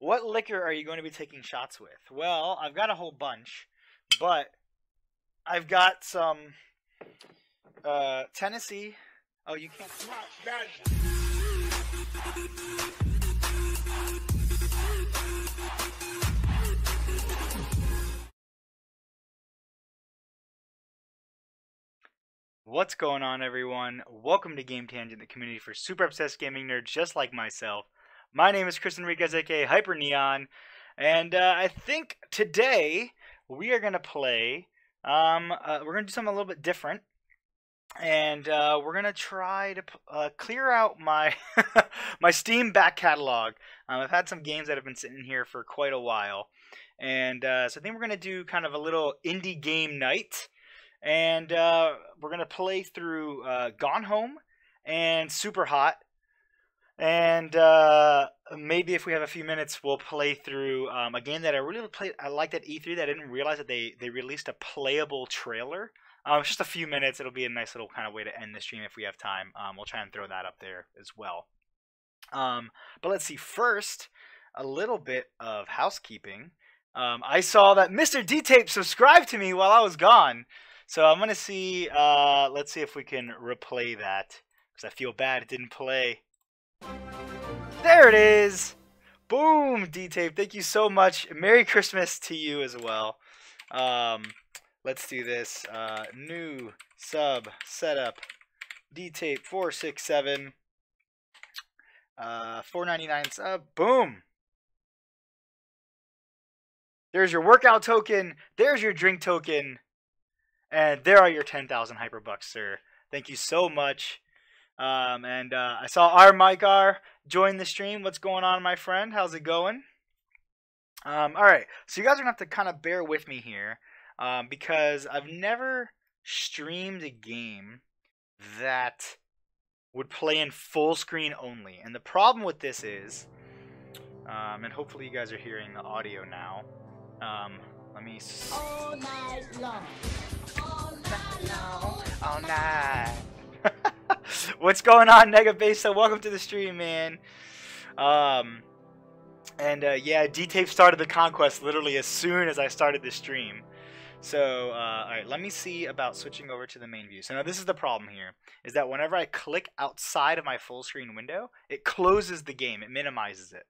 What liquor are you going to be taking shots with? Well, I've got a whole bunch, but I've got some Tennessee. Oh, you can't. What's going on, everyone? Welcome to Game Tangent, the community for super obsessed gaming nerds just like myself. My name is Chris Enriquez, aka Hyper Neon, and I think today we are gonna play. We're gonna do something a little bit different, and we're gonna try to clear out my my Steam back catalog. I've had some games that have been sitting here for quite a while, and so I think we're gonna do kind of a little indie game night. And we're going to play through Gone Home and Super Hot. And maybe if we have a few minutes, we'll play through a game that I really played. I liked at E3 that I didn't realize that they released a playable trailer. It's just a few minutes. It'll be a nice little kind of way to end the stream if we have time. We'll try and throw that up there as well. But let's see. First, a little bit of housekeeping. I saw that Mr. D-Tape subscribed to me while I was gone. So I'm going to see, let's see if we can replay that, because I feel bad it didn't play. There it is! Boom, D-Tape, thank you so much. Merry Christmas to you as well. Let's do this. New sub setup, D-Tape 467, $4.99 sub, boom! There's your workout token, there's your drink token. And there are your 10,000 hyperbucks, sir. Thank you so much. I saw our Mygar join the stream. What's going on, my friend? How's it going? All right. So you guys are going to have to kind of bear with me here because I've never streamed a game that would play in full screen only. And the problem with this is, and hopefully you guys are hearing the audio now. Let me... All night long. All night. What's going on, Negabasa? Welcome to the stream, man. Yeah, D-Tape started the conquest literally as soon as I started the stream. So, alright, let me see about switching over to the main view. So now this is the problem here, is that whenever I click outside of my full screen window, it closes the game, it minimizes it.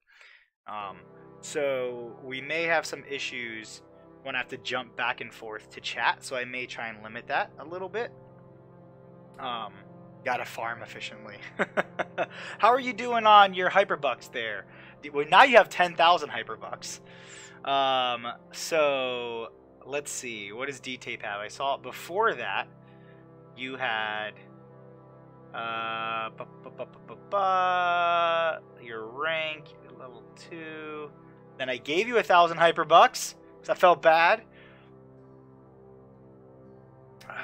So we may have some issues when I have to jump back and forth to chat, so I may try and limit that a little bit. Gotta farm efficiently. How are you doing on your hyperbucks there? Well, now you have 10,000 hyperbucks. So let's see, what does D-Tape have? I saw before that you had your rank, level 2. Then I gave you 1,000 hyperbucks. I felt bad.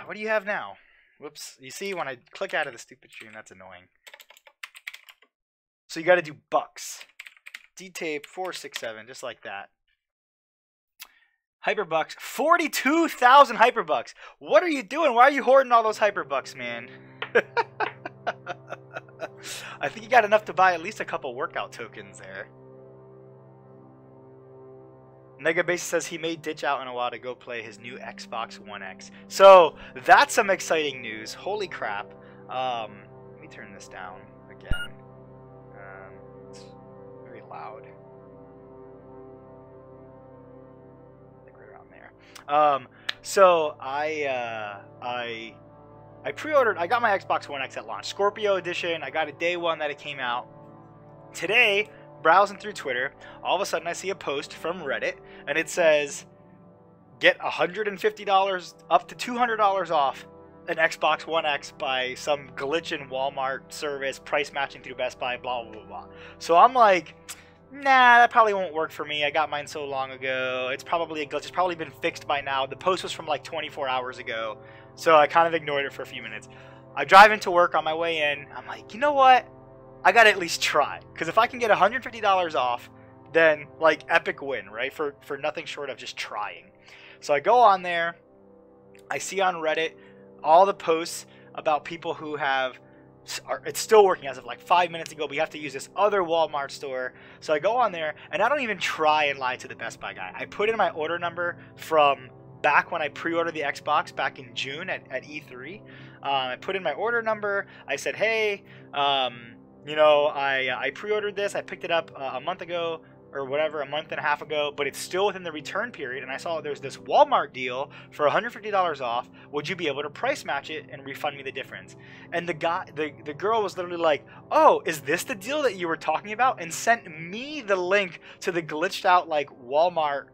What do you have now? Whoops. You see, when I click out of the stupid stream, that's annoying. So you got to do bucks. D-Tape 467, just like that. Hyperbucks. 42,000 hyperbucks. What are you doing? Why are you hoarding all those hyperbucks, man? I think you got enough to buy at least a couple workout tokens there. Negabase says he may ditch out in a while to go play his new Xbox One X. So that's some exciting news. Holy crap. Let me turn this down again. It's very loud. I think right around there. So I pre-ordered. I got my Xbox One X at launch. Scorpio edition. I got it day one that it came out. Today, browsing through Twitter, all of a sudden I see a post from Reddit, and it says, get $150 up to $200 off an Xbox One X by some glitch in Walmart service, price matching through Best Buy, blah, blah, blah, blah. So I'm like, nah, that probably won't work for me. I got mine so long ago. It's probably a glitch. It's probably been fixed by now. The post was from like 24 hours ago, so I kind of ignored it for a few minutes. I drive into work on my way in. I'm like, you know what? I gotta at least try, because if I can get $150 off, then like epic win, right? For nothing short of just trying. So I go on there, I see on Reddit all the posts about people who have it's still working as of like 5 minutes ago, but you have to use this other Walmart store. So I go on there, and I don't even try and lie to the Best Buy guy. I put in my order number from back when I pre-ordered the Xbox back in June at E3. I put in my order number. I said, hey, I pre-ordered this. I picked it up a month ago or whatever, a month and a half ago, but it's still within the return period. And I saw there's this Walmart deal for $150 off. Would you be able to price match it and refund me the difference? And the girl was literally like, oh, is this the deal that you were talking about? And sent me the link to the glitched out like Walmart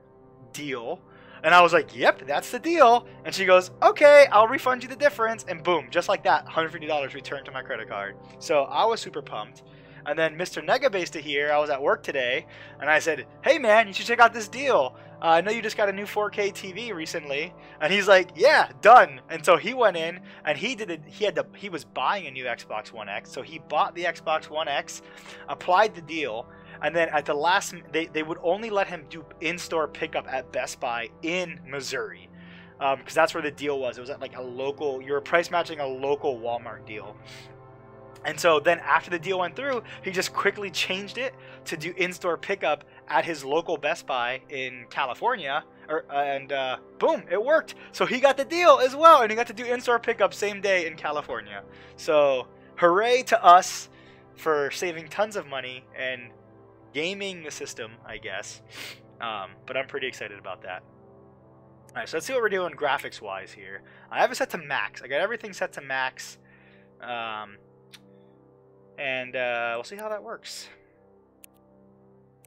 deal. And I was like, yep, that's the deal. And she goes, okay, I'll refund you the difference. And boom, just like that, $150 returned to my credit card. So I was super pumped. And then Mr. Negabase to here, I was at work today, and I said, hey man, you should check out this deal. I know you just got a new 4K TV recently. And he's like, yeah, done. And so he went in, and he did it. He was buying a new Xbox One X, so he bought the Xbox One X, applied the deal, and then at the last, they would only let him do in-store pickup at Best Buy in Missouri, because that's where the deal was. It was at like a local, you were price matching a local Walmart deal. And so then after the deal went through, he just quickly changed it to do in-store pickup at his local Best Buy in California, and boom, it worked. So he got the deal as well, and he got to do in-store pickup same day in California. So hooray to us for saving tons of money and gaming the system, I guess. But I'm pretty excited about that. All right, so let's see what we're doing graphics-wise here. I have it set to max. I got everything set to max. And we'll see how that works.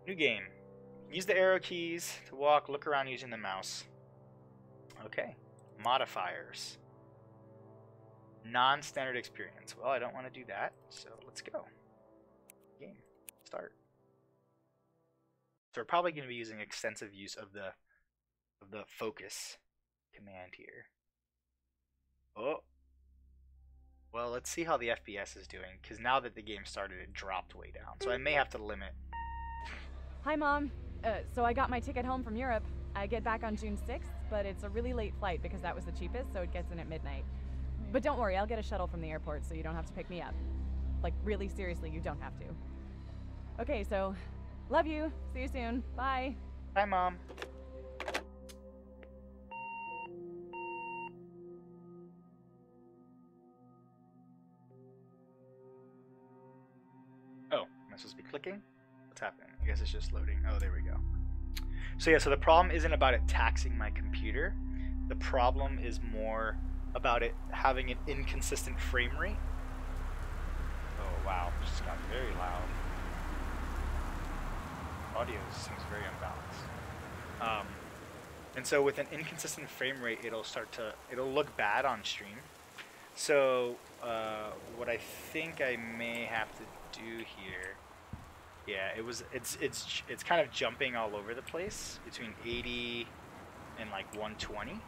New game. Use the arrow keys to walk, look around using the mouse. Okay. Modifiers. Non-standard experience. Well, I don't want to do that, so let's go. Game. Start. So we're probably going to be using extensive use of the focus command here. Oh. Well, let's see how the FPS is doing, because now that the game started, it dropped way down. So I may have to limit. Hi, Mom. So I got my ticket home from Europe. I get back on June 6th, but it's a really late flight because that was the cheapest, so it gets in at midnight. But don't worry, I'll get a shuttle from the airport so you don't have to pick me up. Like, really seriously, you don't have to. Okay, so, love you. See you soon. Bye. Bye, Mom. Oh, am I supposed to be clicking? What's happening? I guess it's just loading. Oh, there we go. So yeah, so the problem isn't about it taxing my computer. The problem is more about it having an inconsistent frame rate. Oh wow, it just got very loud. Audio seems very unbalanced. And so with an inconsistent frame rate, it'll look bad on stream. So what I think I may have to do here, yeah, it's kind of jumping all over the place between 80 and like 120.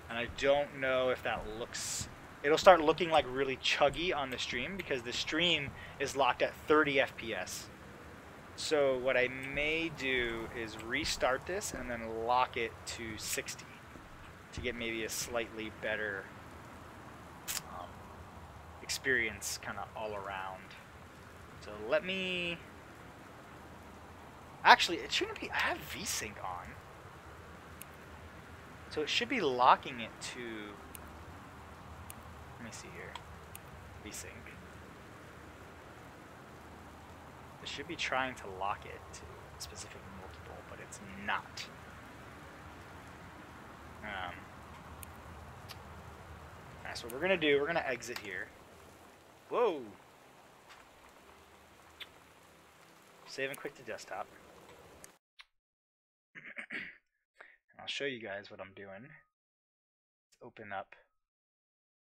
And I don't know if that looks, it'll start looking like really chuggy on the stream because the stream is locked at 30 FPS. So what I may do is restart this and then lock it to 60 to get maybe a slightly better experience kind of all around. So let me, actually it shouldn't be, I have VSync on. So it should be locking it to, let me see here, VSync. It should be trying to lock it to a specific multiple, but it's not. Alright, so what we're going to do, we're going to exit here. Whoa! Save and quick to desktop. I'll show you guys what I'm doing. Let's open up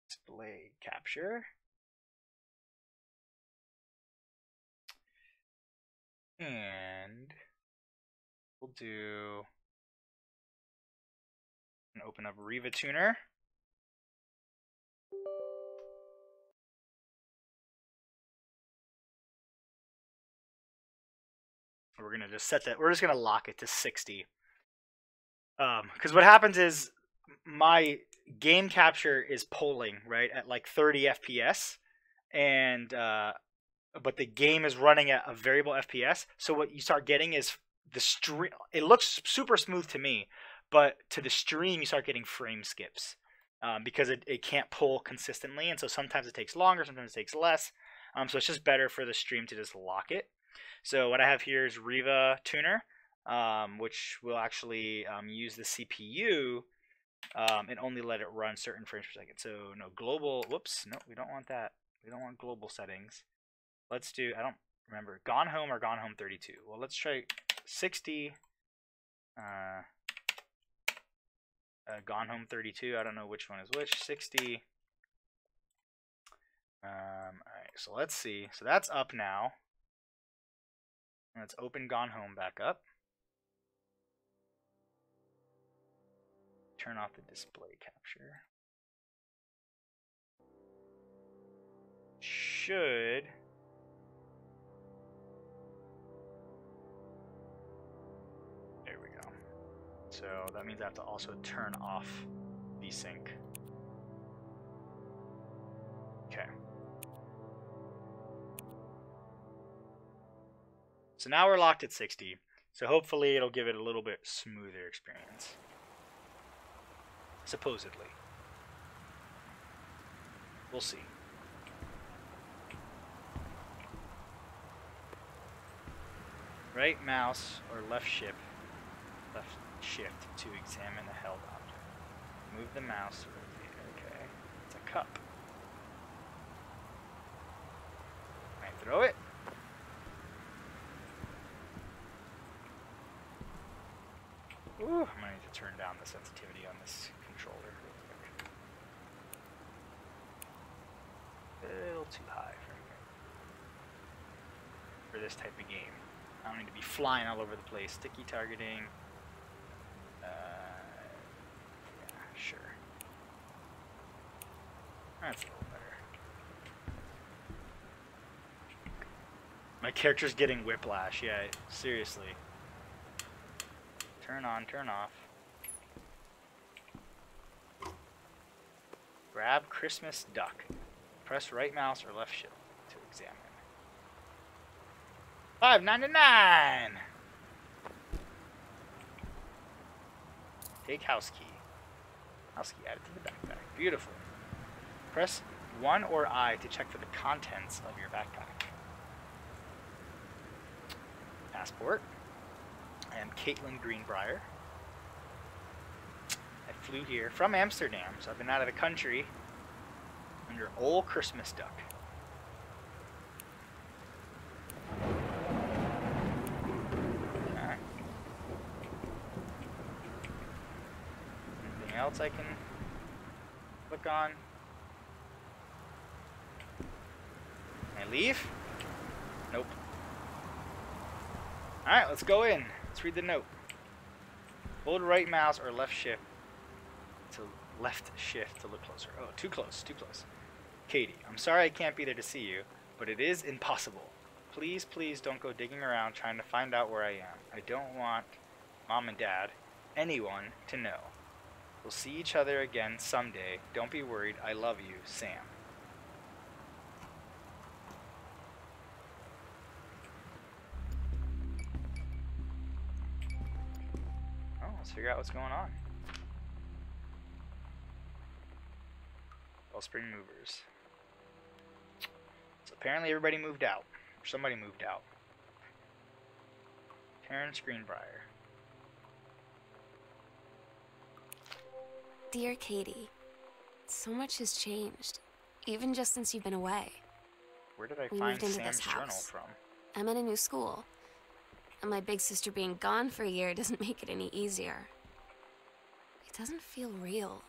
display capture. And we'll do and open up Riva Tuner. We're gonna just set that. We're just gonna lock it to 60. Because what happens is my game capture is polling, right, at like 30 FPS, and but the game is running at a variable FPS. So what you start getting is the stream. It looks super smooth to me, but to the stream you start getting frame skips because it can't pull consistently, and so sometimes it takes longer, sometimes it takes less. So it's just better for the stream to just lock it. So what I have here is Riva Tuner, which will actually use the CPU and only let it run certain frames per second. So no global. Whoops, no, we don't want that. We don't want global settings. Let's do. I don't remember Gone Home or Gone Home 32. Well, let's try 60. Gone Home 32. I don't know which one is which. 60. All right. So let's see. So that's up now. Let's open Gone Home back up. Turn off the display capture. Should. There we go. So that means I have to also turn off VSync. Okay. So now we're locked at 60. So hopefully it'll give it a little bit smoother experience. Supposedly. We'll see. Right mouse or left shift to examine the held object. Move the mouse. Okay. It's a cup. I throw it. Ooh, I'm gonna need to turn down the sensitivity on this controller real quick. A little too high for this type of game. I don't need to be flying all over the place. Sticky targeting. Yeah, sure. That's a little better. My character's getting whiplash. Yeah, seriously. Turn on, turn off. Grab Christmas duck. Press right mouse or left shift to examine. $5.99. Take house key. House key added to the backpack. Beautiful. Press 1 or I to check for the contents of your backpack. Passport. I am Caitlin Greenbrier. I flew here from Amsterdam, so I've been out of the country under Ol' Christmas Duck. Okay. Anything else I can click on? Can I leave? Nope. Alright, let's go in. Let's read the note. Hold right mouse or left shift to look closer. Oh, too close, too close. Katie, I'm sorry I can't be there to see you, but it is impossible. Please, please don't go digging around trying to find out where I am. I don't want Mom and Dad, anyone, to know. We'll see each other again someday. Don't be worried. I love you, Sam. Let's figure out what's going on. Wellspring movers. So apparently everybody moved out. Or somebody moved out. Terrence Greenbrier. Dear Katie, so much has changed, even just since you've been away. Where did I We find moved into Sam's this journal house. from? I'm in a new school, and my big sister being gone for a year doesn't make it any easier. It doesn't feel real,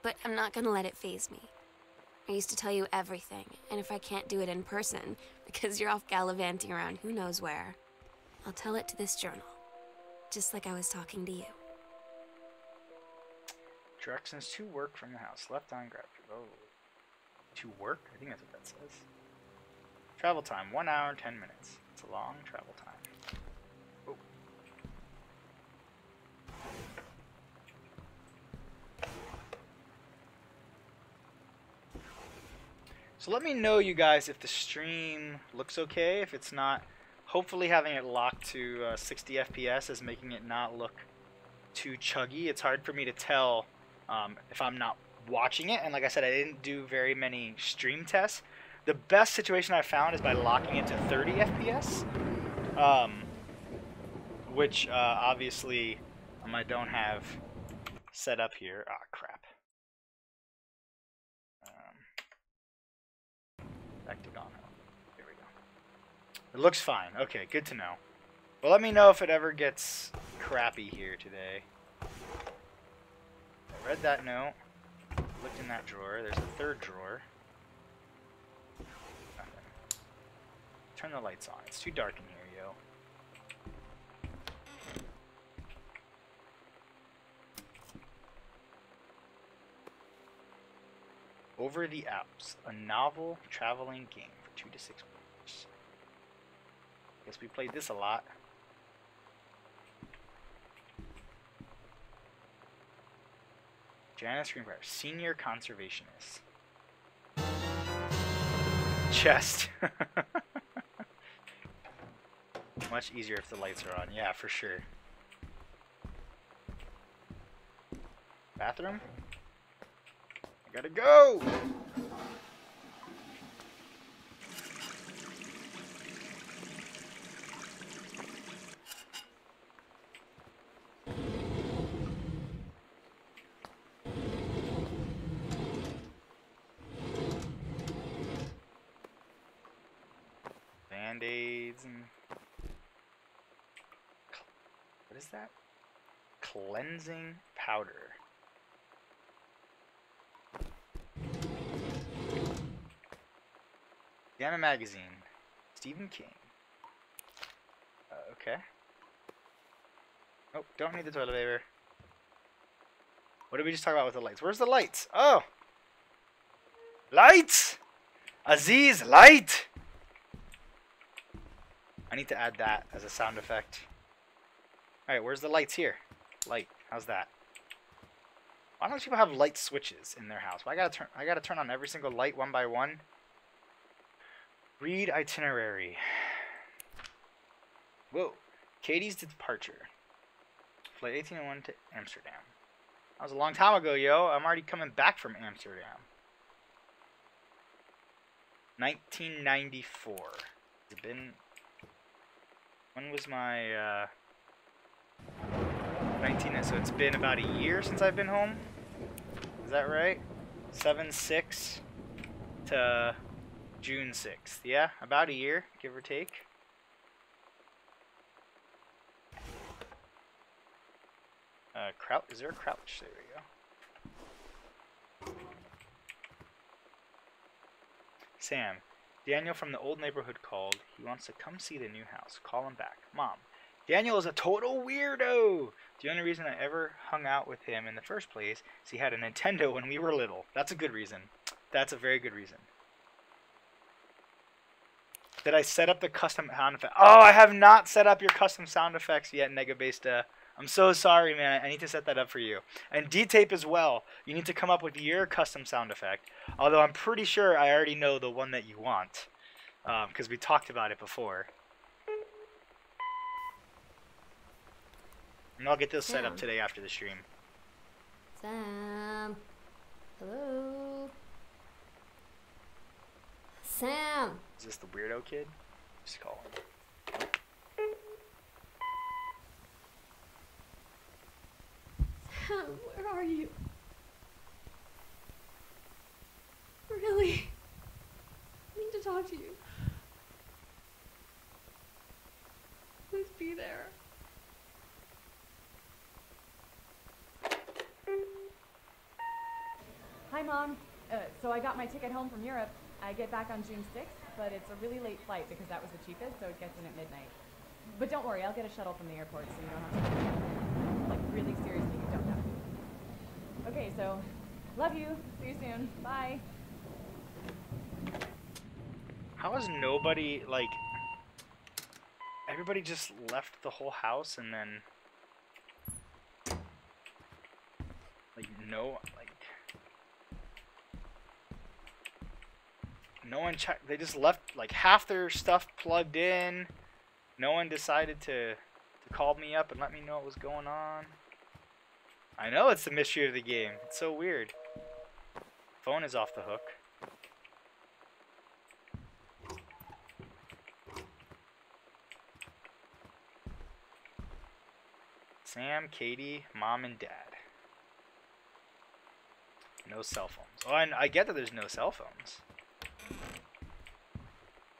but I'm not gonna let it faze me. I used to tell you everything, and if I can't do it in person, because you're off gallivanting around who knows where, I'll tell it to this journal, just like I was talking to you. Directions to work from the house. Left on grab. Oh. To work? I think that's what that says. Travel time, 1 hour and 10 minutes. It's a long travel time. Oh. So let me know, you guys, if the stream looks okay. If it's not, hopefully having it locked to 60 FPS is making it not look too chuggy. It's hard for me to tell if I'm not watching it. And like I said, I didn't do very many stream tests. The best situation I found is by locking it to 30 FPS, which obviously I don't have set up here. Ah, crap. Back to Gone Home. Here we go. It looks fine. Okay, good to know. Well, let me know if it ever gets crappy here today. I read that note. Looked in that drawer. There's a third drawer. Nothing. Turn the lights on. It's too dark in here, yo. Over the Alps, a novel traveling game for 2 to 6 players. Guess we played this a lot. Janice Greenbrier, senior conservationist. Chest. Much easier if the lights are on. Yeah, for sure. Bathroom? I gotta go! Band-aids and... What is that? Cleansing powder. Gamma Magazine. Stephen King. Okay. Oh, don't need the toilet paper. What did we just talk about with the lights? Where's the lights? Oh! Lights! Aziz, light! I need to add that as a sound effect. Alright, where's the lights here? Light. How's that? Why don't people have light switches in their house? Why I gotta turn on every single light one by one? Read itinerary. Whoa. Katie's departure. Flight 1801 to Amsterdam. That was a long time ago, yo. I'm already coming back from Amsterdam. 1994. Has it been... When was my... 19... So it's been about a year since I've been home? Is that right? 7/6 to... June 6th. Yeah, about a year, give or take. Crouch. Is there a crouch? There we go. Sam. Daniel from the old neighborhood called. He wants to come see the new house. Call him back. Mom. Daniel is a total weirdo. The only reason I ever hung out with him in the first place is he had a Nintendo when we were little. That's a good reason. That's a very good reason. Did I set up the custom sound effect? Oh, I have not set up your custom sound effects yet, Negabasta. I'm so sorry, man. I need to set that up for you. And D-Tape as well. You need to come up with your custom sound effect. Although I'm pretty sure I already know the one that you want. Because we talked about it before. And I'll get this set up today after the stream. Sam. Hello. Sam. Is this the weirdo kid? Just call him. Sam, where are you? Really? I need to talk to you. Please be there. Hi, Mom. So I got my ticket home from Europe. I get back on June 6th, but it's a really late flight because that was the cheapest, so it gets in at midnight. But don't worry, I'll get a shuttle from the airport so you don't have to. Like, really seriously, you don't have to. Okay, so, love you. See you soon. Bye. How has nobody, like... Everybody just left the whole house and then... Like, no, like... No one checked. They just left like half their stuff plugged in. No one decided to call me up and let me know what was going on. I know it's the mystery of the game. It's so weird. Phone is off the hook. Sam, Katie, Mom, and Dad. No cell phones. Oh, and I get that there's no cell phones.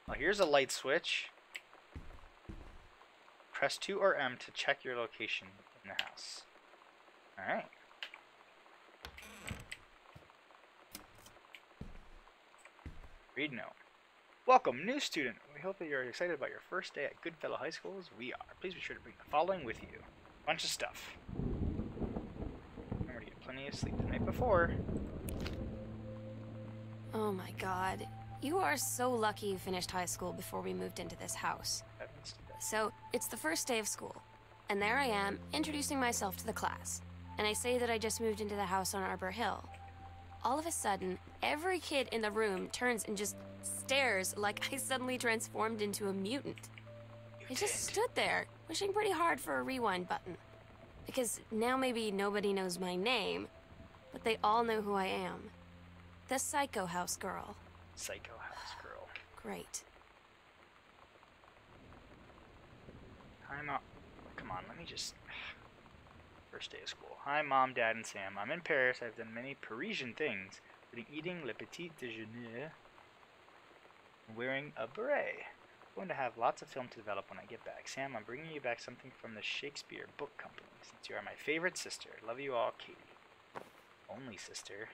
Oh, here's a light switch. Press 2 or M to check your location in the house. Alright. Read note. Welcome, new student. We hope that you're excited about your first day at Goodfellow High School as we are. Please be sure to bring the following with you. Bunch of stuff. Remember to get plenty of sleep the night before. Oh my god. You are so lucky you finished high school before we moved into this house. So, it's the first day of school, and there I am, introducing myself to the class. And I say that I just moved into the house on Arbor Hill. All of a sudden, every kid in the room turns and just stares like I suddenly transformed into a mutant. I just stood there, wishing pretty hard for a rewind button. Because now maybe nobody knows my name, but they all know who I am. The Psycho House Girl. Psycho House Girl. Great. Hi, Mom. Come on, let me just... First day of school. Hi, Mom, Dad, and Sam. I'm in Paris. I've done many Parisian things, including eating le petit déjeuner and wearing a beret. I'm going to have lots of film to develop when I get back. Sam, I'm bringing you back something from the Shakespeare Book Company, since you are my favorite sister. Love you all, Katie. Only sister.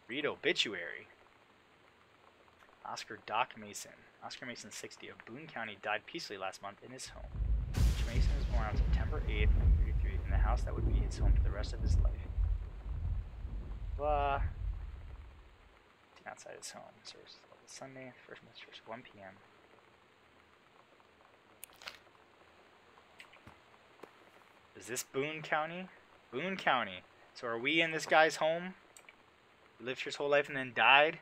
Read obituary. Oscar Doc Mason. Oscar Mason, 60, of Boone County, died peacefully last month in his home. Mr. Mason was born on September 8th, 1933, in the house that would be his home for the rest of his life. Blah. Outside his home. Services Sunday, first Methodist Church, 1 p.m. Is this Boone County? Boone County. So are we in this guy's home? Lived his whole life and then died?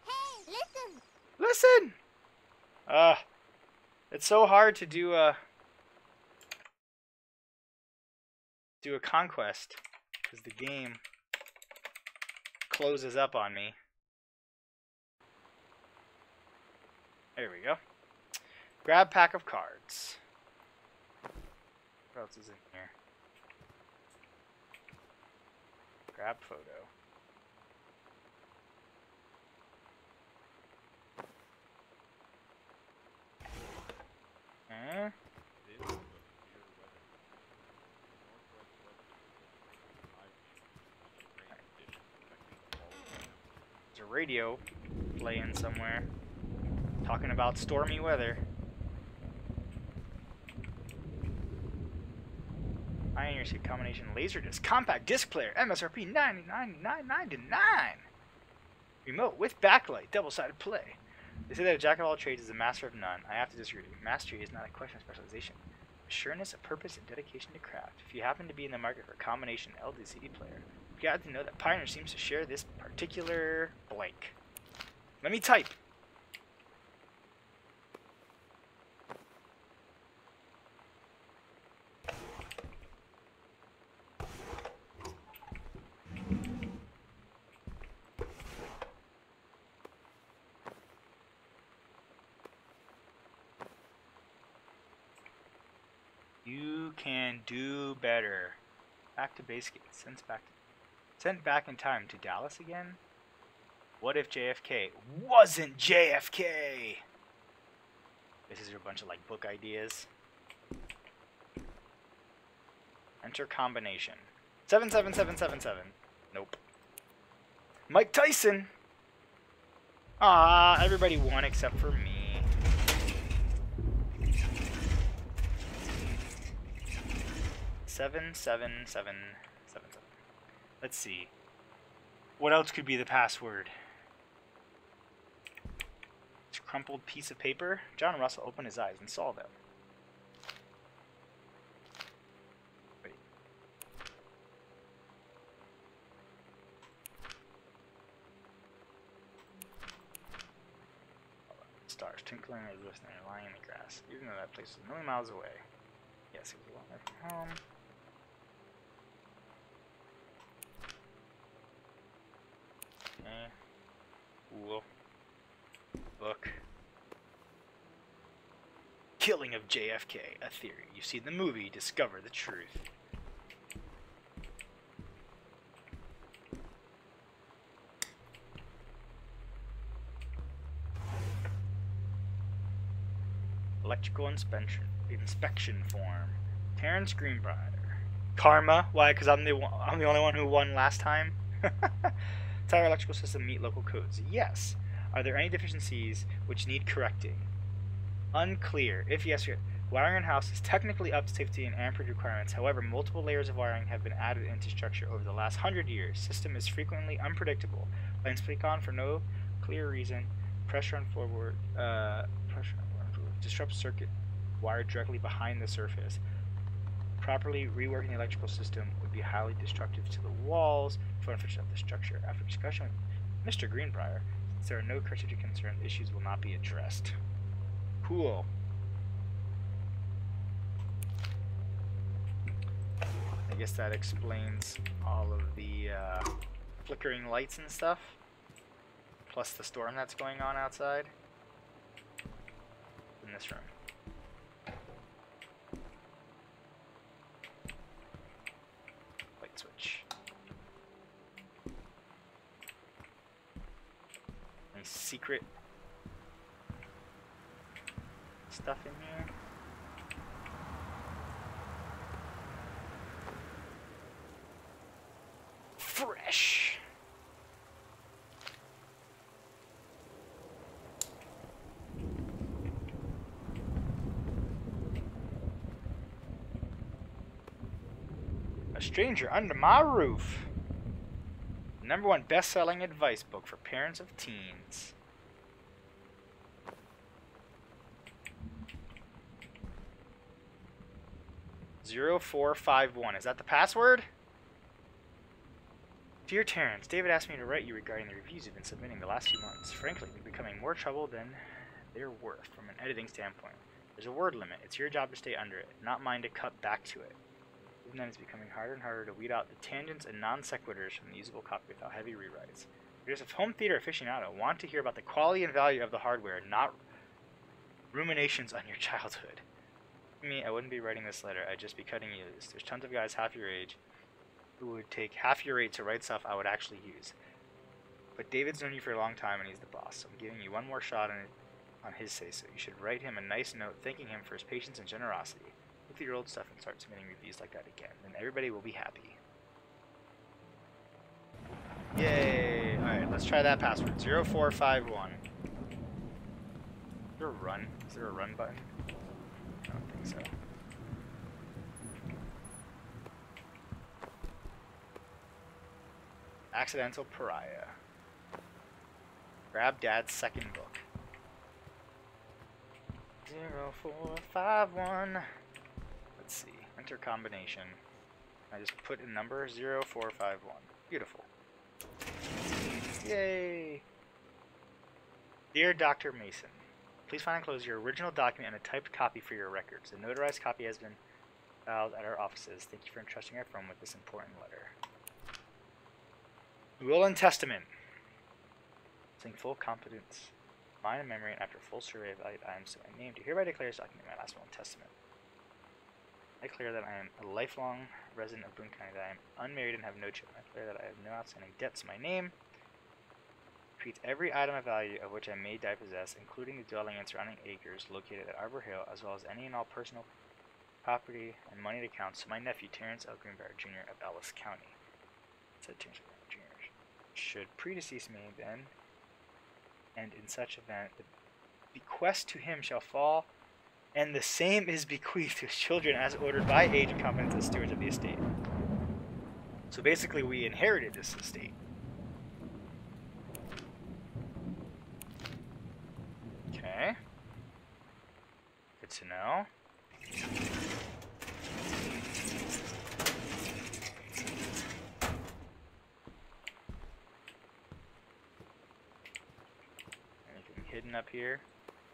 Hey, listen! Listen! It's so hard to do a conquest because the game closes up on me. There we go. Grab pack of cards. What else is in here? Grab photo. There's a radio playing somewhere, talking about stormy weather. Pioneer Seat combination laserdisc compact disc player MSRP $99.99. Remote with backlight, double-sided play. They say that a jack of all trades is a master of none. I have to disagree. Mastery is not a question of specialization. Assuredness of purpose and dedication to craft. If you happen to be in the market for a combination LD-CD player, you got to know that Pioneer seems to share this particular blank. Let me type. You can do better. Back to base game. Sent back in time to Dallas again? What if JFK wasn't JFK? This is a bunch of like book ideas. Enter combination. 77777. Nope. Mike Tyson. Ah, everybody won except for me. Seven. Let's see. What else could be the password? crumpled piece of paper. John Russell opened his eyes and saw them. Wait. Stars twinkling and glistening, lying in the grass. Even though that place was a million miles away. Yes, he was a long way from home. Okay. Cool. Book. Killing of JFK, a theory. You've seen the movie, discover the truth. Electrical inspection form. Terrence Greenbrier. Karma? Why? Because I'm the only one who won last time? Does our electrical system meet local codes? Yes. Are there any deficiencies which need correcting? Unclear. If yes, wiring in house is technically up to safety and amperage requirements. However, multiple layers of wiring have been added into structure over the last 100 years. System is frequently unpredictable. Lines flick on for no clear reason. Pressure on floorboard. Disrupts circuit wired directly behind the surface. Properly reworking the electrical system would be highly destructive to the walls for unfitting of the structure. After discussion with Mr. Greenbrier, since there are no criteria concerned, issues will not be addressed. Cool. I guess that explains all of the flickering lights and stuff, plus the storm that's going on outside. In this room. Light switch. Any secret stuff in here? Fresh. A Stranger Under My Roof. #1 best-selling advice book for parents of teens. #0451. Is that the password? Dear Terrence, David asked me to write you regarding the reviews you've been submitting the last few months. Frankly, they're becoming more trouble than they're worth from an editing standpoint. There's a word limit. It's your job to stay under it, not mine to cut back to it. Even then, it's becoming harder and harder to weed out the tangents and non sequiturs from the usable copy without heavy rewrites. If you're just a home theater aficionado, want to hear about the quality and value of the hardware, not ruminations on your childhood. For me, I wouldn't be writing this letter. I'd just be cutting you loose. There's tons of guys half your age who would take half your rate to write stuff I would actually use. But David's known you for a long time and he's the boss, so I'm giving you one more shot on his say-so. You should write him a nice note thanking him for his patience and generosity. Look through your old stuff and start submitting reviews like that again, and everybody will be happy. Yay! Alright, let's try that password. 0451. Is there a run? Is there a run button? I don't think so. Accidental Pariah. Grab Dad's second book. 0451. Let's see. Enter combination. I just put in number 0451. Beautiful. Yay! Dear Dr. Mason, please find and enclose your original document and a typed copy for your records. A notarized copy has been filed at our offices. Thank you for entrusting our firm with this important letter. Will and Testament. Saying full confidence, mind and memory, and after full survey of valued items to my name, do hereby declare this document my last will and testament. I declare that I am a lifelong resident of Boone County, that I am unmarried and have no children. I declare that I have no outstanding debts to my name. Treats every item of value of which I may die possess, including the dwelling and surrounding acres located at Arbor Hill, as well as any and all personal property and money accounts to my nephew, Terrence L. Greenbrier, Jr. of Ellis County. Said Terrence Greenbrier, Jr. Should predecease me, then, and in such event, the bequest to him shall fall, and the same is bequeathed to his children as ordered by age and competence as stewards of the estate. So basically, we inherited this estate. Okay. to know. Anything hidden up here?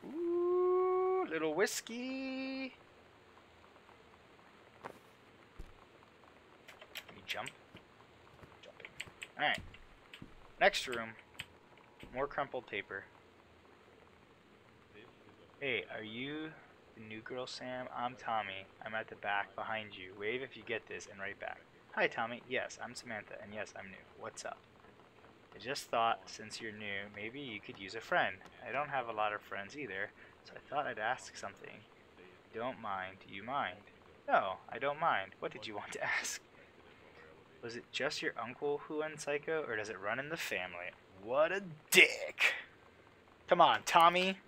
Ooh, little whiskey. Can you jump? Jumping. Alright. Next room. More crumpled paper. Hey, are you the new girl, Sam? I'm Tommy. I'm at the back behind you. Wave if you get this and write back. Hi, Tommy. Yes, I'm Samantha, and yes, I'm new. What's up? I just thought, since you're new, maybe you could use a friend. I don't have a lot of friends either, so I thought I'd ask something. Don't mind. Do you mind? No, I don't mind. What did you want to ask? Was it just your uncle who went psycho, or does it run in the family? What a dick! Come on, Tommy!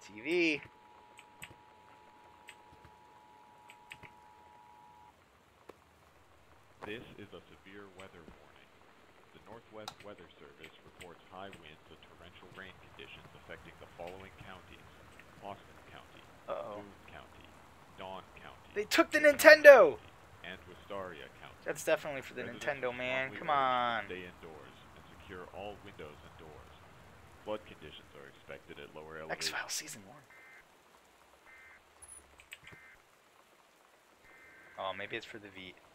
TV. This is a severe weather warning. The Northwest Weather Service reports high winds and torrential rain conditions affecting the following counties: Austin County, Boone County, Dawn County. They took the Nintendo! And Wistaria County. That's definitely for the Residents Nintendo, man. strongly Come urged to on. Stay indoors and secure all windows and doors. Flood conditions are expected at lower elevations. X-Files Season 1. Oh, maybe it's for the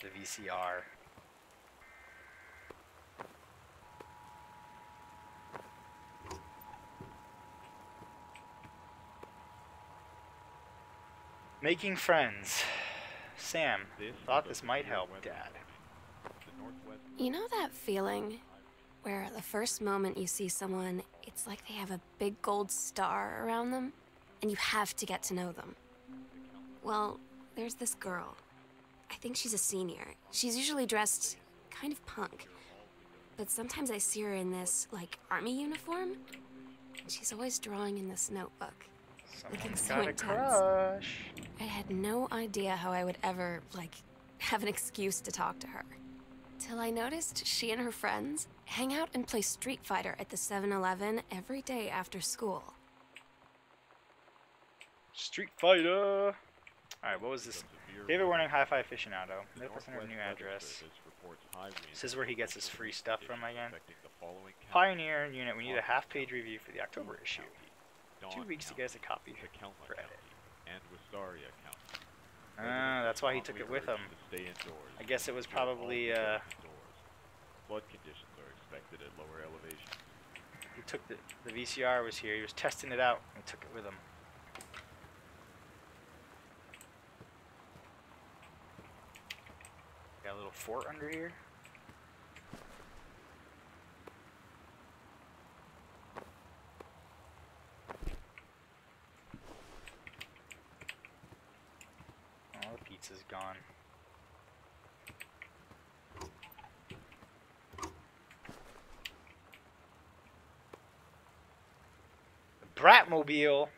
VCR. Making friends. Sam, thought this might help, Dad. You know that feeling where the first moment you see someone, it's like they have a big gold star around them, and you have to get to know them? Well, there's this girl. I think she's a senior. She's usually dressed kind of punk, but sometimes I see her in this, like, army uniform, and she's always drawing in this notebook. Looking so Got a intense. crush. I had no idea how I would ever, like, have an excuse to talk to her. Till I noticed she and her friends hang out and play Street Fighter at the 7-Eleven every day after school. Street Fighter! Alright, what was this? David Warning, Hi-Fi Aficionado. Medical Center, new address. This is where he gets his free stuff from again. Pioneer Unit, we need a half-page review for the October issue. 2 weeks to get us a copy for edit. And Wistaria County. That's why he took it with him. I guess it was probably, Flood conditions are expected at lower elevations. he took the VCR was here, he was testing it out, and he took it with him. Got a little fort under here. Oh, the pizza's gone. The Bratmobile.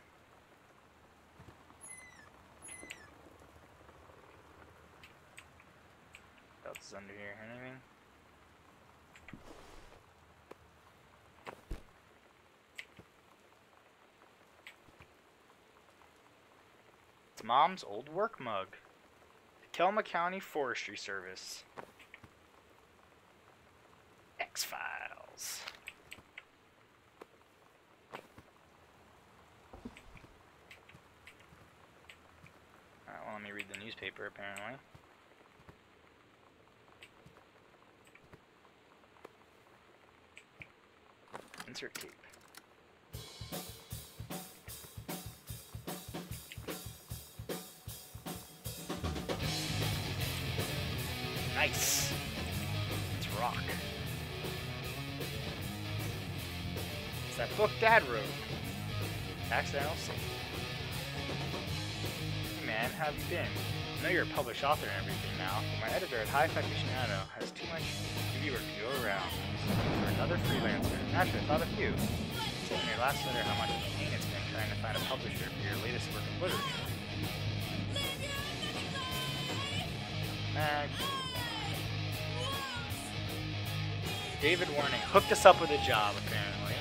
What else is under here? Anything? It's Mom's old work mug. Kelma County Forestry Service. X-Files. Alright, well, let me read the newspaper, apparently. Insert tape. Nice. Let's rock. It's that book Dad wrote. Accidental Sin. Hey man, how have you been? I know you're a published author and everything now, but my editor at Hi-Fi Aficionado has too much TV work to go around. For another freelancer. Naturally, I thought of you. You said in your last letter how much of a pain it's been trying to find a publisher for your latest work of literature. David Warning hooked us up with a job, apparently.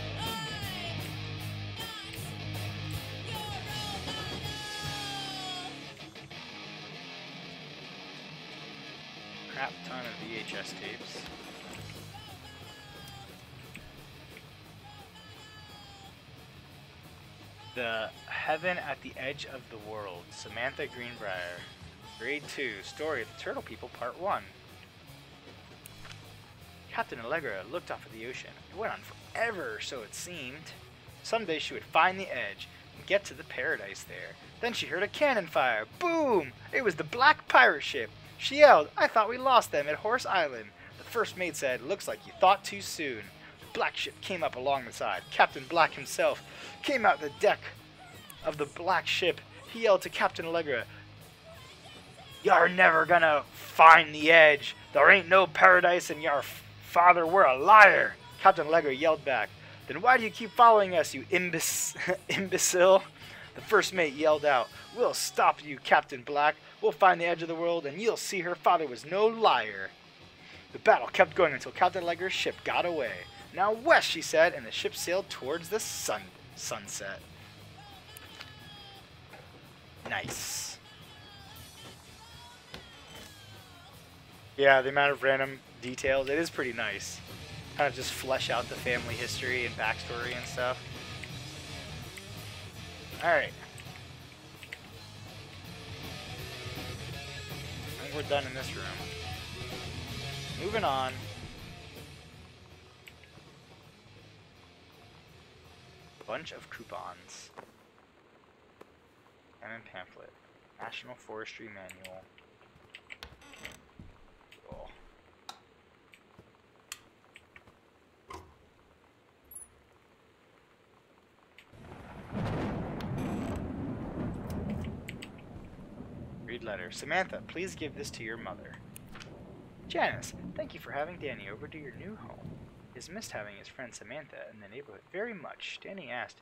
Crap ton of VHS tapes. The Heaven at the Edge of the World, Samantha Greenbrier. Grade 2, Story of the Turtle People, Part 1. Captain Allegra looked off at the ocean. It went on forever, so it seemed. Someday she would find the edge and get to the paradise there. Then she heard a cannon fire. Boom! It was the Black Pirate ship. She yelled, "I thought we lost them at Horse Island." The first mate said, "Looks like you thought too soon." The black ship came up along the side. Captain Black himself came out the deck of the black ship. He yelled to Captain Allegra, "You're never gonna find the edge. There ain't no paradise and your father were a liar." Captain Allegra yelled back, "Then why do you keep following us, you imbecile?" The first mate yelled out, "We'll stop you, Captain Black. We'll find the edge of the world and you'll see her father was no liar." The battle kept going until Captain Allegra's ship got away. "Now west," she said, and the ship sailed towards the sunset. Nice. Yeah, the amount of random details, it is pretty nice. Kind of just flesh out the family history and backstory and stuff. Alright. I think we're done in this room. Moving on. Bunch of coupons. And pamphlet. National Forestry Manual. Cool. Read letter. Samantha, please give this to your mother. Janice, thank you for having Danny over to your new home. He has missed having his friend Samantha in the neighborhood very much. Danny asked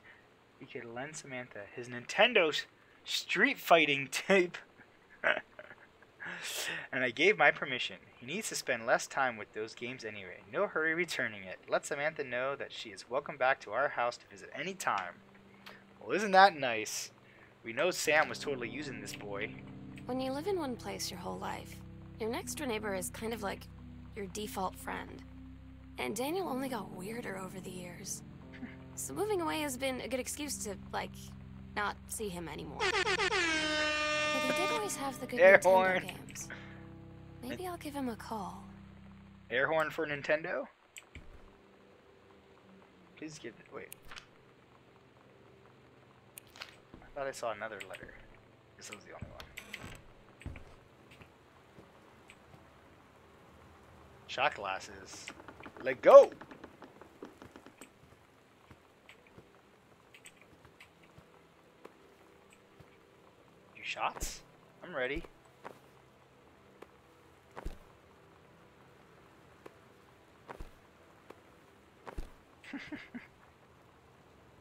if he could lend Samantha his Nintendo Street Fighting tape. And I gave my permission. He needs to spend less time with those games anyway. No hurry returning it. Let Samantha know that she is welcome back to our house to visit any time. Well, isn't that nice? We know Sam was totally using this boy. When you live in one place your whole life, your next door neighbor is kind of like your default friend. And Daniel only got weirder over the years. So moving away has been a good excuse to, like, not see him anymore. But he did always have the good Air Nintendo horn. games. Maybe I'll give him a call. Air horn for Nintendo? Please give it. Wait. I thought I saw another letter. This was the only one. Shot glasses. Let go! You shots? I'm ready.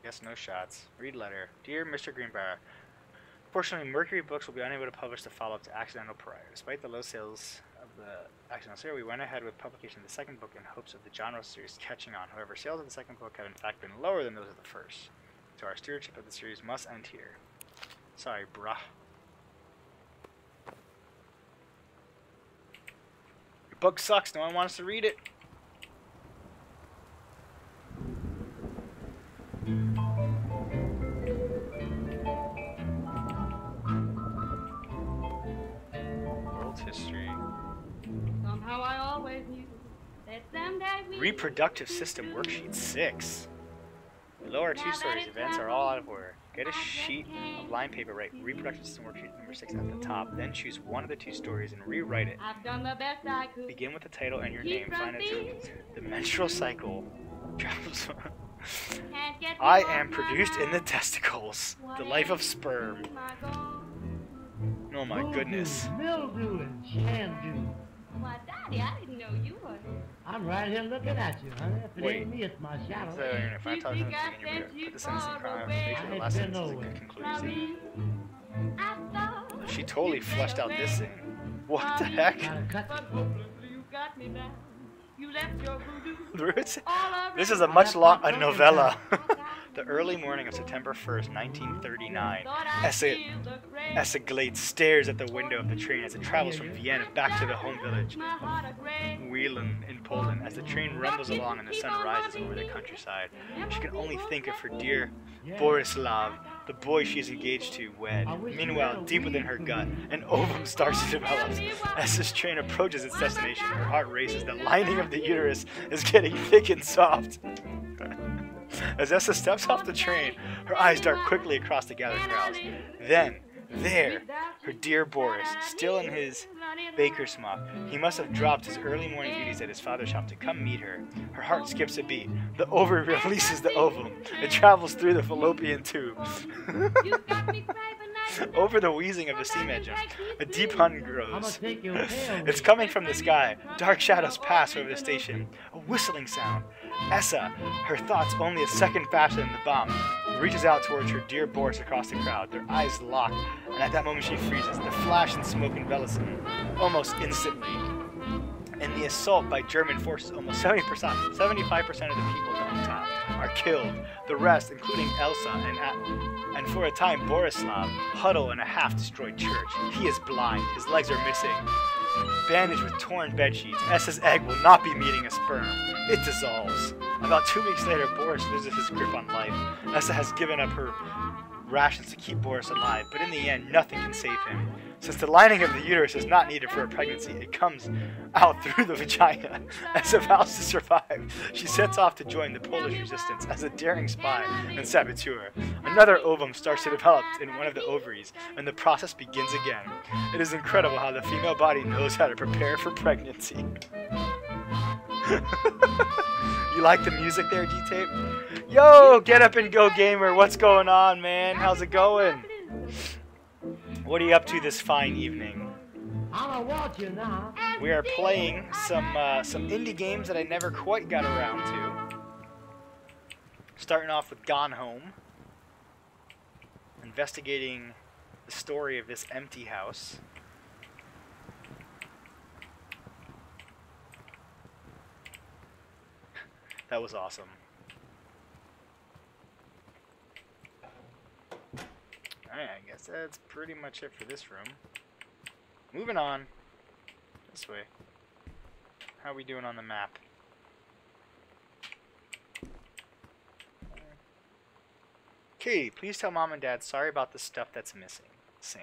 Guess no shots. Read letter. Dear Mr. Greenbrier, fortunately, Mercury Books will be unable to publish the follow-up to Accidental Prior. Despite the low sales of the Accidental series, we went ahead with publication of the second book in hopes of the genre series catching on. However, sales of the second book have in fact been lower than those of the first. So our stewardship of the series must end here. Sorry, bruh. Your book sucks. No one wants to read it. World history. Somehow I always knew that someday we Reproductive System Worksheet 6. Below our two stories, events are all out of order. Get a sheet of line paper, write Reproductive System Worksheet number 6 at the top, then choose one of the two stories and rewrite it. I've done the best I could. Begin with the title and your name. Find it. The menstrual cycle. Can't get I you am off my produced in the mind. testicles. The life of sperm. My God. Oh my goodness. Mildew and shandew. Why, Daddy, I didn't know you were. I'm right here looking at you, honey. If it Wait. ain't me, it's my shadow. So, if I tell you something, put the sentence in crime, make sure the last sentence is a good conclusion. I thought She totally fleshed out this scene. What the heck? Gotta cut but hopelessly you got me back. You left your voodoo. The Roots. All over This is a much long a novella. The early morning of September 1st, 1939. Essa Glade stares at the window of the train as it travels from Vienna back to the home village of Wielin in Poland. As the train rumbles along and the sun rises over the countryside, she can only think of her dear Borislav, the boy she is engaged to wed. Meanwhile, deep within her gut, an ovum starts to develop. As this train approaches its destination, her heart races. The lining of the uterus is getting thick and soft. As Essa steps off the train, her eyes dart quickly across the gathered crowds. Then, there, her dear Boris, still in his baker's smock. He must have dropped his early morning duties at his father's shop to come meet her. Her heart skips a beat. The ovary releases the ovum. It travels through the fallopian tube. Over the wheezing of the steam engine, a deep hum grows. It's coming from the sky. Dark shadows pass over the station. A whistling sound. Essa, her thoughts only a second faster than the bomb, reaches out towards her dear Boris across the crowd. Their eyes lock, and at that moment she freezes. The flash and smoke envelops them almost instantly. In the assault by German forces, almost 75% of the people downtown are killed. The rest, including Elsa and for a time Borislav, huddle in a half-destroyed church. He is blind. His legs are missing. Bandaged with torn bedsheets, Essa's egg will not be meeting a sperm. It dissolves. About 2 weeks later, Boris loses his grip on life. Essa has given up her rations to keep Boris alive, but in the end, nothing can save him. Since the lining of the uterus is not needed for a pregnancy, it comes out through the vagina. Essa vows to survive. She sets off to join the Polish resistance as a daring spy and saboteur. Another ovum starts to develop in one of the ovaries, and the process begins again. It is incredible how the female body knows how to prepare for pregnancy. You like the music there, G-Tape? Yo, get up and go, gamer. What's going on, man? How's it going? What are you up to this fine evening? I'm watch you now. We are playing some indie games that I never quite got around to. Starting off with Gone Home. Investigating the story of this empty house. That was awesome. Alright, I guess that's pretty much it for this room. Moving on. This way. How are we doing on the map? Katie, please tell Mom and Dad sorry about the stuff that's missing. Sam.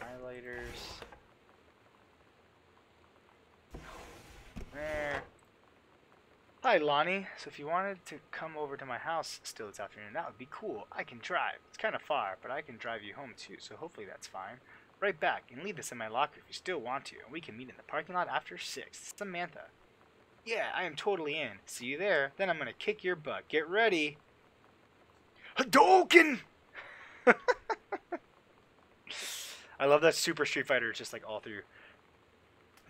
Highlighters. There. Hi, Lonnie. So if you wanted to come over to my house still this afternoon, that would be cool. I can drive. It's kind of far, but I can drive you home too, so hopefully that's fine. Right back, and leave this in my locker if you still want to, and we can meet in the parking lot after 6. Samantha. Yeah, I am totally in. See you there. Then I'm gonna kick your butt. Get ready. Hadouken! I love that Super Street Fighter. It's just like all through.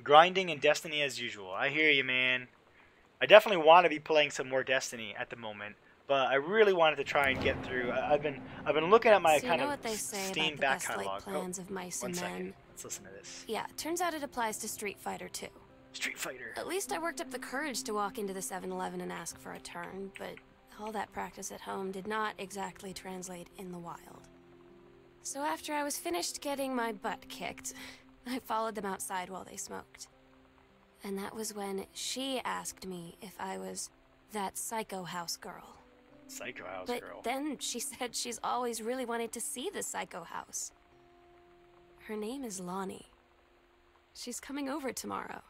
Grinding and Destiny as usual. I hear you, man. I definitely want to be playing some more Destiny at the moment, but I really wanted to try and get through. I've been looking at my so kind you know of what they say Steam about back the catalog. gaslight plans of mice One and second. men. Let's listen to this. Yeah, turns out it applies to Street Fighter too. Street Fighter. At least I worked up the courage to walk into the 7-Eleven and ask for a turn, but all that practice at home did not exactly translate in the wild. So after I was finished getting my butt kicked, I followed them outside while they smoked. And that was when she asked me if I was that psycho house girl. Psycho House But Girl. then she said she's always really wanted to see the psycho house. Her name is Lonnie. She's coming over tomorrow.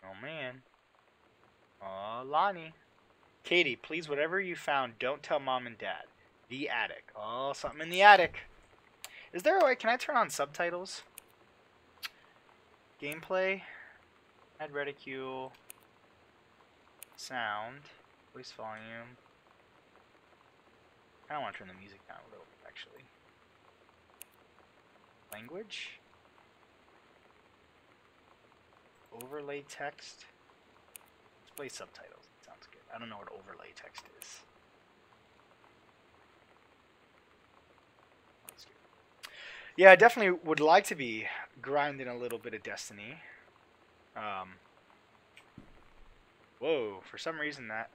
Oh, man. Aw, Lonnie. Katie, please, whatever you found, don't tell Mom and Dad. The attic. Oh, something in the attic. Is there a way? Can I turn on subtitles? Gameplay. Add reticule. Sound. Voice volume. I don't want to turn the music down a little bit, actually. Language. Overlay text. Display subtitles. That sounds good. I don't know what overlay text is. Yeah, I definitely would like to be grinding a little bit of Destiny. Whoa, for some reason that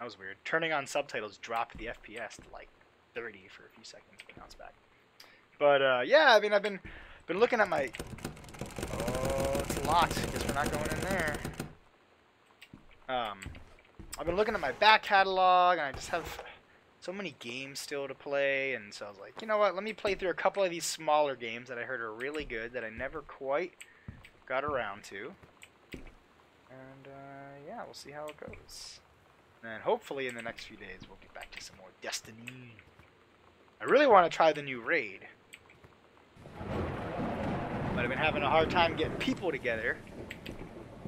was weird. Turning on subtitles dropped the FPS to like 30 for a few seconds, but now it's back. But yeah, I mean, I've been looking at my. Oh, it's locked. Guess we're not going in there. I've been looking at my back catalog, and I just have so many games still to play, and so I was like, you know what? Let me play through a couple of these smaller games that I heard are really good that I never quite got around to. And yeah, we'll see how it goes. And hopefully in the next few days we'll get back to some more Destiny. I really want to try the new raid. But I've been having a hard time getting people together.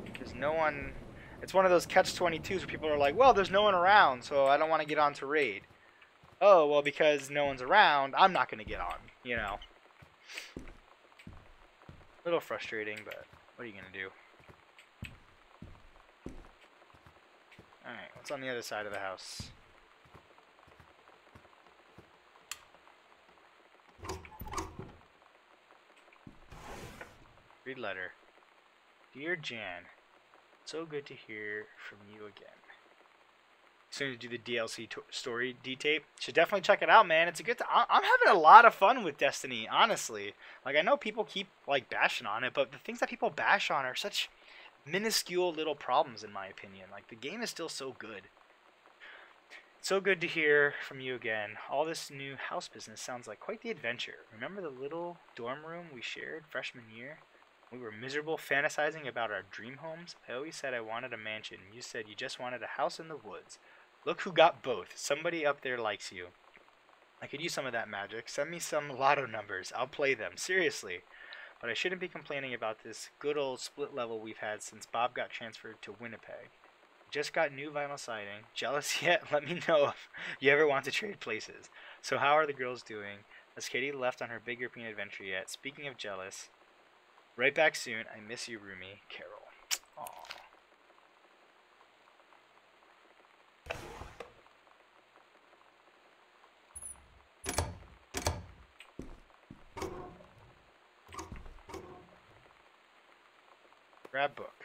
Because no one... It's one of those catch-22s where people are like, well, there's no one around, so I don't want to get on to raid. Oh, well, because no one's around, I'm not going to get on, you know. A little frustrating, but what are you going to do? Alright, what's on the other side of the house? Read letter. Dear Jan, so good to hear from you again. Soon to do the DLC story D-tape. Should definitely check it out, man. It's a good I'm having a lot of fun with Destiny, honestly. Like, I know people keep, like, bashing on it, but the things that people bash on are such minuscule little problems, in my opinion. Like, the game is still so good. So good to hear from you again. All this new house business sounds like quite the adventure. Remember the little dorm room we shared freshman year? We were miserable fantasizing about our dream homes. I always said I wanted a mansion. You said you just wanted a house in the woods. Look who got both. Somebody up there likes you. I could use some of that magic. Send me some lotto numbers. I'll play them. Seriously. But I shouldn't be complaining about this good old split level we've had since Bob got transferred to Winnipeg. Just got new vinyl siding. Jealous yet? Let me know if you ever want to trade places. So how are the girls doing? Has Katie left on her big European adventure yet? Speaking of jealous, right back soon. I miss you, Rumi. Carol. Aww. Grab book.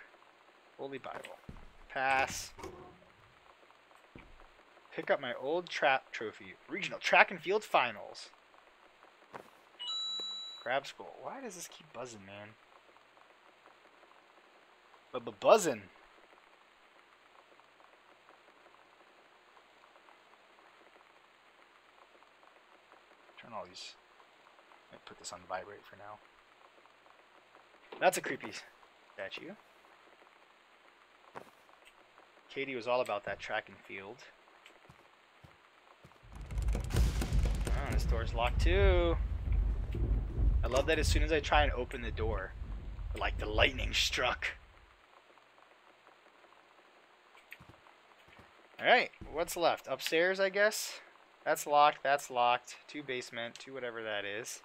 Holy Bible. Pass. Pick up my old trap trophy. Regional track and field finals. Grab scroll. Why does this keep buzzing, man? But buzzing. Turn all these. Let me put this on vibrate for now. That's a creepy statue. Katie was all about that track and field. Oh, this door's locked too. I love that as soon as I try and open the door, like the lightning struck. Alright, what's left? Upstairs, I guess? That's locked, that's locked. 2 basement, 2 whatever that is.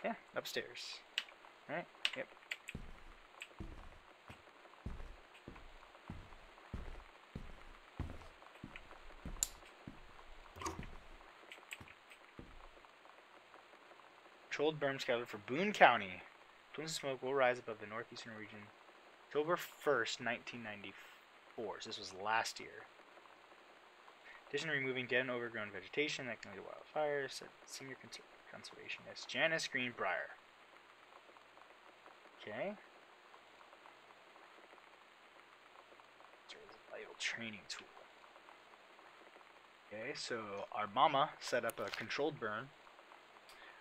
Yeah, upstairs. Alright, yep. Controlled burn scheduled for Boone County. Plumes of smoke will rise above the northeastern region October 1st, 1994. So this was last year. Addition removing dead and overgrown vegetation that can lead to wildfires, said senior conservationist Janice Greenbrier. Okay. Vital training tool. Okay, so our mama set up a controlled burn.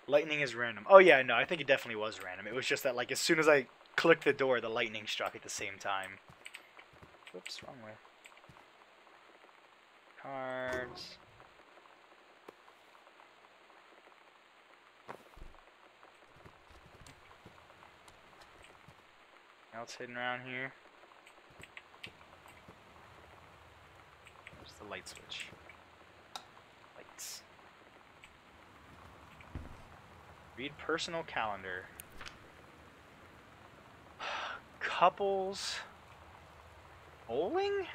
Lightning is random. Oh yeah, no, I think it definitely was random. It was just that, like, as soon as I clicked the door, the lightning struck at the same time. Whoops, wrong way. Cards. Anything else hidden around here? There's the light switch. Lights. Read personal calendar. Couples. Bowling?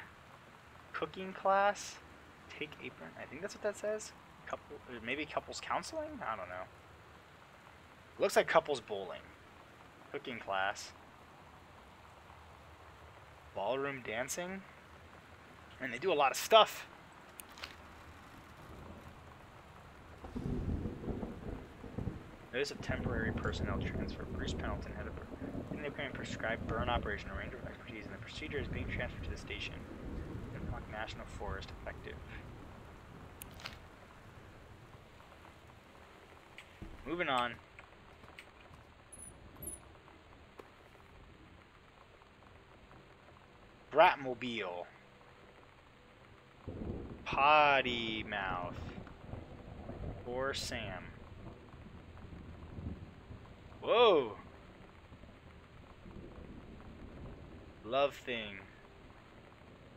Cooking class. Take apron. I think that's what that says. maybe couples counseling? I don't know. Looks like couples bowling. Cooking class. Ballroom dancing. And they do a lot of stuff. Notice of temporary personnel transfer. Bruce Pendleton, head of independent prescribed burn operation. A range of expertise in the procedure is being transferred to the station. National Forest effective. Moving on. Bratmobile. Potty Mouth. Or Sam. Whoa! Love thing.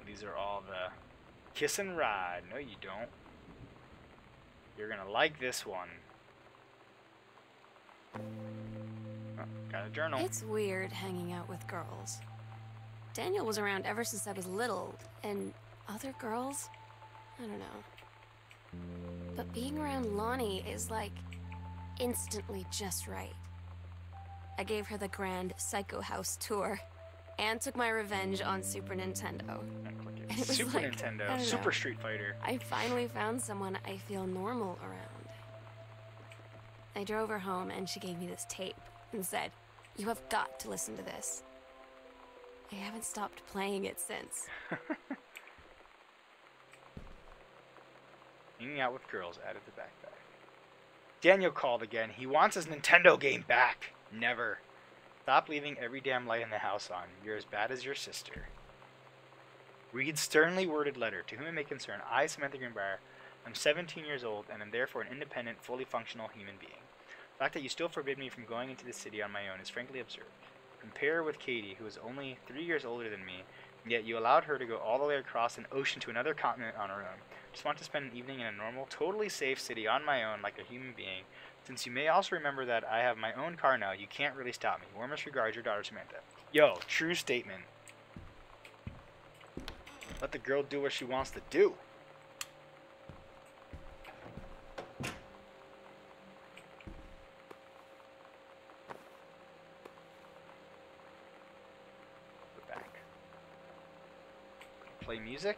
These are all the kiss and ride. No, you don't. You're gonna like this one. Oh, got a journal. It's weird hanging out with girls. Daniel was around ever since I was little, and other girls? I don't know. But being around Lonnie is like instantly just right. I gave her the grand Psycho House tour and took my revenge on Super Nintendo. And it was Super like, Nintendo, Super Street Fighter. I finally found someone I feel normal around. I drove her home and she gave me this tape and said, "You have got to listen to this." I haven't stopped playing it since. Hanging out with girls, added the backpack. Daniel called again. He wants his Nintendo game back. Never. Stop leaving every damn light in the house on. You're as bad as your sister. Read sternly worded letter. To whom it may concern, I, Samantha Greenbrier, am 17 years old and am therefore an independent, fully functional human being. The fact that you still forbid me from going into the city on my own is frankly absurd. Compare with Katie, who is only 3 years older than me, and yet you allowed her to go all the way across an ocean to another continent on her own. Just want to spend an evening in a normal, totally safe city on my own like a human being. Since you may also remember that I have my own car now, you can't really stop me. Warmest regards, your daughter Samantha. Yo, true statement. Let the girl do what she wants to do. We're back. Play music.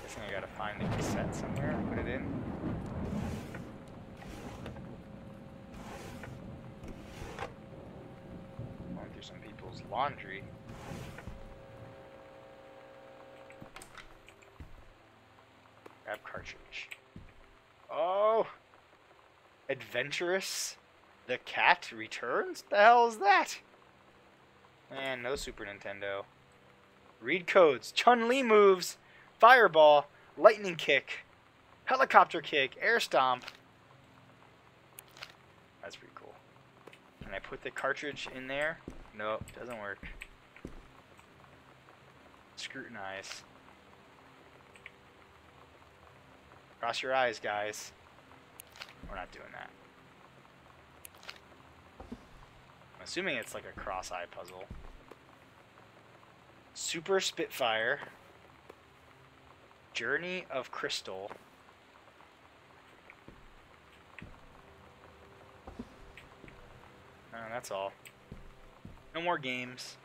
Guessing I gotta find the cassette somewhere and put it in. Going through some people's laundry. Grab cartridge. Oh! Adventurous? The cat returns? The hell is that? Man, no Super Nintendo. Read codes. Chun-Li moves. Fireball. Lightning kick. Helicopter kick. Air stomp. That's pretty cool. Can I put the cartridge in there? Nope, doesn't work. Scrutinize. Cross your eyes, guys. We're not doing that. I'm assuming it's like a cross-eye puzzle. Super Spitfire. Journey of Crystal. That's all. No more games.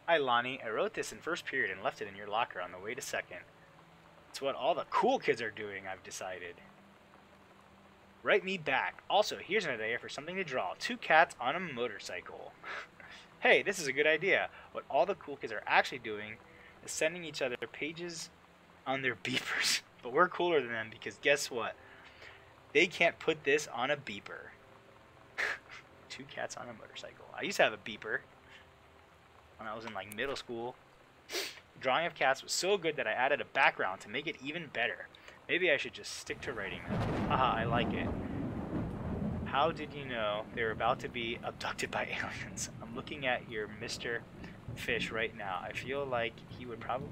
Hi, Lonnie. I wrote this in first period and left it in your locker on the way to second. It's what all the cool kids are doing, I've decided. Write me back. Also, here's an idea for something to draw. 2 cats on a motorcycle. Hey, this is a good idea. What all the cool kids are actually doing is sending each other pages on their beepers. But we're cooler than them because guess what? They can't put this on a beeper. 2 cats on a motorcycle. I used to have a beeper when I was in like middle school. The drawing of cats was so good that I added a background to make it even better. Maybe I should just stick to writing them. Haha, I like it. How did you know they were about to be abducted by aliens? I'm looking at your Mr. Fish right now. I feel like he would probably...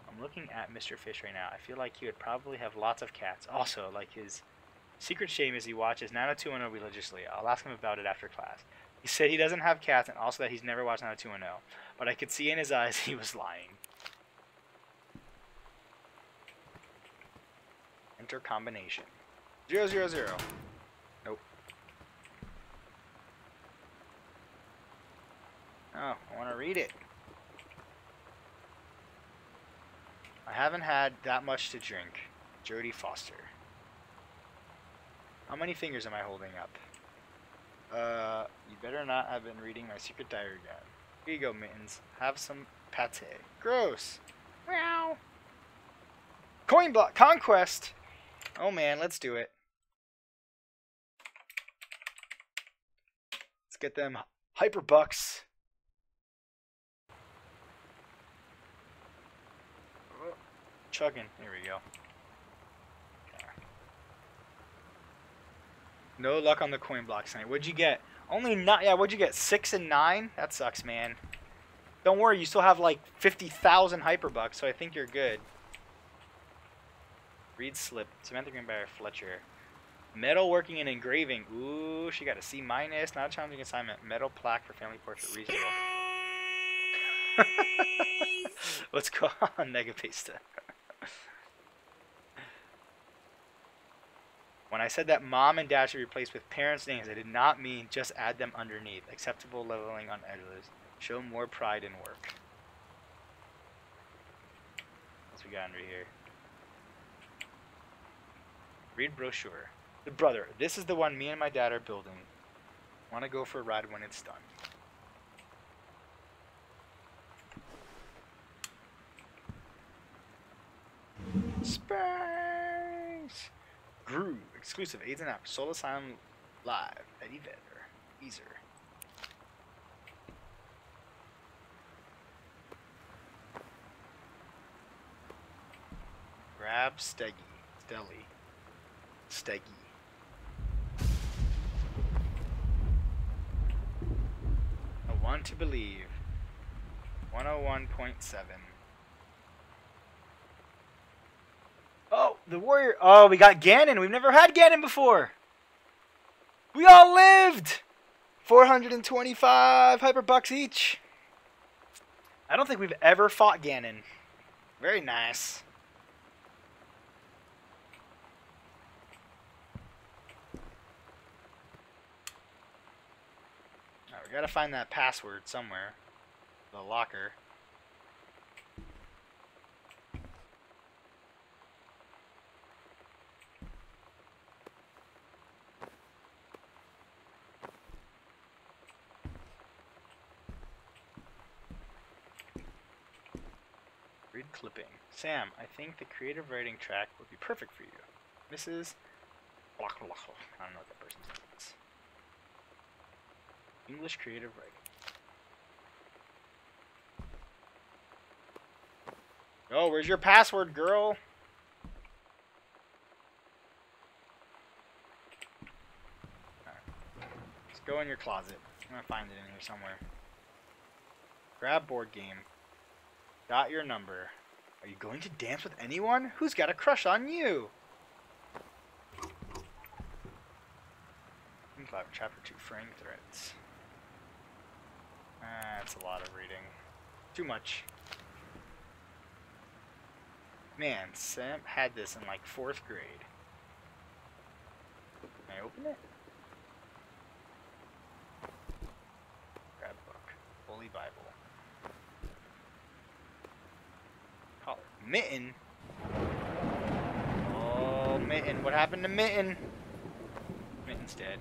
I'm looking at Mr. Fish right now. I feel like he would probably have lots of cats. Also, like his secret shame is he watches 90210 religiously. I'll ask him about it after class. He said he doesn't have cats and also that he's never watched 90210. But I could see in his eyes he was lying. Enter combination. 000. Nope. Oh, I want to read it. I haven't had that much to drink. Jodie Foster. How many fingers am I holding up? You better not have been reading my secret diary again. Here you go, Mittens. Have some pate. Gross. Meow. Coin block conquest. Oh man, let's do it. Let's get them hyper bucks. Chugging. Here we go. No luck on the coin blocks tonight. What'd you get? Only not. Yeah, what'd you get? 6 and 9? That sucks, man. Don't worry, you still have like 50,000 hyperbucks, so I think you're good. Reed slip. Samantha Greenbrier Fletcher. Metalworking and engraving. Ooh, she got a C-. Not a challenging assignment. Metal plaque for family portrait. Reasonable. What's going on, Negapasta? When I said that mom and dad should be replaced with parents' names, I did not mean just add them underneath. Acceptable leveling on edges. Show more pride in work. What's we got under here? Read brochure. The brother. This is the one me and my dad are building. Want to go for a ride when it's done. Space! Groove. Exclusive. AIDS and Apps. Soul Asylum Live. Eddie Vedder. Easer. Grab Steggy. Stelly. Steggy. I want to believe. 101.7. Oh, the warrior. Oh, we got Ganon. We've never had Ganon before. We all lived. 425 hyperbucks each. I don't think we've ever fought Ganon. Very nice. All right, we gotta find that password somewhere. The locker. Read clipping. Sam, I think the creative writing track would be perfect for you. Mrs. I don't know what that person's name is. English creative writing. Oh, where's your password, girl? Alright. Let's go in your closet. I'm gonna find it in here somewhere. Grab board game. Got your number. Are you going to dance with anyone? Who's got a crush on you? Chapter 2, fraying threads. That's a lot of reading. Too much. Man, Sam had this in like 4th grade. Can I open it? Grab book. Holy Bible. Collar. Mitten? Oh, Mitten. What happened to Mitten? Mitten's dead.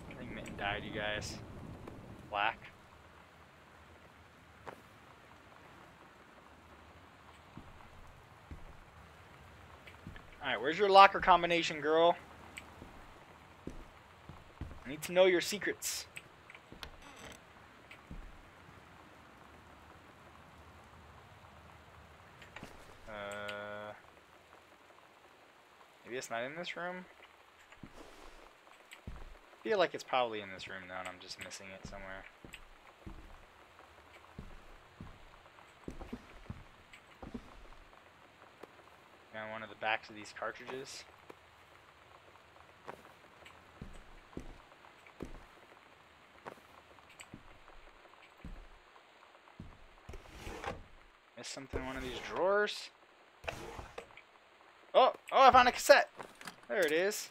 I think Mitten died, you guys. Black. Alright, where's your locker combination, girl? I need to know your secrets. Maybe it's not in this room? I feel like it's probably in this room now and I'm just missing it somewhere. On one of the backs of these cartridges. something in one of these drawers. Oh, I found a cassette. There it is.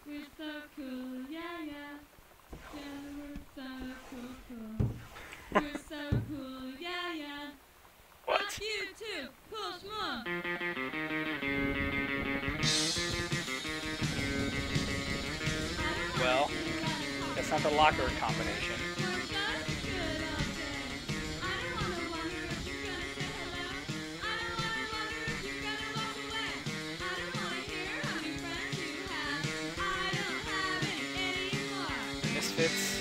We're so cool, yeah, yeah. Yeah, we're so cool. We're so cool, yeah, yeah. What? Fuck you too, cool schmuck. Well, that's not the locker combination. Misfits.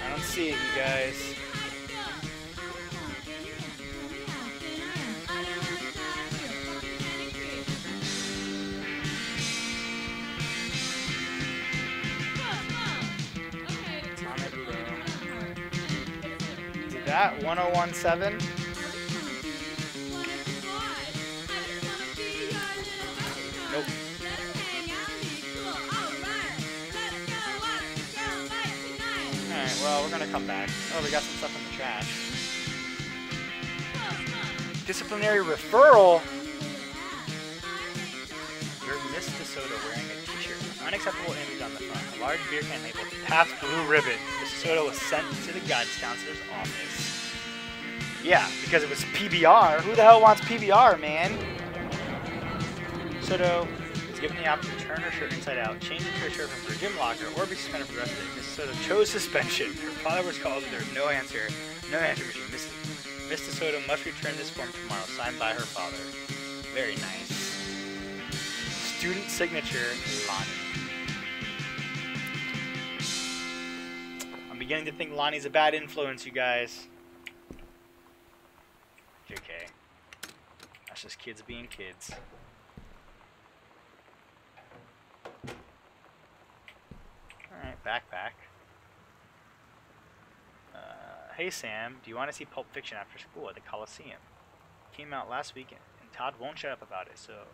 I don't see it, you guys. Did that 1017? Nope. Alright, well, we're gonna come back. Oh, we got some stuff in the trash. Disciplinary referral? You're Miss DeSoto wearing a t-shirt. Unacceptable image on the front. A large beer can labeled Pabst Blue Ribbon. Miss DeSoto was sent to the guidance counselor's office. Yeah, because it was PBR. Who the hell wants PBR, man? Soto was given the option to turn her shirt inside out, change into her shirt from her gym locker, or be suspended for the rest of the day. Miss Soto chose suspension. Her father was called, but there was no answer machine. Miss Soto must return this form tomorrow, signed by her father. Very nice. Student signature, Lonnie. I'm beginning to think Lonnie's a bad influence, you guys. JK. That's just kids being kids. Alright, backpack. Hey Sam, do you want to see Pulp Fiction after school at the Coliseum? Came out last weekend, and Todd won't shut up about it, so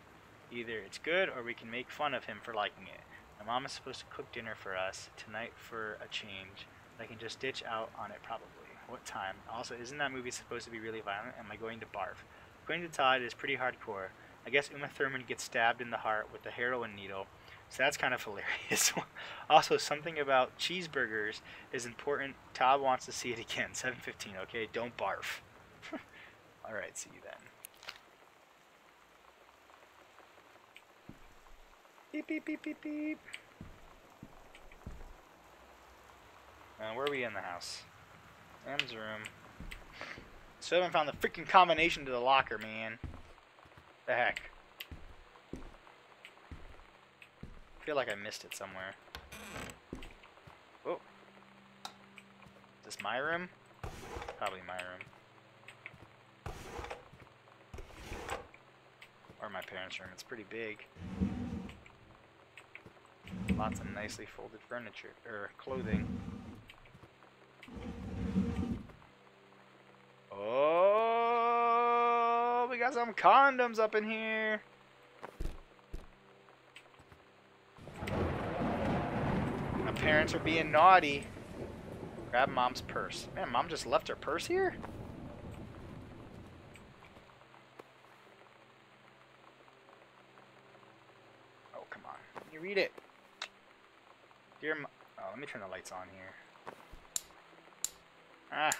either it's good or we can make fun of him for liking it. My mom is supposed to cook dinner for us tonight for a change. I can just ditch out on it probably. What time? Also, isn't that movie supposed to be really violent? Am I going to barf? According to Todd, it is pretty hardcore. I guess Uma Thurman gets stabbed in the heart with a heroin needle. So that's kind of hilarious. Also, something about cheeseburgers is important. Todd wants to see it again. 7:15, okay? Don't barf. Alright, see you then. Beep, beep, beep, beep, beep. Where are we in the house? Sam's room. Still haven't found the freaking combination to the locker, man. The heck? I feel like I missed it somewhere. Oh. Is this my room? Probably my room. Or my parents' room. It's pretty big. Lots of nicely folded furniture, or clothing. Oh, we got some condoms up in here. My parents are being naughty. Grab mom's purse. Man, mom just left her purse here? Oh, come on. Let me read it. Dear Mom. Oh, let me turn the lights on here. Ah.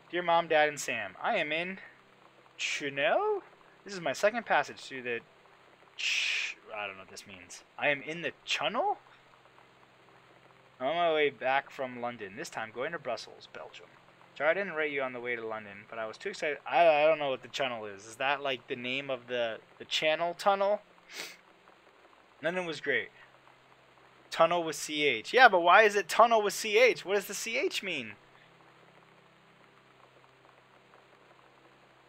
Dear Mom, Dad, and Sam, I am in Channel? This is my second passage through the I don't know what this means. I am in the Channel? I'm on my way back from London, this time going to Brussels, Belgium. Sorry I didn't write you on the way to London, but I was too excited. I don't know what the Channel is. Is that like the name of the Channel Tunnel? London was great. Tunnel with CH. Yeah, but why is it tunnel with CH? What does the CH mean?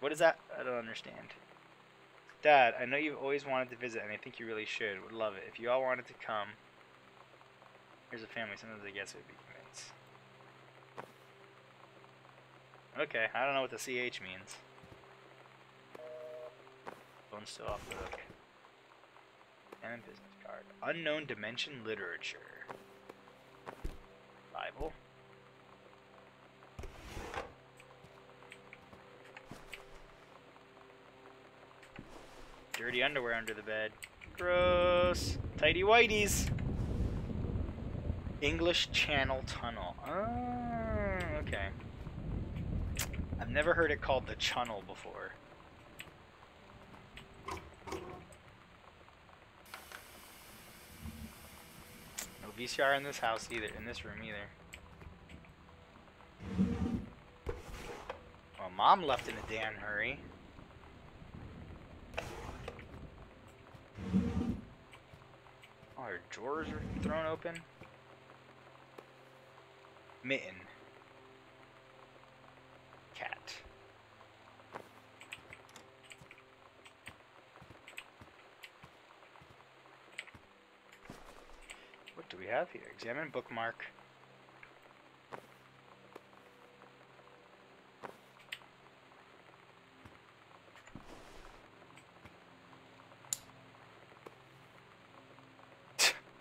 What is that? I don't understand. Dad, I know you've always wanted to visit, and I think you really should. Would love it. If you all wanted to come, here's a family. Sometimes I guess it would be convinced. Okay, I don't know what the CH means. Phone's still off the hook. Examine business card. Unknown dimension literature. Bible. Dirty underwear under the bed. Gross. Tidy whities. English Channel Tunnel. Oh, okay. I've never heard it called the Chunnel before. No VCR in this house either, in this room either. Well, Mom left in a damn hurry. Oh, her drawers are thrown open. Mitten. Cat. What do we have here? Examine bookmark.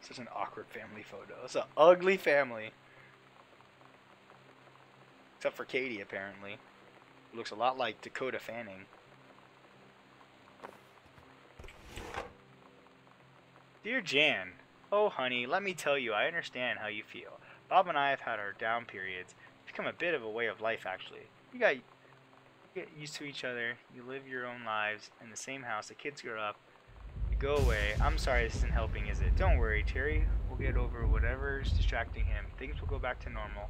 Such an awkward family photo. It's an ugly family. Except for Katie, apparently. Who looks a lot like Dakota Fanning. Dear Jan, oh honey, let me tell you, I understand how you feel. Bob and I have had our down periods. It's become a bit of a way of life, actually. You get used to each other. You live your own lives in the same house. The kids grow up. You go away. I'm sorry this isn't helping, is it? Don't worry, Terry. We'll get over whatever's distracting him. Things will go back to normal.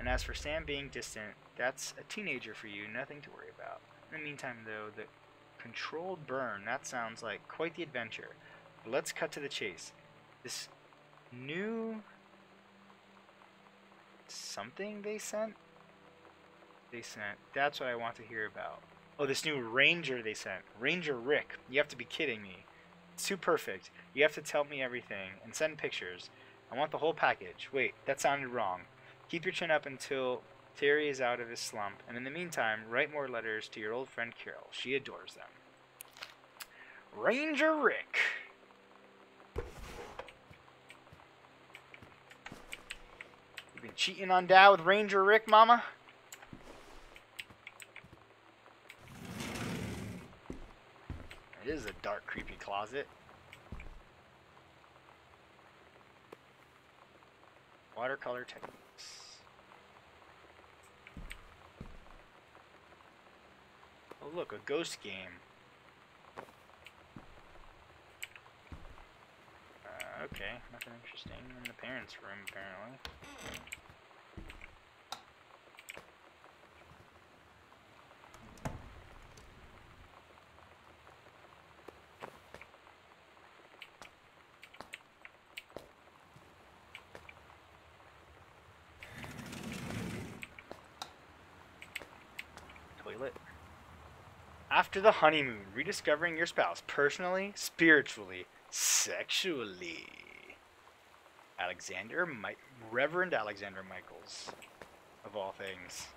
And as for Sam being distant, that's a teenager for you, nothing to worry about. In the meantime, though, the controlled burn, that sounds like quite the adventure. But let's cut to the chase. This new something they sent? That's what I want to hear about. Oh, this new Ranger they sent. Ranger Rick. You have to be kidding me. It's too perfect. You have to tell me everything and send pictures. I want the whole package. Wait, that sounded wrong. Keep your chin up until Terry is out of his slump, and in the meantime, write more letters to your old friend Carol. She adores them. Ranger Rick. You been cheating on Dad with Ranger Rick, Mama? It is a dark, creepy closet. Watercolor techniques. Oh look, a ghost game. Okay, nothing interesting in the parents' room apparently. Toilet. After the honeymoon, rediscovering your spouse personally, spiritually, sexually. Reverend Alexander Michaels, of all things.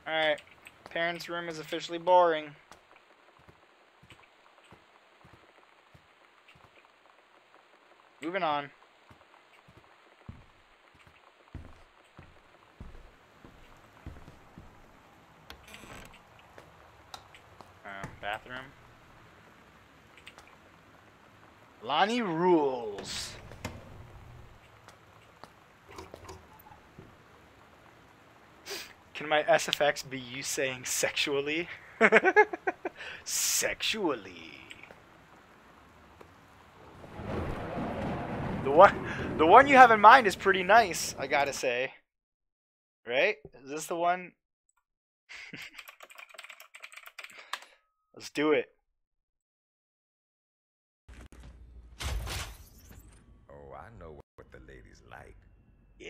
Alright, parents' room is officially boring. Moving on. Bathroom. Lonnie rules. Can my SFX be you saying sexually? Sexually. The one you have in mind is pretty nice, I gotta say. Right? Is this the one? Let's do it. Oh, I know what the ladies like. Yeah.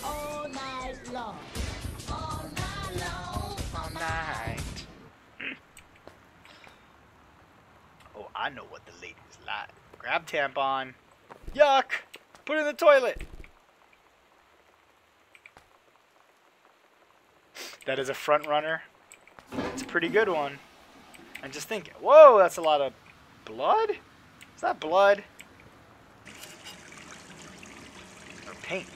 All night long. All night long. All night. Oh, I know what the ladies like. Grab tampon. Yuck! Put it in the toilet. That is a front runner. It's a pretty good one. And just think, whoa, that's a lot of blood? Is that blood? Or paint?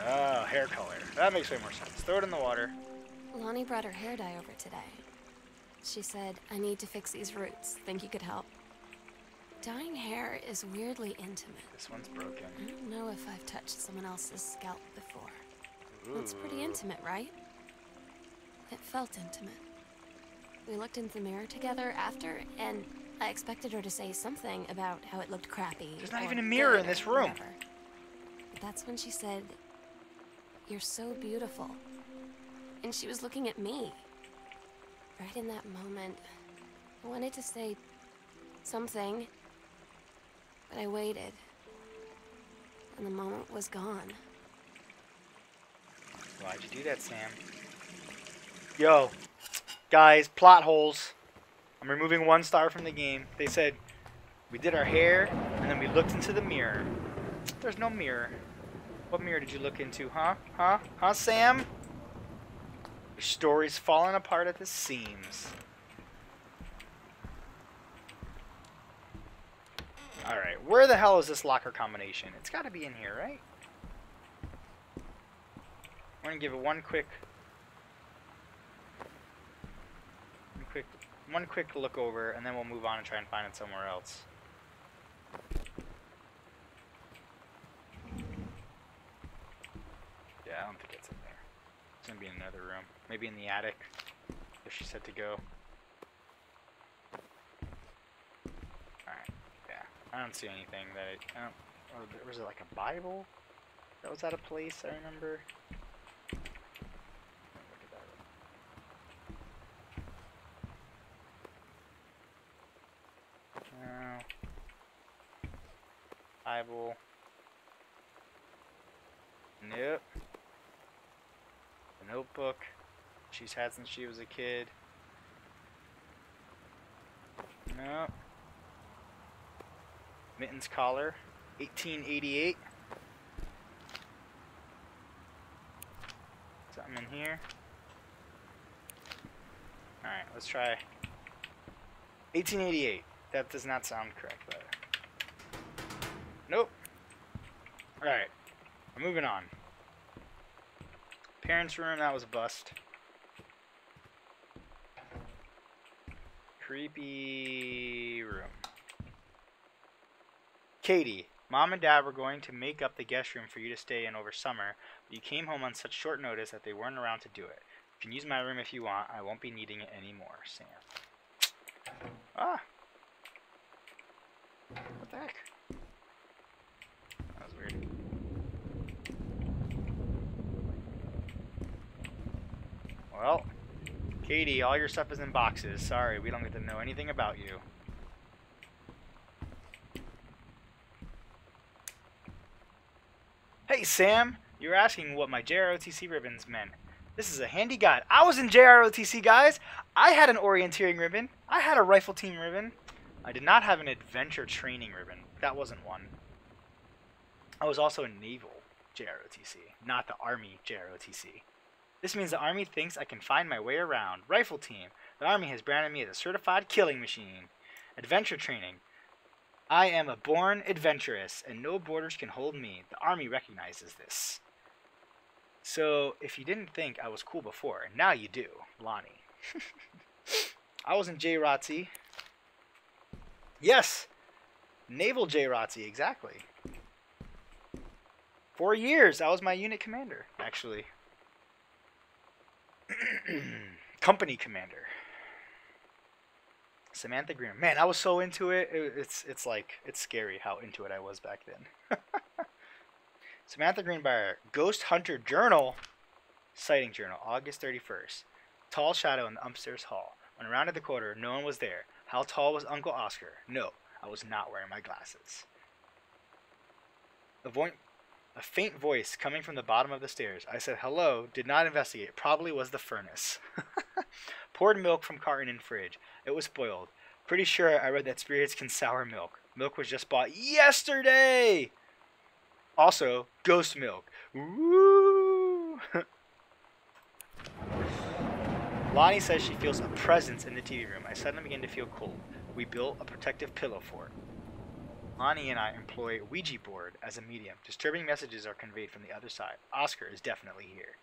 Oh, hair color. That makes way more sense. Throw it in the water. Lonnie brought her hair dye over today. She said, I need to fix these roots. Think you could help? Dyeing hair is weirdly intimate. This one's broken. I don't know if I've touched someone else's scalp before. Ooh. That's pretty intimate, right? It felt intimate. We looked in the mirror together after, and I expected her to say something about how it looked crappy. There's not or even a mirror good in this or room. whatever. But that's when she said, "You're so beautiful." And she was looking at me. Right in that moment, I wanted to say something, but I waited. And the moment was gone. Why'd you do that, Sam? Yo, guys, plot holes. I'm removing 1 star from the game. They said we did our hair, and then we looked into the mirror. There's no mirror. What mirror did you look into, huh? Huh, Sam? Your story's falling apart at the seams. Alright, where the hell is this locker combination? It's gotta be in here, right? I'm gonna give it one quick look over, and then we'll move on and try and find it somewhere else. Yeah, I don't think it's in there. It's gonna be in another room. Maybe in the attic, if she said to go. Alright, yeah. I don't see anything that or was it like a Bible? That was out of place, I remember. Look at that. No. Bible. Nope. The notebook she's had since she was a kid. Nope. Mittens collar, 1888. Something in here. Alright, let's try 1888. That does not sound correct, but nope. Alright, we're moving on. Parents' room, that was a bust. Creepy room. Katie, Mom and Dad were going to make up the guest room for you to stay in over summer, but you came home on such short notice that they weren't around to do it. You can use my room if you want. I won't be needing it anymore, Sam. Ah. What the heck? That was weird. Well, Katie, all your stuff is in boxes. Sorry, we don't get to know anything about you. Hey, Sam, you were asking what my JROTC ribbons meant. This is a handy guide. I was in JROTC, guys. I had an orienteering ribbon. I had a rifle team ribbon. I did not have an adventure training ribbon. That wasn't one. I was also in naval JROTC, not the Army JROTC. This means the Army thinks I can find my way around. Rifle team. The Army has branded me as a certified killing machine. Adventure training. I am a born adventurous, and no borders can hold me. The Army recognizes this. So, if you didn't think I was cool before, now you do, Lonnie. I was in JROTC. Yes! Naval JROTC, exactly. 4 years, I was my unit commander, actually. Company commander. Samantha Green. Man, I was so into it. It's scary how into it I was back then. Samantha Greenbrier. Ghost Hunter Journal. Sighting Journal. August 31st. Tall shadow in the upstairs hall. When I rounded the corner, no one was there. How tall was Uncle Oscar? No, I was not wearing my glasses. A faint voice coming from the bottom of the stairs. I said hello, did not investigate. Probably was the furnace. Poured milk from carton in fridge. It was spoiled. Pretty sure I read that spirits can sour milk. Milk was just bought yesterday! Also, ghost milk. Woo! Lonnie says she feels a presence in the TV room. I suddenly begin to feel cold. We built a protective pillow for it. Lonnie and I employ a Ouija board as a medium. Disturbing messages are conveyed from the other side. Oscar is definitely here.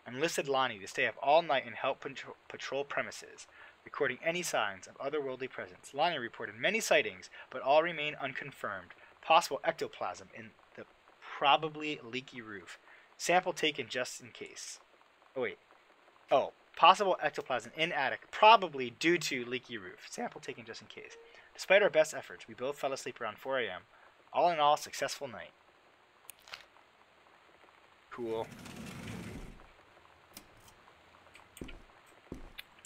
Enlisted Lonnie to stay up all night and help patrol premises, recording any signs of otherworldly presence. Lonnie reported many sightings, but all remain unconfirmed. Possible ectoplasm in the probably leaky roof. Sample taken just in case. Oh, wait. Oh, possible ectoplasm in attic, probably due to leaky roof. Sample taken just in case. Despite our best efforts, we both fell asleep around 4 a.m. All in all, successful night. Cool.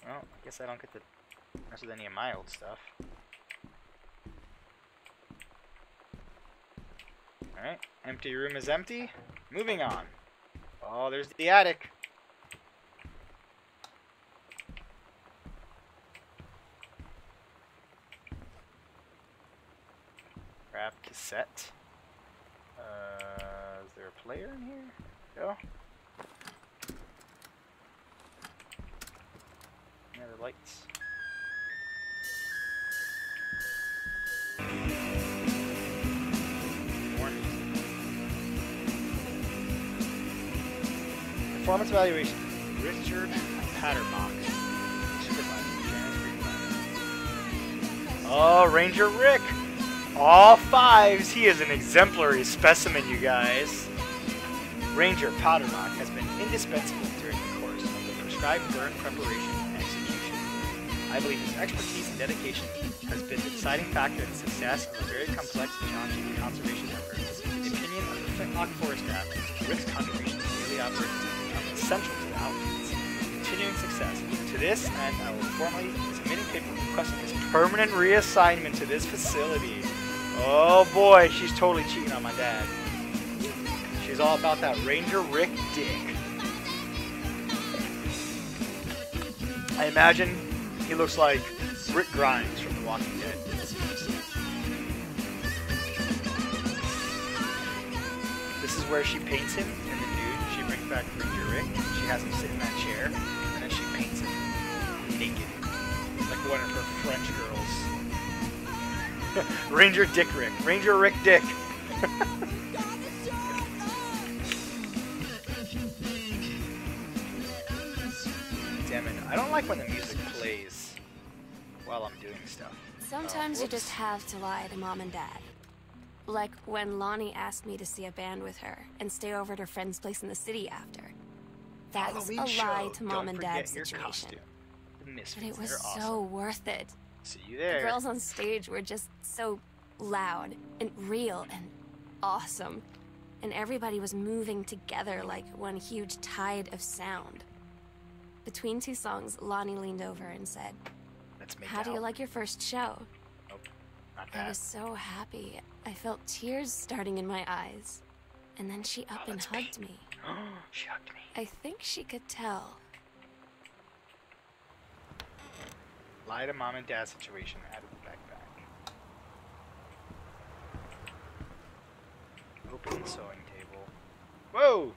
Well, I guess I don't get to mess with any of my old stuff. Alright, empty room is empty. Moving on. Oh, there's the attic. Grab cassette. Is there a player in here? No. Any other lights? More music. Performance evaluation. Richard Pattermock. Oh, Ranger Rick! All fives! He is an exemplary specimen, you guys. Ranger Powdermock has been indispensable during the course of the prescribed burn preparation and execution. I believe his expertise and dedication has been the deciding factor in the success of a very complex and challenging conservation effort. In the opinion of the Flintlock Forest staff, Rick's contributions to daily operations have been central to the outcome's continuing success. To this end, I will formally submit paper requesting his permanent reassignment to this facility. Oh boy, she's totally cheating on my dad. She's all about that Ranger Rick dick. I imagine he looks like Rick Grimes from The Walking Dead. This is where she paints him in the nude. She brings back Ranger Rick. She has him sit in that chair, and then she paints him naked, like one of her French girls. Ranger Dick Rick. Ranger Rick Dick. Damn it. I don't like when the music plays while I'm doing stuff. Sometimes you just have to lie to Mom and Dad. Like when Lonnie asked me to see a band with her and stay over at her friend's place in the city after. That's Halloween a lie show. to Mom Don't and Dad's forget your situation. costume. The Misfits, But it was they're so awesome. worth it. See you The there. girls on stage were just so loud and real and awesome. And everybody was moving together like one huge tide of sound. Between two songs, Lonnie leaned over and said, Let's make "How do you out. like your first show?" Nope, not I that. was so happy. I felt tears starting in my eyes. And then she up and let's hugged paint. me. She hugged me. I think she could tell. Lie to Mom and Dad situation out of the backpack. Open sewing table. Whoa!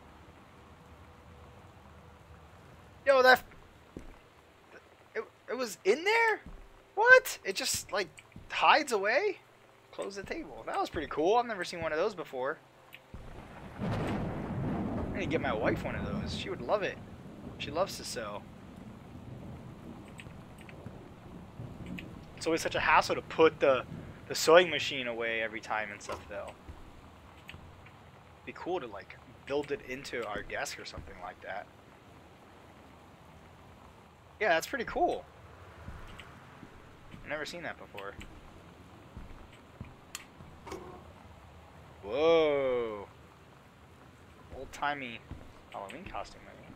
Yo, that... It was in there? What? It just, like, hides away? Close the table. That was pretty cool. I've never seen one of those before. I need to get my wife one of those. She would love it. She loves to sew. It's always such a hassle to put the sewing machine away every time and stuff, though. It'd be cool to, like, build it into our desk or something like that. Yeah, that's pretty cool. I've never seen that before. Whoa. Old-timey Halloween costume, maybe.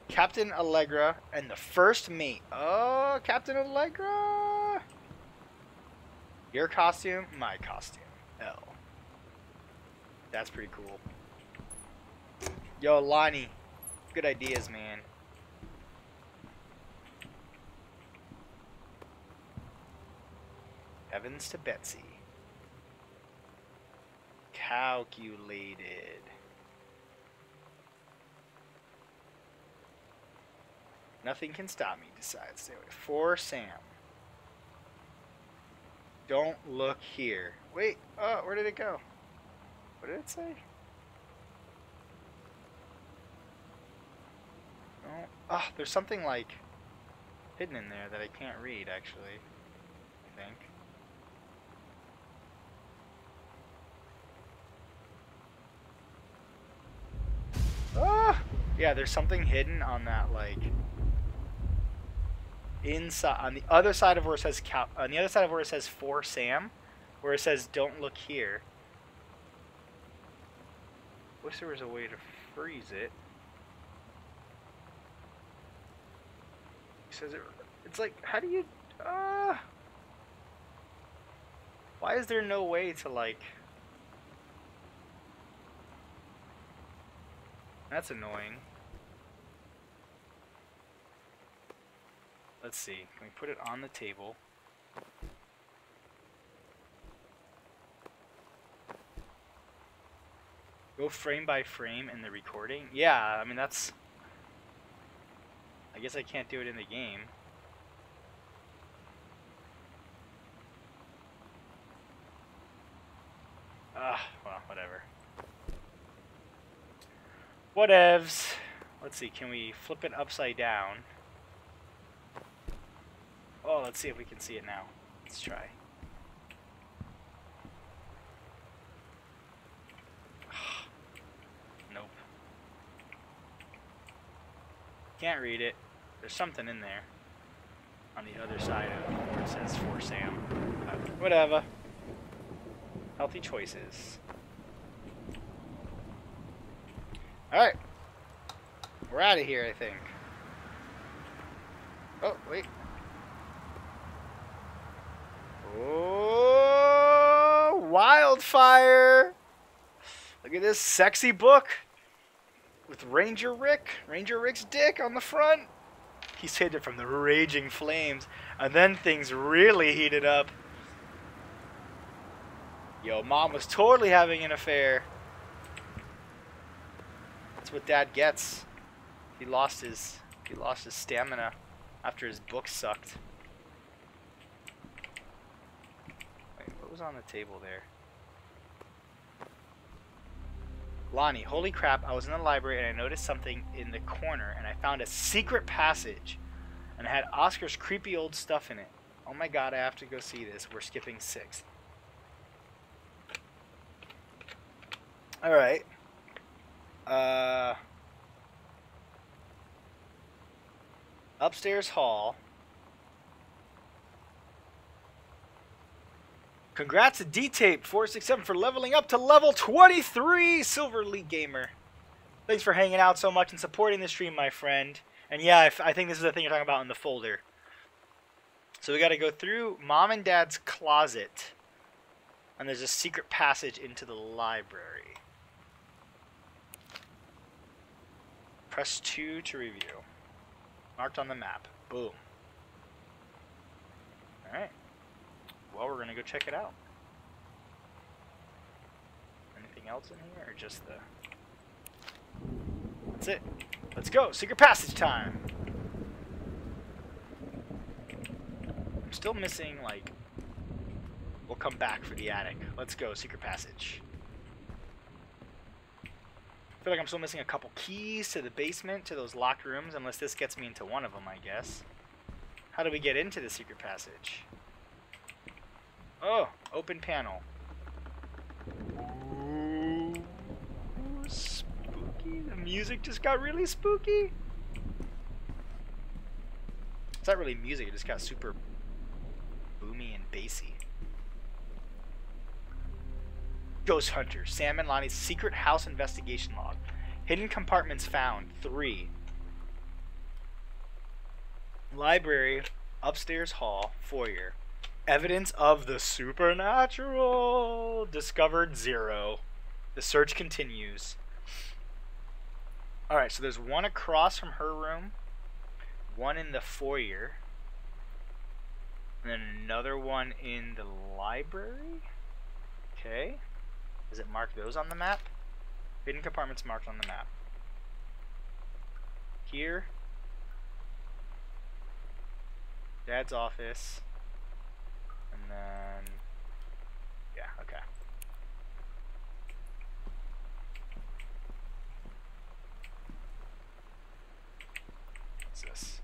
Captain Allegra and the First Mate. Oh, Captain Allegra! Your costume, my costume. L. That's pretty cool. Yo, Lonnie. Good ideas, man. Evans to Betsy. Calculated. Nothing can stop me. Decide. Stay away. For Sam. Don't look here. Wait. Oh, where did it go? What did it say? Oh, oh, there's something like hidden in there that I can't read actually. I think. Ah! Yeah, there's something hidden on that, like inside on the other side of where it says on the other side of where it says for Sam, where it says don't look here. Wish there was a way to freeze it. It says it's like, how do you why is there no way to, like, that's annoying. Let's see. Can we put it on the table? Go frame by frame in the recording? Yeah, I mean, that's... I guess I can't do it in the game. Well, whatever. Whatevs. Let's see, can we flip it upside down? Oh, let's see if we can see it now. Let's try. Nope. Can't read it. There's something in there. On the other side of where it says for Sam. Whatever. Healthy choices. Alright. We're out of here, I think. Oh, wait. Oh, Wildfire! Look at this sexy book with Ranger Rick's dick on the front. He saved it from the raging flames, and then things really heated up. Yo, Mom was totally having an affair. That's what Dad gets. He lost his stamina after his book sucked. Wait, what was on the table there? Lonnie, holy crap, I was in the library and I noticed something in the corner and I found a secret passage and it had Oscar's creepy old stuff in it. Oh my god, I have to go see this. We're skipping 6th. Alright. Upstairs hall. Congrats to D-Tape467 for leveling up to level 23, Silver League Gamer. Thanks for hanging out so much and supporting the stream, my friend. And yeah, I think this is the thing you're talking about in the folder. So we got to go through Mom and Dad's closet. And there's a secret passage into the library. Press 2 to review. Marked on the map. Boom. Alright. Well, we're going to go check it out. Anything else in here, or just the... That's it. Let's go. Secret passage time. I'm still missing, like... We'll come back for the attic. Let's go. Secret passage. I feel like I'm still missing a couple keys to the basement, to those locked rooms, unless this gets me into one of them, I guess. How do we get into the secret passage? Oh, open panel. Ooh, spooky. The music just got really spooky. It's not really music, it just got super boomy and bassy. Ghost Hunter, Sam and Lonnie's secret house investigation log. Hidden compartments found, 3. Library, upstairs hall, foyer. Evidence of the supernatural. Discovered 0. The search continues. Alright, so there's one across from her room. One in the foyer. And then another one in the library. Okay. Does it mark those on the map? Hidden compartments marked on the map. Here. Dad's office. And then... yeah, okay. What's this?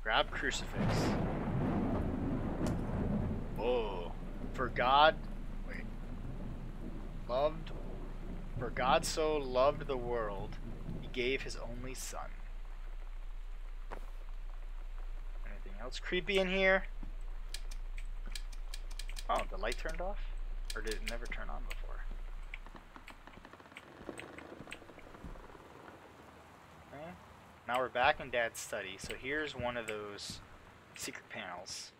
Grab crucifix. Whoa. For God... wait. Loved... For God so loved the world, he gave his only son. Anything else creepy in here? Oh, the light turned off? Or did it never turn on before? Okay. Now we're back in Dad's study, so here's one of those secret panels.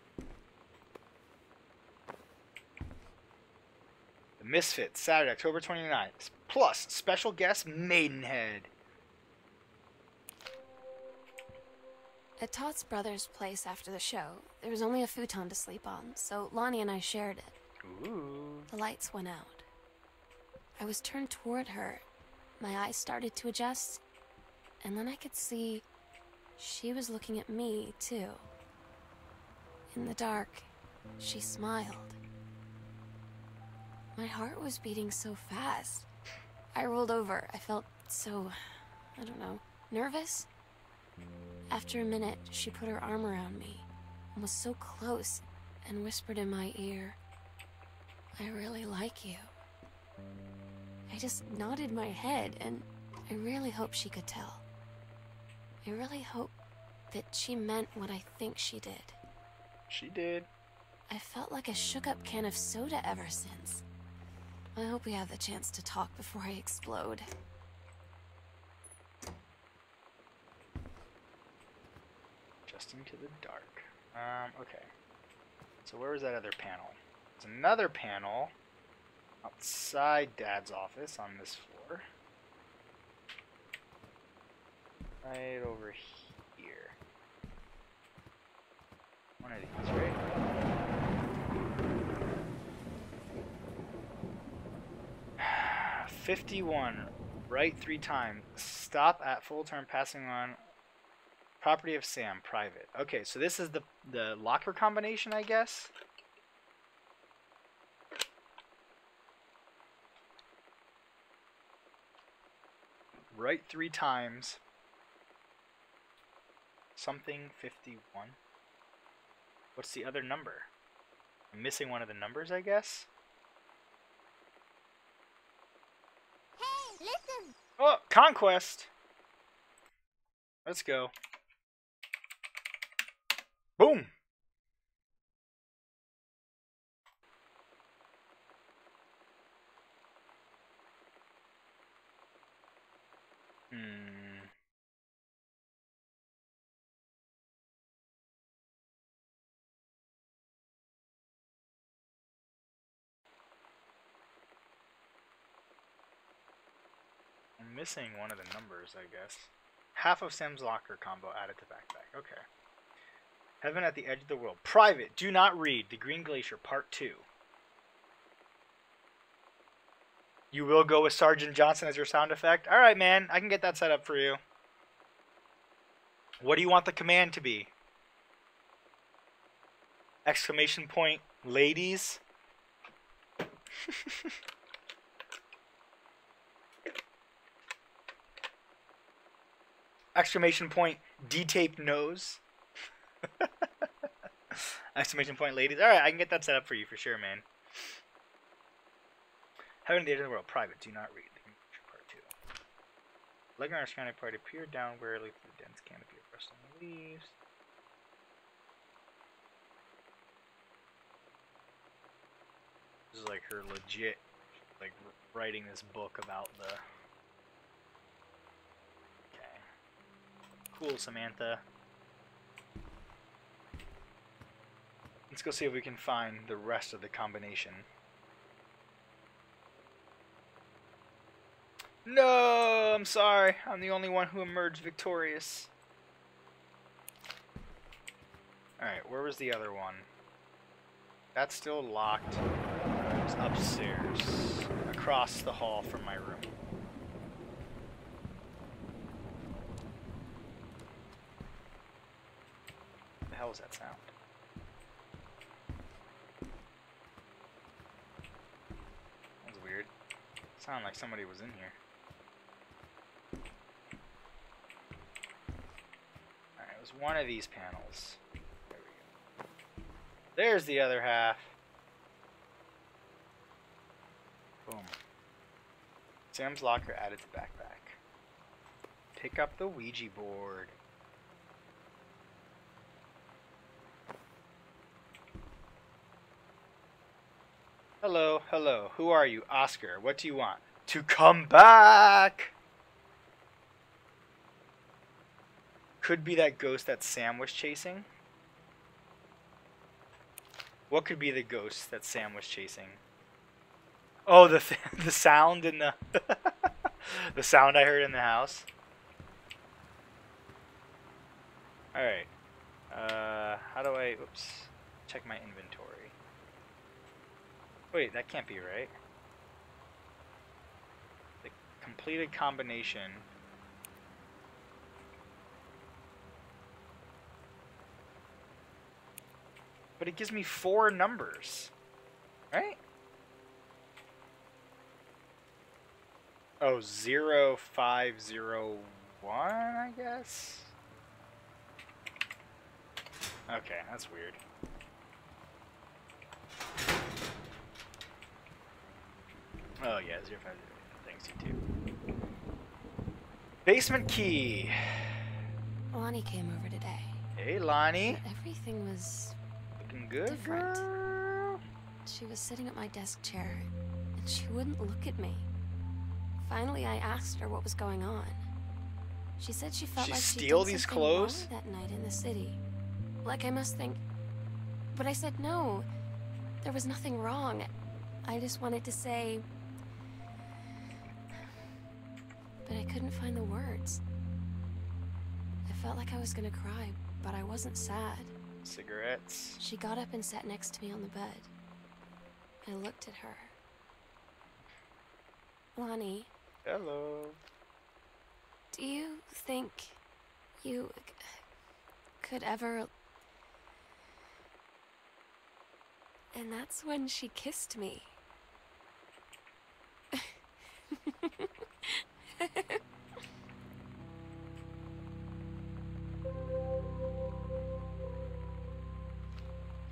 The Misfits, Saturday, October 29th. Plus, special guest Maidenhead. At Todd's brother's place after the show, there was only a futon to sleep on, so Lonnie and I shared it. Ooh. The lights went out. I was turned toward her. My eyes started to adjust, and then I could see she was looking at me, too. In the dark, she smiled. My heart was beating so fast. I rolled over. I felt so, I don't know, nervous. After a minute, she put her arm around me and was so close and whispered in my ear, "I really like you." I just nodded my head, and I really hope she could tell. I really hope that she meant what I think she did. She did. I felt like a shook-up can of soda ever since. I hope we have the chance to talk before I explode. Just into the dark. Okay. So where was that other panel? There's another panel outside Dad's office on this floor. Right over here. One of these, right? 51. Right 3 times. Stop at full turn passing on property of Sam, private. Okay, so this is the locker combination, I guess. Right 3 times. Something 51. What's the other number? I'm missing one of the numbers, I guess. Hey, listen! Oh, conquest. Let's go. Boom. I'm missing one of the numbers, I guess. Half of Sam's locker combo added to backpack. Okay. Heaven at the edge of the world. Private. Do not read. The Green Glacier, Part 2. You will go with Sergeant Johnson as your sound effect? Alright, man. I can get that set up for you. What do you want the command to be? Exclamation point, ladies? Exclamation point, D-tape nose? Exclamation point, ladies. Alright, I can get that set up for you for sure, man. Heaven at the edge of the world. Private. Do not read. Part 2. Legging our scanning party peered down warily through the dense canopy of rustling leaves. This is like her legit, like, writing this book about the... Okay. Cool, Samantha. Let's go see if we can find the rest of the combination. No, I'm sorry. I'm the only one who emerged victorious. Alright, where was the other one? That's still locked. It was upstairs, across the hall from my room. What the hell was that sound? That was weird. Sounded like somebody was in here. Alright, it was one of these panels. There we go. There's the other half. Boom. Sam's locker added to backpack. Pick up the Ouija board. Hello, hello. Who are you? Oscar. What do you want? To come back! Could be that ghost that Sam was chasing. What could be the ghost that Sam was chasing? Oh, the sound in the the sound I heard in the house. All right. How do I? Oops. Check my inventory. Wait, that can't be right. The completed combination. But it gives me 4 numbers, right? Oh, 0501, I guess? Okay, that's weird. Oh yeah, 050. Thanks, you too. Basement key. Lonnie came over today. Hey, Lonnie. But everything was Looking good, different. girl. She was sitting at my desk chair, and she wouldn't look at me. Finally, I asked her what was going on. She said she felt She like she steal did these something clothes? wrong that night in the city. Like I must think. But I said no. There was nothing wrong. I just wanted to say. But I couldn't find the words. I felt like I was gonna cry, but I wasn't sad. Cigarettes. She got up and sat next to me on the bed. I looked at her. Lonnie, Hello. do you think you could ever... And that's when she kissed me.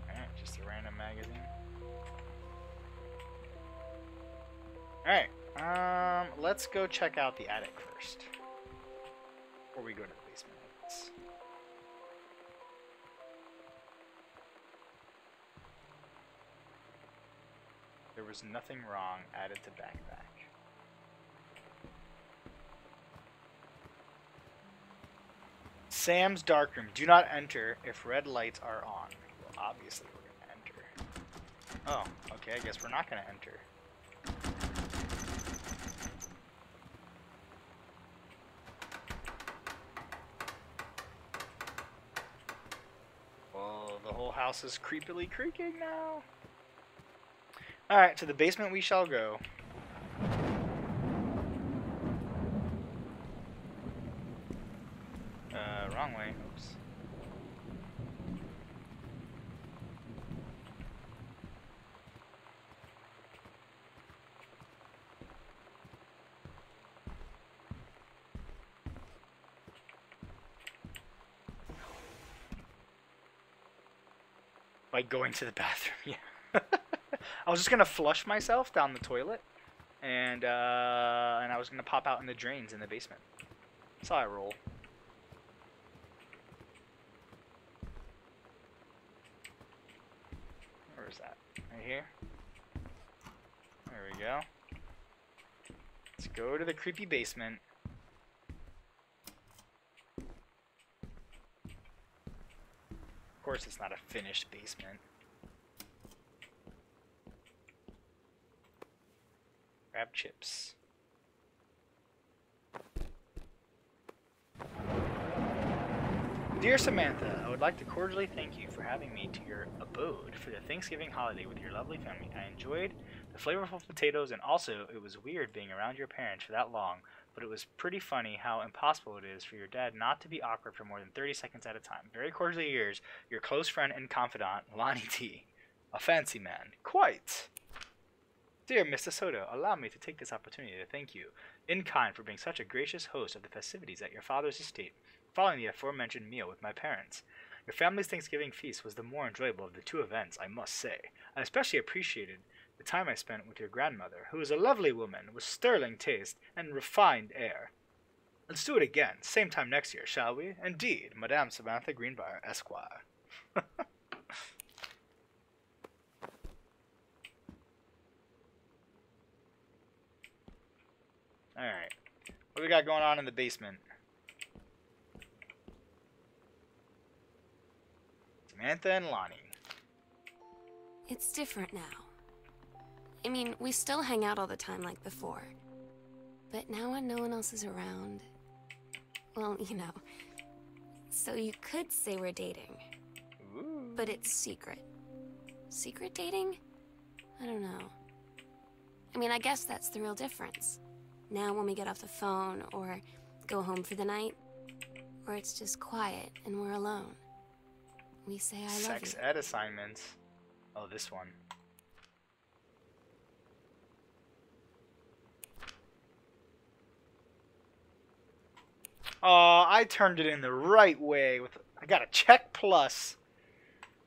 Alright, just a random magazine. Alright, let's go check out the attic first. Before we go to the basement, I guess. There was nothing wrong, added to backpack. Sam's darkroom. Do not enter if red lights are on. Well, obviously we're gonna enter. Oh, okay, I guess we're not gonna enter. Well, the whole house is creepily creaking now. Alright, to the basement we shall go. Wrong way. Oops. By going to the bathroom, yeah. I was just gonna flush myself down the toilet, and I was gonna pop out in the drains in the basement. That's how I roll. Where is that? Right here. There we go. Let's go to the creepy basement. Of course, it's not a finished basement. Grab chips. Dear Samantha, I would like to cordially thank you for having me to your abode for the Thanksgiving holiday with your lovely family. I enjoyed the flavorful potatoes, and also it was weird being around your parents for that long, but it was pretty funny how impossible it is for your dad not to be awkward for more than 30 seconds at a time. Very cordially yours, your close friend and confidant, Lonnie T. A fancy man. Quite. Dear Mr. Soto, allow me to take this opportunity to thank you in kind for being such a gracious host of the festivities at your father's estate, following the aforementioned meal with my parents. Your family's Thanksgiving feast was the more enjoyable of the two events, I must say. I especially appreciated the time I spent with your grandmother, who is a lovely woman with sterling taste and refined air. Let's do it again, same time next year, shall we? Indeed, Madame Samantha Greenbrier, Esquire. Alright. What do we got going on in the basement? Samantha and Lonnie. It's different now. I mean, we still hang out all the time like before. But now when no one else is around... Well, you know. So you could say we're dating. Ooh. But it's secret. Secret dating? I don't know. I mean, I guess that's the real difference. Now when we get off the phone, or go home for the night, or it's just quiet and we're alone. We say I love you. Sex ed assignments. Oh, this one. Oh, I turned it in the right way. I got a check plus.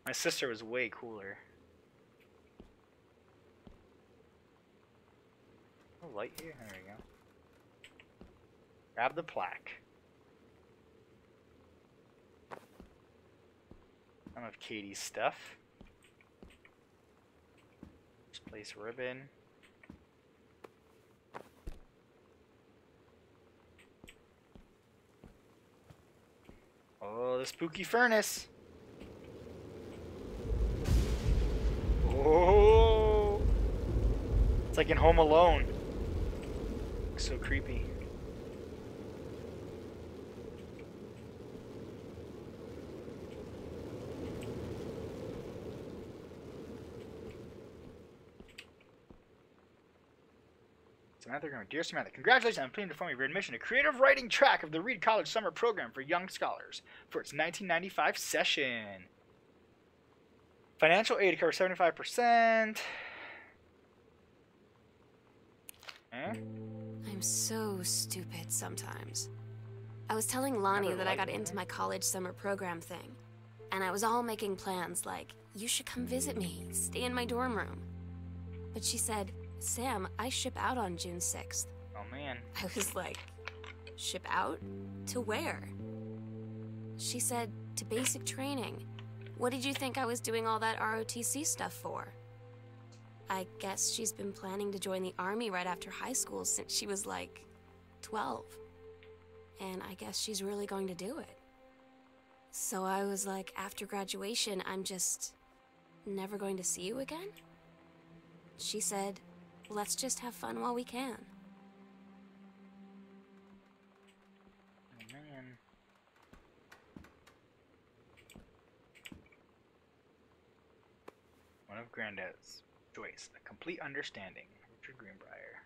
My sister was way cooler. A light here? There we go. Grab the plaque. Some of Katie's stuff. Just place ribbon. Oh, the spooky furnace. Oh, it's like in Home Alone. Looks so creepy. Samantha, dear Samantha, congratulations on completing the form of your admission to creative writing track of the Reed College Summer Program for Young Scholars for its 1995 session. Financial aid covers 75%. Eh? I'm so stupid sometimes. I was telling Lonnie that I got into my college summer program thing, and I was all making plans like, you should come visit me, stay in my dorm room. But she said, Sam, I ship out on June 6th. Oh man. I was like, ship out? To where? She said, to basic training. What did you think I was doing all that ROTC stuff for? I guess she's been planning to join the army right after high school since she was like 12. And I guess she's really going to do it. So I was like, after graduation, I'm just never going to see you again? She said, let's just have fun while we can. Oh man. One of Granddad's choice, A Complete Understanding, Richard Greenbrier.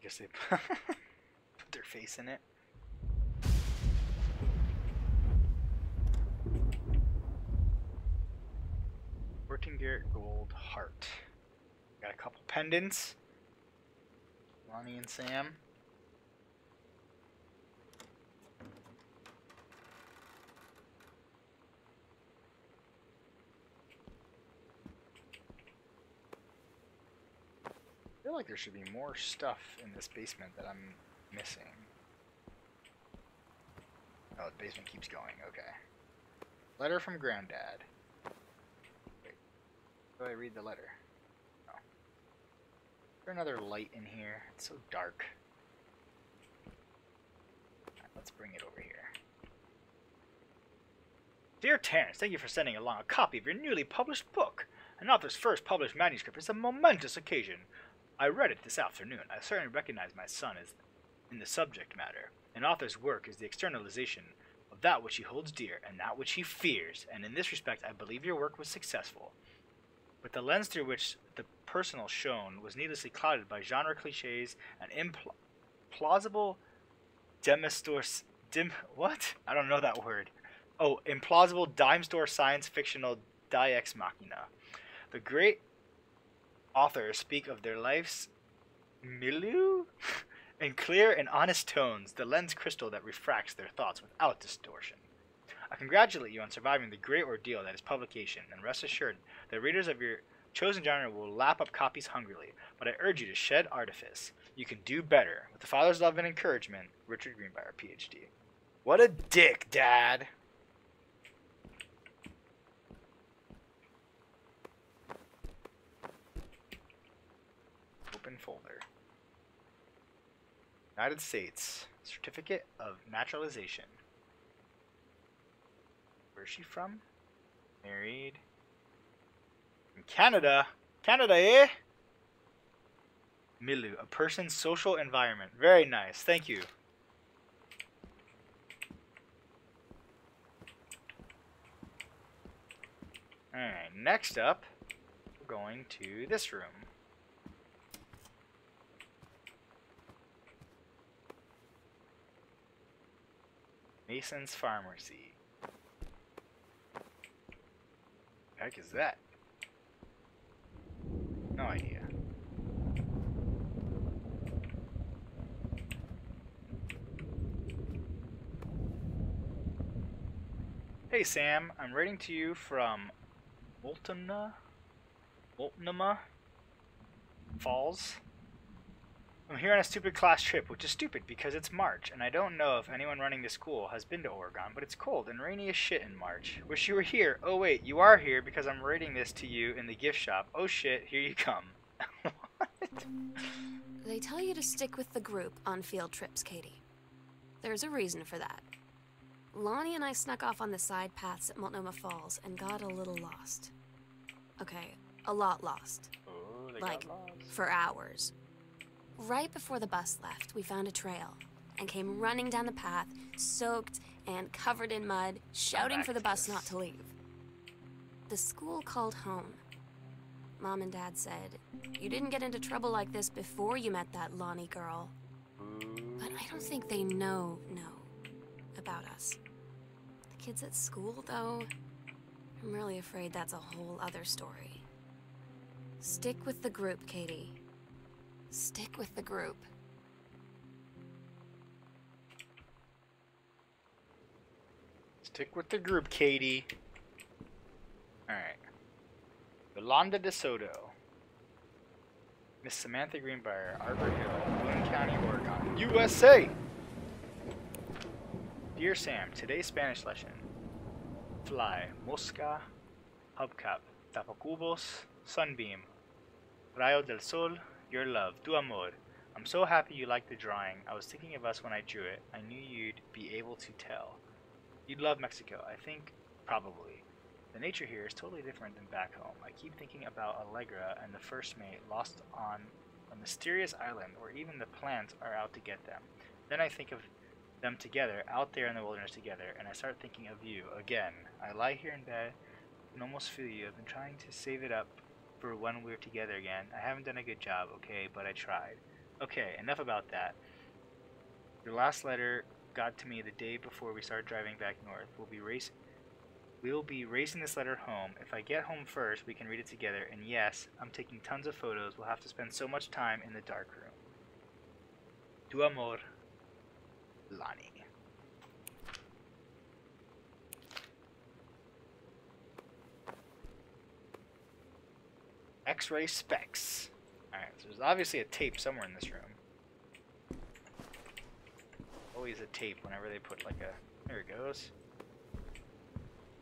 Guess they put their face in it. Garrett Gold Heart. Got a couple pendants. Lonnie and Sam. I feel like there should be more stuff in this basement that I'm missing. Oh, the basement keeps going. Okay. Letter from Granddad. Do I read the letter? No. Is there another light in here? It's so dark. Right, let's bring it over here. Dear Terrence, thank you for sending along a copy of your newly published book. An author's first published manuscript is a momentous occasion. I read it this afternoon. I certainly recognize my son as in the subject matter. An author's work is the externalization of that which he holds dear and that which he fears, and in this respect I believe your work was successful. But the lens through which the personal shone was needlessly clouded by genre cliches and implausible what? I don't know that word. Oh, implausible dime store science fictional die ex machina. The great authors speak of their life's milieu in clear and honest tones, the lens crystal that refracts their thoughts without distortion. I congratulate you on surviving the great ordeal that is publication, and rest assured that readers of your chosen genre will lap up copies hungrily, but I urge you to shed artifice. You can do better. With the father's love and encouragement, Richard Greenbrier, Ph.D. What a dick, Dad! Open folder. United States. Certificate of Naturalization. Where's she from? Married. In Canada. Canada, eh? Milieu. A person's social environment. Very nice. Thank you. Alright, next up, we're going to this room. Mason's Pharmacy. What the heck is that? No idea. Hey Sam, I'm writing to you from Multnomah Falls. I'm here on a stupid class trip, which is stupid because it's March, and I don't know if anyone running the school has been to Oregon, but it's cold and rainy as shit in March. Wish you were here. Oh wait, you are here because I'm writing this to you in the gift shop. Oh shit, here you come. What? They tell you to stick with the group on field trips, Katie. There's a reason for that. Lonnie and I snuck off on the side paths at Multnomah Falls and got a little lost. Okay, a lot lost. Oh, they Like, got lost. for hours. Right before the bus left, we found a trail and came running down the path, soaked and covered in mud, shouting for the bus not to leave. The school called home. Mom and Dad said, "You didn't get into trouble like this before you met that Lonnie girl." But I don't think they know about us. The kids at school, though, I'm really afraid that's a whole other story. Stick with the group, Katie. Stick with the group. Stick with the group, Katie. Alright. Yolanda DeSoto. Miss Samantha Greenbrier, Arbor Hill, Boone County, Oregon, USA! Dear Sam, today's Spanish lesson. Fly, mosca, hubcap, tapacubos, sunbeam, rayo del sol, your love, tu amor. I'm so happy you liked the drawing. I was thinking of us when I drew it. I knew you'd be able to tell. You'd love Mexico, I think, probably. The nature here is totally different than back home. I keep thinking about Allegra and the first mate lost on a mysterious island where even the plants are out to get them. Then I think of them together, out there in the wilderness together, and I start thinking of you again. I lie here in bed and almost feel you. I've been trying to save it up for when we're together again. I haven't done a good job, okay, but I tried. Okay, enough about that. Your last letter got to me the day before we started driving back north. We'll be racing this letter home. If I get home first, we can read it together. And yes, I'm taking tons of photos. We'll have to spend so much time in the dark room. Tu amor, Lonnie. X-ray specs. Alright, so there's obviously a tape somewhere in this room. Always a tape whenever they put like a... There it goes.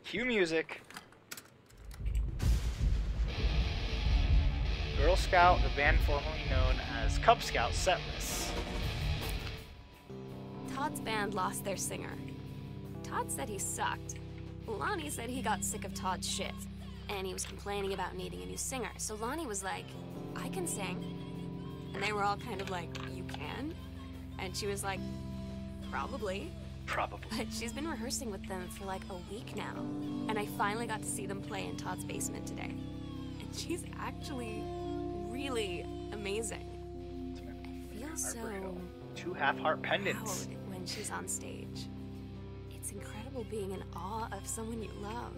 Cue music. Girl Scout, the band formerly known as Cub Scout setlist. Todd's band lost their singer. Todd said he sucked. Lonnie said he got sick of Todd's shit, and he was complaining about needing a new singer. So Lonnie was like, I can sing. And they were all kind of like, you can? And she was like, probably. Probably. But she's been rehearsing with them for like a week now, and I finally got to see them play in Todd's basement today. And she's actually really amazing. I feel so 2 half-heart pendants. proud when she's on stage. It's incredible being in awe of someone you love.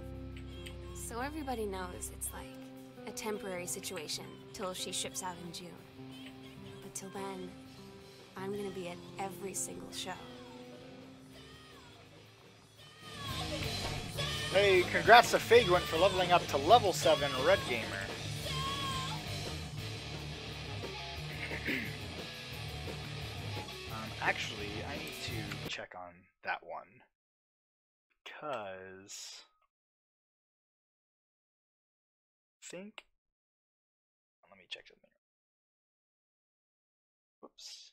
So everybody knows it's like a temporary situation till she ships out in June. But till then, I'm gonna be at every single show. Hey, congrats to Figwent for leveling up to level 7 Red Gamer. Actually, I need to check on that one. Because let me check something. Whoops.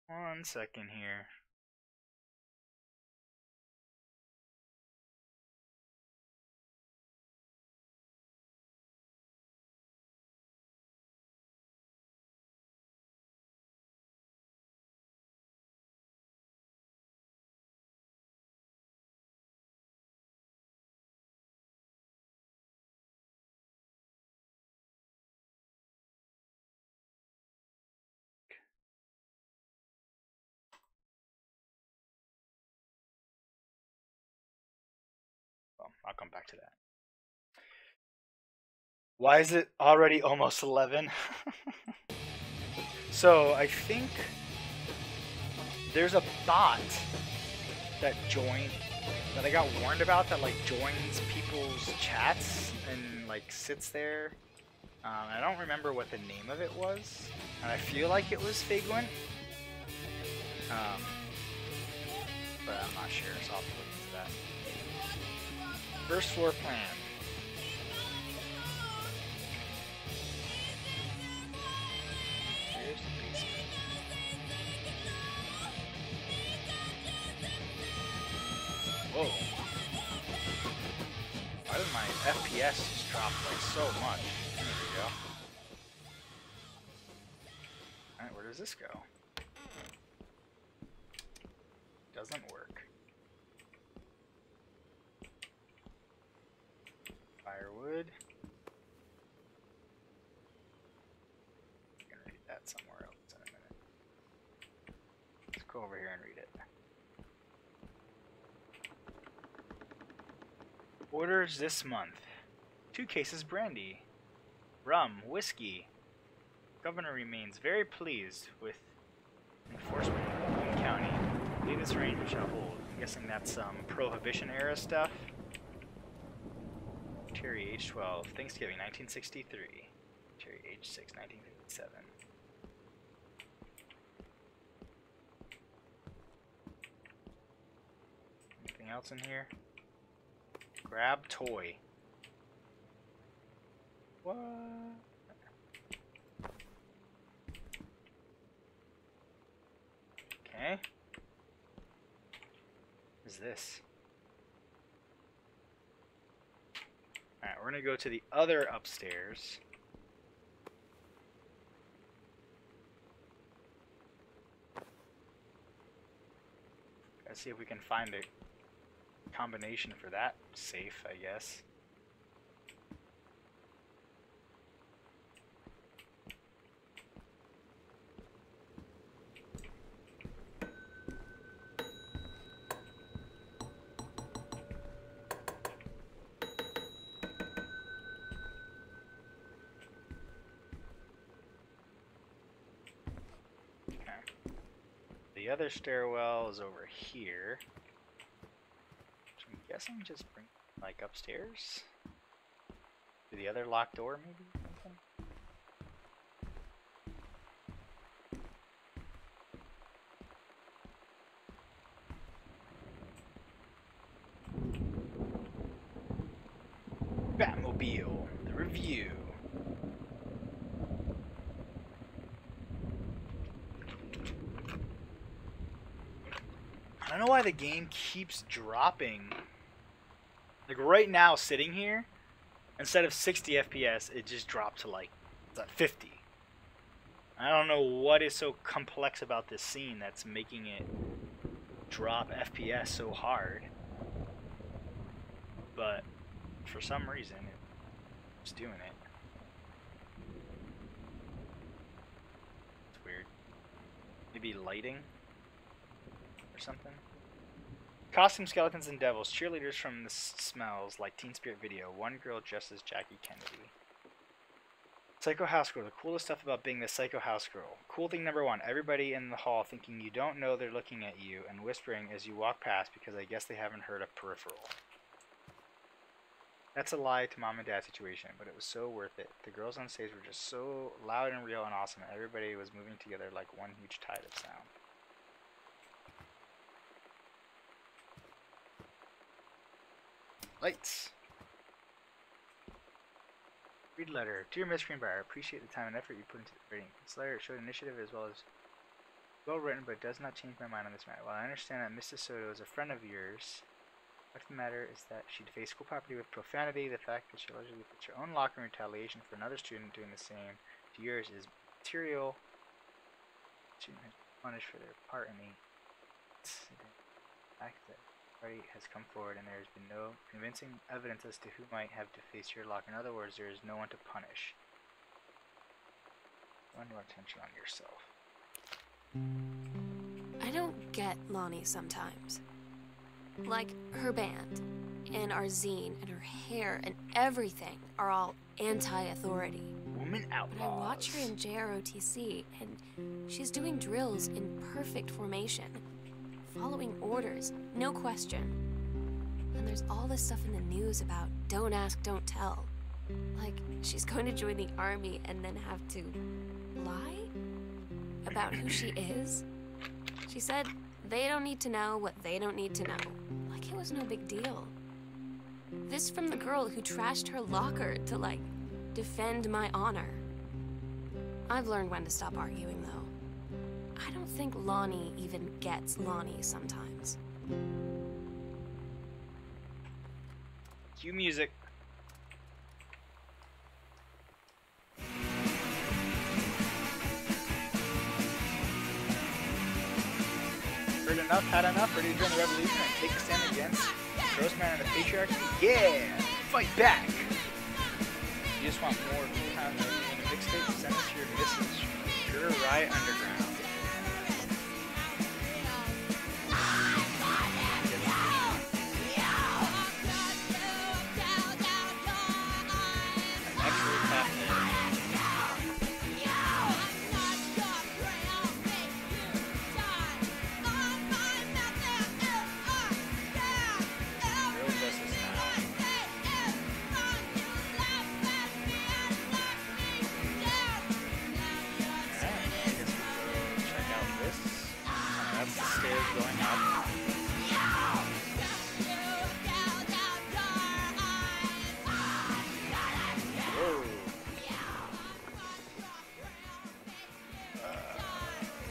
One second here. Well, I'll come back to that. Why is it already almost 11? So I think there's a bot that I got warned about that like joins people's chats and like sits there. I don't remember what the name of it was, and I feel like it was Figwent. But I'm not sure, so I'll have to look into that. First floor plan. Here's the basement. Whoa. Why did my FPS just drop like so much? There we go. Alright, where does this go? Doesn't work. Firewood. I'm gonna read that somewhere else in a minute. Let's go over here and read it. Orders this month. 2 cases brandy. Rum, whiskey. Governor remains very pleased with enforcement in Boone County. Leave this range we shall hold. I'm guessing that's some Prohibition era stuff. Terry, age 12. Thanksgiving, 1963. Terry, age 6, 1957. Anything else in here? Grab toy. What? Okay. What is this? Alright, we're gonna go to the other upstairs. Let's see if we can find a combination for that safe, I guess. The other stairwell is over here. So I'm guessing just bring like upstairs to the other locked door, maybe. Something? Batmobile, the review. I don't know why the game keeps dropping. Like right now, sitting here, instead of 60 FPS, it just dropped to like 50. I don't know what is so complex about this scene that's making it drop FPS so hard, but for some reason it's doing it. It's weird. Maybe lighting or something. Costume skeletons and devils, cheerleaders from the smells like Teen Spirit video. One girl dressed as Jackie Kennedy. Psycho House Girl, the coolest stuff about being the Psycho House Girl. Cool thing number one, everybody in the hall thinking you don't know they're looking at you and whispering as you walk past because I guess they haven't heard of Peripheral. That's a lie to mom and dad situation, but it was so worth it. The girls on stage were just so loud and real and awesome, and everybody was moving together like one huge tide of sound. Lights. Read letter. Dear Miss Greenbrier, I appreciate the time and effort you put into the writing. This letter showed initiative as well as well written, but does not change my mind on this matter. While I understand that Mrs. Soto is a friend of yours, what the matter is that she defaced school property with profanity. The fact that she allegedly puts her own locker in retaliation for another student doing the same to yours is material. Student has been punished for their part in the fact that party has come forward and there has been no convincing evidence as to who might have defaced your locker. In other words, there is no one to punish. Run more attention on yourself. I don't get Lonnie sometimes. Like, her band, and our zine, and her hair, and everything are all anti-authority. Woman outlaws. But I watch her in JROTC, and she's doing drills in perfect formation. Following orders, no question. And there's all this stuff in the news about don't ask, don't tell. Like, she's going to join the army and then have to lie about who she is. She said they don't need to know what they don't need to know. Like it was no big deal. This from the girl who trashed her locker to, like, defend my honor. I've learned when to stop arguing, though. I don't think Lonnie even gets Lonnie sometimes. Cue music. Heard enough, had enough, ready to join the revolution and take a stand against Grossman and the patriarchy? Yeah! Fight back! You just want more time to in a mixtape? Send us your misses from Pure Riot Underground.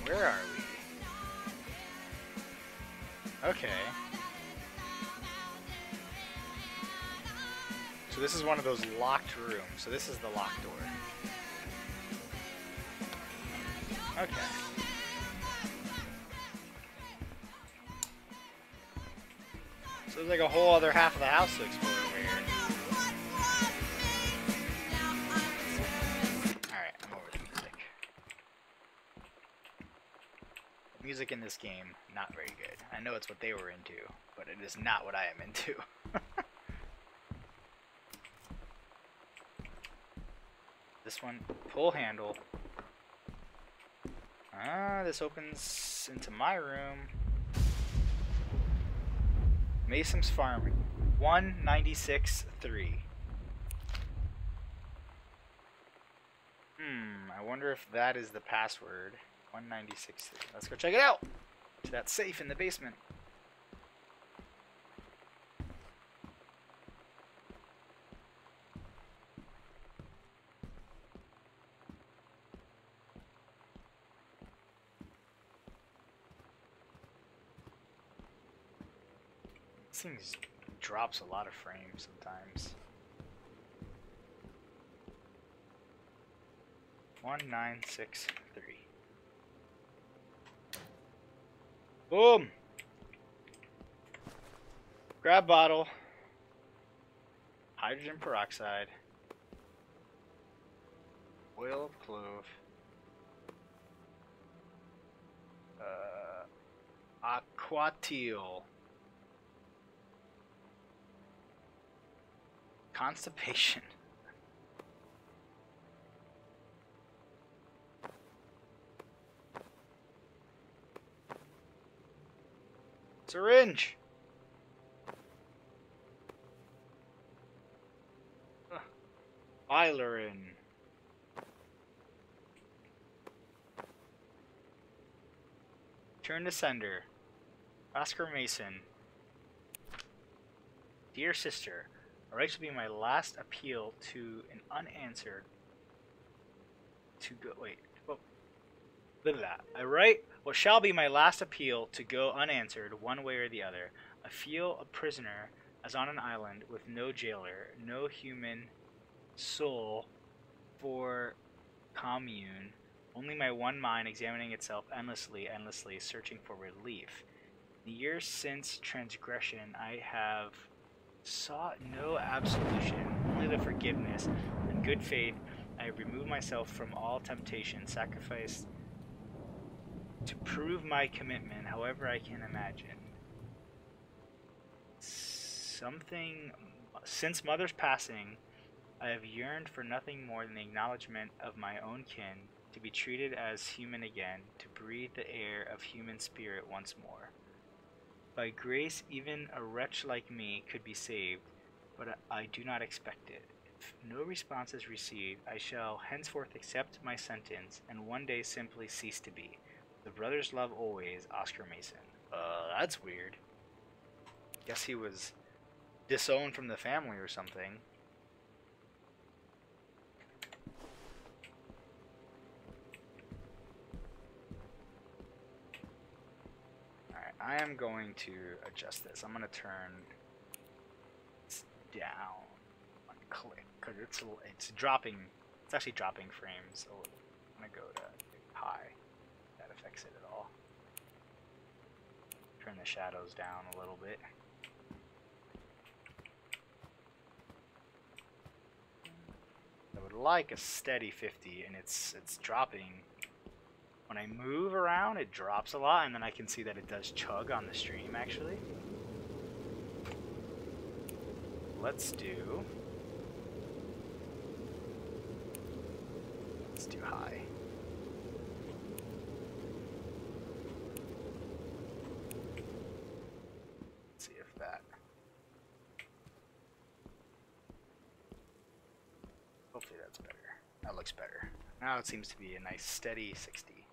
Where are we? Okay. So this is one of those locked rooms. So this is the locked door. Okay. So there's like a whole other half of the house to explore over here. Alright, I'm over the music. Music in this game, not very good. I know it's what they were into, but it is not what I am into. This one, pull handle. Ah, this opens into my room. Mason's Farm, 196.3. I wonder if that is the password. 196.3. Let's go check it out. To that safe in the basement. This thing drops a lot of frames sometimes. 1963. Boom! Grab bottle. Hydrogen peroxide. Oil of clove. Aquatil. Constipation. Syringe. Ilerin. Turn to sender. Oscar Mason. Dear sister, I write to be my last appeal to an unanswered. To go. Wait. Oh. Blah, blah. I write what shall be my last appeal to go unanswered, one way or the other. I feel a prisoner as on an island with no jailer, no human soul for commune, only my one mind examining itself endlessly, searching for relief. In the years since transgression, I have sought no absolution, only the forgiveness. In good faith, I have removed myself from all temptation, sacrificed to prove my commitment, however I can imagine. Since mother's passing, I have yearned for nothing more than the acknowledgement of my own kin, to be treated as human again, to breathe the air of human spirit once more. By grace, even a wretch like me could be saved, but I do not expect it. If no response is received, I shall henceforth accept my sentence, and one day simply cease to be. The brothers love always, Oscar Mason. That's weird. Guess he was disowned from the family or something. Alright, I am going to adjust this. I'm going to turn this down one click, because it's dropping, it's actually dropping frames a little. I'm going to go to high. That affects it at all. Turn the shadows down a little bit. I would like a steady 50, and it's dropping. When I move around, it drops a lot, and then I can see that it does chug on the stream, actually. Let's do high. Let's see if that... Hopefully that's better. That looks better. Now it seems to be a nice steady 60.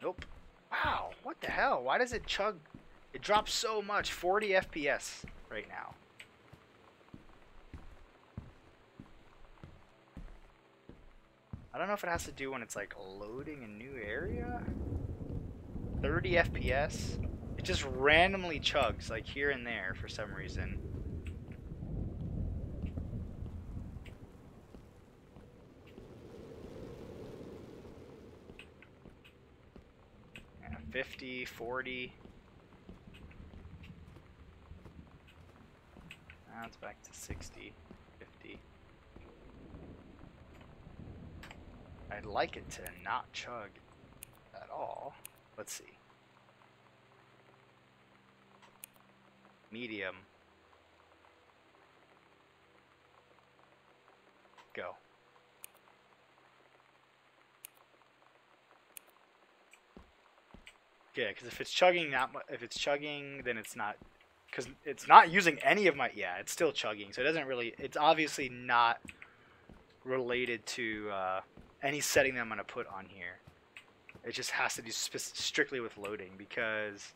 Nope. Wow, what the hell? Why does it chug? It drops so much. 40 FPS right now. I don't know if it has to do when it's like loading a new area. 30 FPS. It just randomly chugs like here and there for some reason. Yeah, 50, 40. Now it's back to 60, 50. I'd like it to not chug at all. Let's see. Medium. Go. Yeah, because if it's chugging that much, if it's chugging, then it's not, because it's not using any of my, yeah, it's still chugging, so it doesn't really, it's obviously not related to any setting that I'm going to put on here. It just has to do strictly with loading, because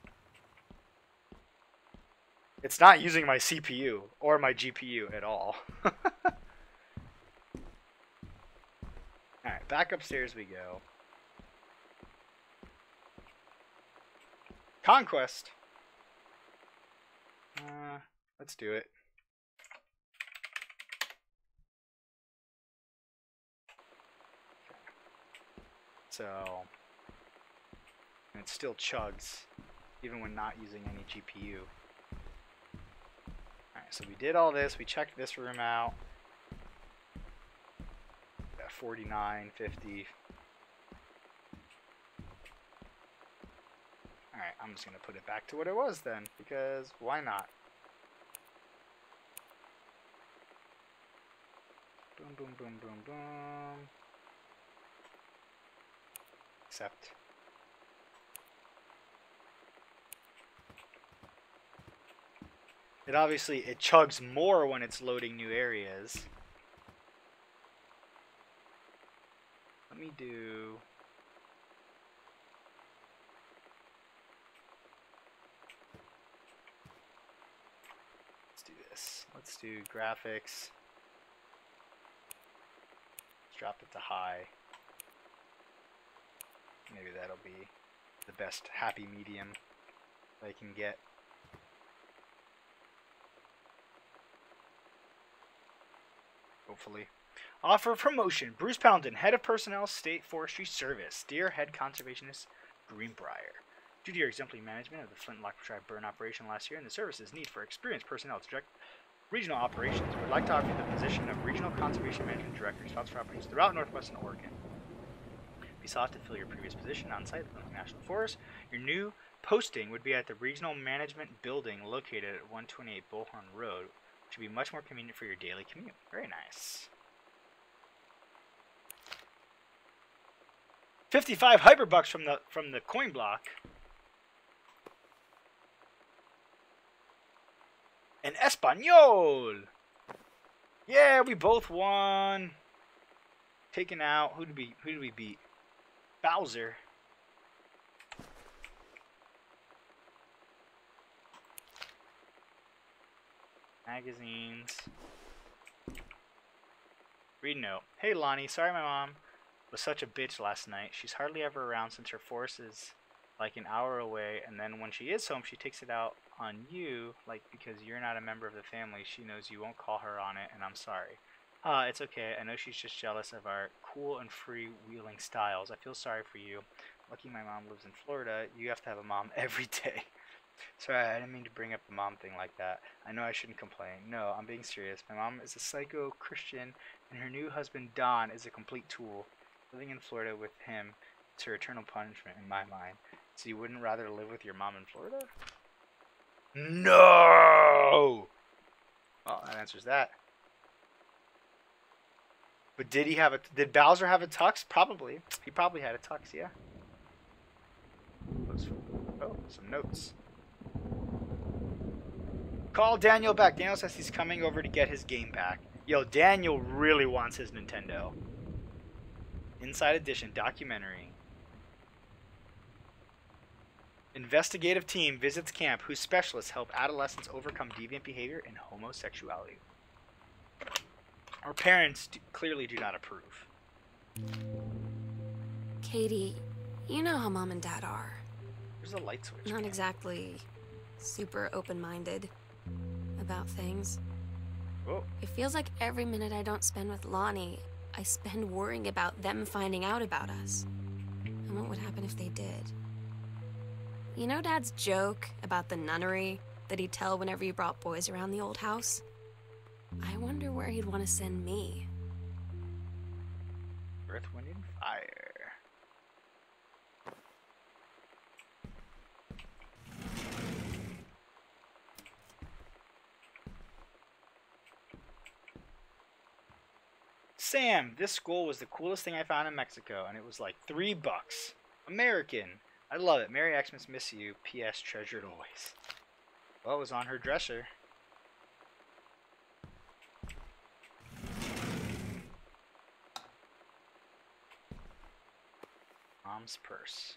it's not using my CPU or my GPU at all. Alright, back upstairs we go. Conquest! Let's do it. So, and it still chugs, even when not using any GPU. Alright, so we did all this. We checked this room out. 49, 50. Alright, I'm just going to put it back to what it was then, because why not? Boom, boom, boom, boom, boom. Accept. It obviously, it chugs more when it's loading new areas. Let me do... Let's do this. Let's do graphics. Let's drop it to high. Maybe that'll be the best happy medium I can get. Hopefully. Offer of promotion. Bruce Poundon, Head of Personnel, State Forestry Service. Dear Head Conservationist, Greenbrier. Due to your exemplary management of the Flintlock Tribe burn operation last year and the service's need for experienced personnel to direct regional operations, we would like to offer you the position of Regional Conservation Management Director responsible for operations throughout Northwestern Oregon. Be sought to fill your previous position on site at the National Forest. Your new posting would be at the Regional Management Building located at 128 Bullhorn Road, which would be much more convenient for your daily commute. Very nice. 55 hyperbucks from the coin block. And Espanol. Yeah, we both won. Taken out. Who did we beat? Bowser. Magazines. Read note. Hey Lonnie, sorry my mom was such a bitch last night. She's hardly ever around since her force is like an hour away, and then when she is home, she takes it out on you, like because you're not a member of the family. She knows you won't call her on it, and I'm sorry. It's okay. I know she's just jealous of our cool and free-wheeling styles. I feel sorry for you. Lucky my mom lives in Florida. You have to have a mom every day. Sorry, I didn't mean to bring up the mom thing like that. I know I shouldn't complain. No, I'm being serious. My mom is a psycho Christian, and her new husband, Don, is a complete tool. Living in Florida with him is her eternal punishment in my mind. So you wouldn't rather live with your mom in Florida? No! Well, that answers that. But did Bowser have a tux? Probably. He probably had a tux, yeah. Oh, some notes. Call Daniel back. Daniel says he's coming over to get his game back. Yo, Daniel really wants his Nintendo. Inside Edition documentary. Investigative team visits camp whose specialists help adolescents overcome deviant behavior and homosexuality. Our parents clearly do not approve. Katie, you know how Mom and Dad are. There's a light switch. Not exactly super open-minded about things. Oh. It feels like every minute I don't spend with Lonnie, I spend worrying about them finding out about us. And what would happen if they did? You know Dad's joke about the nunnery that he'd tell whenever he brought boys around the old house? I wonder where he'd want to send me. Earth, Wind, and Fire. Sam, this school was the coolest thing I found in Mexico, and it was like $3. American. I love it. Merry Xmas, miss you. P.S. Treasured always. Well, it was on her dresser. Mom's purse.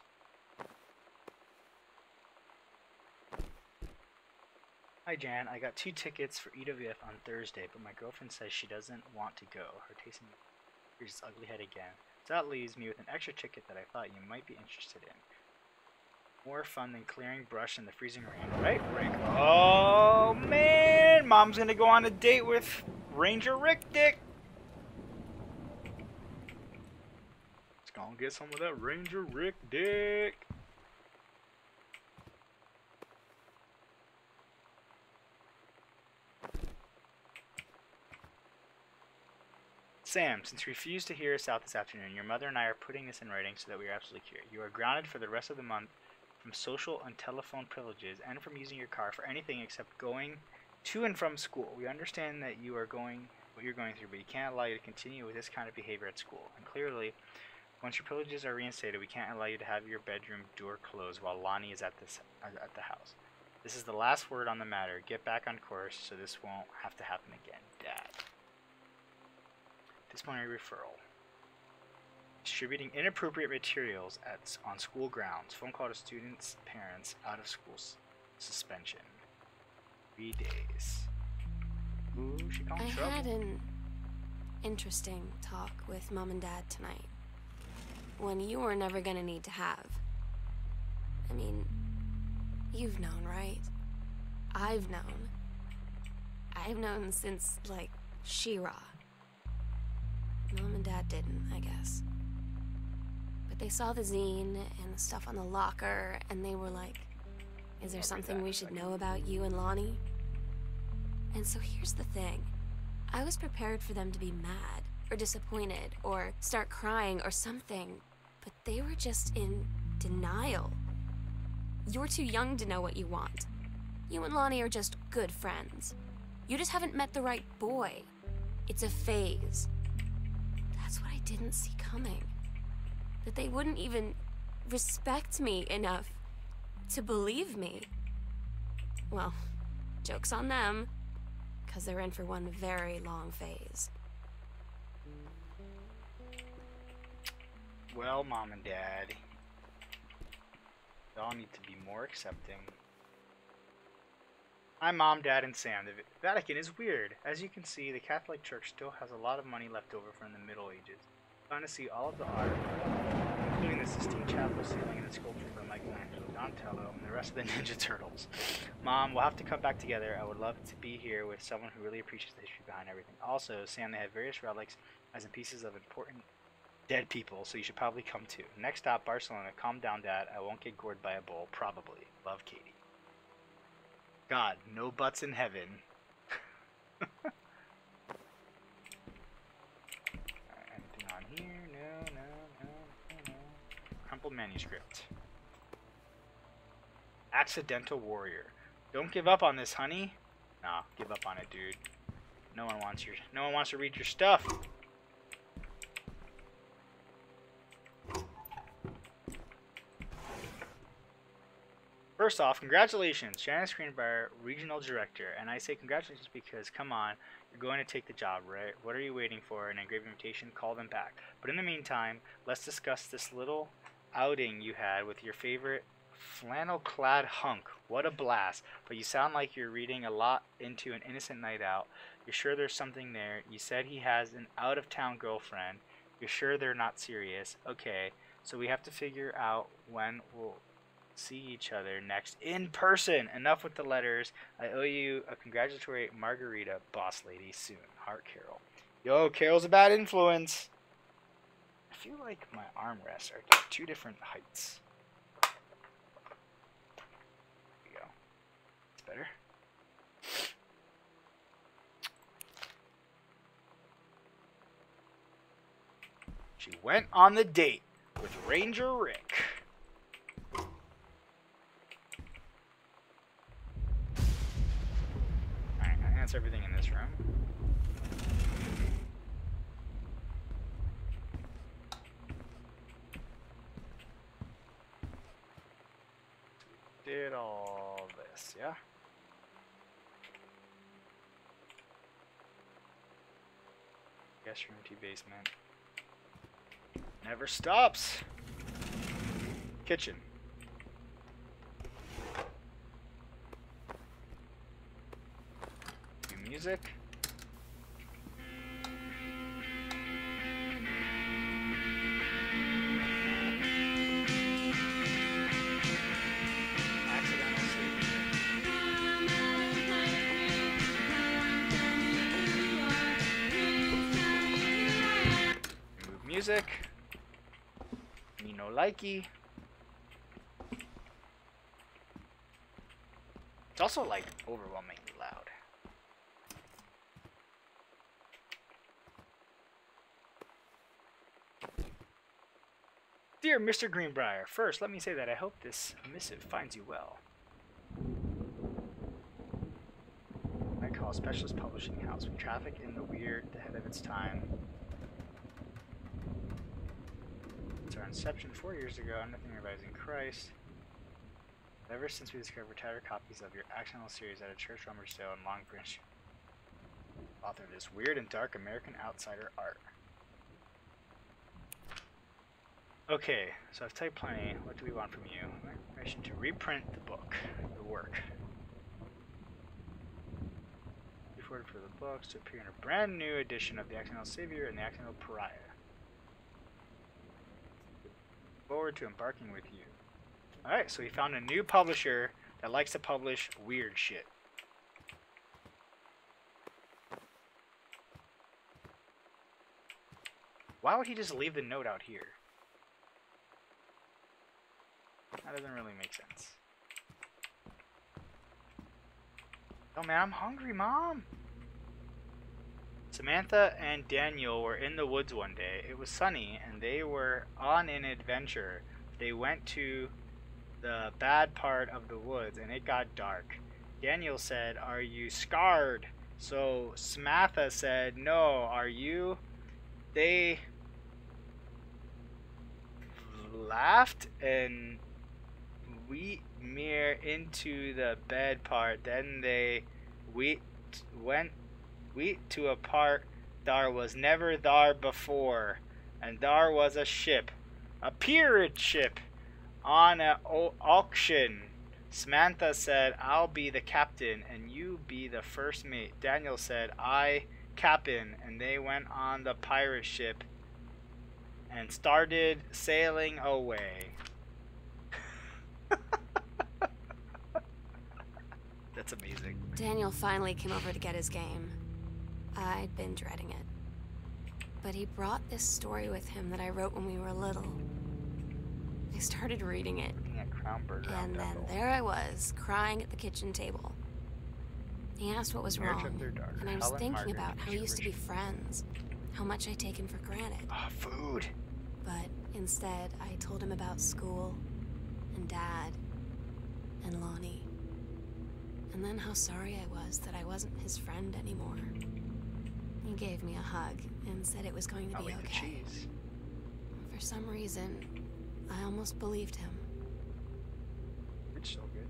Hi Jan, I got 2 tickets for EWF on Thursday, but my girlfriend says she doesn't want to go. Her taste in here's ugly head again. So that leaves me with an extra ticket that I thought you might be interested in. More fun than clearing brush in the freezing rain, right, Rick? Oh man, Mom's gonna go on a date with Ranger Rick Dick. It's gonna get some of that Ranger Rick dick. Sam, since you refused to hear us out this afternoon, your mother and I are putting this in writing so that we are absolutely clear. You are grounded for the rest of the month from social and telephone privileges and from using your car for anything except going to and from school. We understand that you are what you're going through, but you can't allow you to continue with this kind of behavior at school. And clearly, once your privileges are reinstated, we can't allow you to have your bedroom door closed while Lonnie is at the house. This is the last word on the matter. Get back on course so this won't have to happen again, Dad. Disciplinary referral. Distributing inappropriate materials on school grounds. Phone call to students' parents. Out of school suspension. 3 days. Ooh, she got in trouble. I had an interesting talk with Mom and Dad tonight. One you were never gonna need to have. I mean, you've known, right? I've known. I've known since, like, She-Ra. Mom and Dad didn't, I guess. But they saw the zine and the stuff on the locker, and they were like, is there something we should know about you and Lonnie? And so here's the thing. I was prepared for them to be mad, or disappointed, or start crying, or something. But they were just in denial. You're too young to know what you want. You and Lonnie are just good friends. You just haven't met the right boy. It's a phase. That's what I didn't see coming. That they wouldn't even respect me enough to believe me. Well, joke's on them, because they're in for one very long phase. Well, Mom and Dad, y'all need to be more accepting. I'm Mom, Dad, and Sam. The Vatican is weird. As you can see, the Catholic Church still has a lot of money left over from the Middle Ages. Fun to see all of the art, including the Sistine Chapel ceiling and the sculpture from Michelangelo, Donatello, and the rest of the Ninja Turtles. Mom, we'll have to come back together. I would love to be here with someone who really appreciates the history behind everything. Also, Sam, they have various relics as in pieces of important dead people, so you should probably come too. Next stop, Barcelona. Calm down, Dad. I won't get gored by a bull. Probably. Love, Katie. God, no butts in heaven. Anything on here? No. Crumpled manuscript. Accidental warrior. Don't give up on this, honey. Nah, give up on it, dude. No one wants to read your stuff. First off, congratulations, Shannon Screenbar, Regional Director. And I say congratulations because, come on, you're going to take the job, right? What are you waiting for? An engraved invitation? Call them back. But in the meantime, let's discuss this little outing you had with your favorite flannel-clad hunk. What a blast. But you sound like you're reading a lot into an innocent night out. You're sure there's something there. You said he has an out-of-town girlfriend. You're sure they're not serious. Okay, so we have to figure out when we'll see each other next in person. Enough with the letters. I owe you a congratulatory margarita, boss lady, soon. Heart, Carol. Yo, Carol's a bad influence. I feel like my armrests are two different heights. There we go. It's better. She went on the date with Ranger Rick. That's everything in this room. Did all this, yeah? Guest room, T-basement. Never stops. Kitchen. Music. Accidental sleep. Remove music. No likey. It's also like overwhelmingly loud. Dear Mr. Greenbrier, first let me say that I hope this missive finds you well. I call Specialist Publishing House. We traffic in the weird ahead of its time. It's our inception 4 years ago. Nothing revising Christ. Ever since we discovered retired copies of your accidental series at a church rummage sale in Longbridge. Author of this weird and dark American outsider art. Okay, so I've typed plenty. What do we want from you? Permission to reprint the book, the work. Forward for the books to appear in a brand new edition of The Accidental Savior and The Accidental Pariah. Forward to embarking with you. Alright, so we found a new publisher that likes to publish weird shit. Why would he just leave the note out here? That doesn't really make sense. Oh man, I'm hungry, Mom! Samantha and Daniel were in the woods one day. It was sunny and they were on an adventure. They went to the bad part of the woods and it got dark. Daniel said, "Are you scarred?" So Samantha said, "No, are you?" They laughed and went into the bed part. Then they went to a part there was never there before, and there was a ship, a pirate ship, on an auction. Samantha said, "I'll be the captain and you be the first mate." Daniel said, "I captain," and they went on the pirate ship and started sailing away. That's amazing. Daniel finally came over to get his game. I'd been dreading it. But he brought this story with him that I wrote when we were little. I started reading it. And then there I was, crying at the kitchen table. He asked what was wrong, and I was thinking about how we used to be friends, how much I'd taken for granted. Ah, food. But instead, I told him about school, and Dad, and Lonnie. And then how sorry I was that I wasn't his friend anymore. He gave me a hug and said it was going to be okay. For some reason, I almost believed him. It's so good.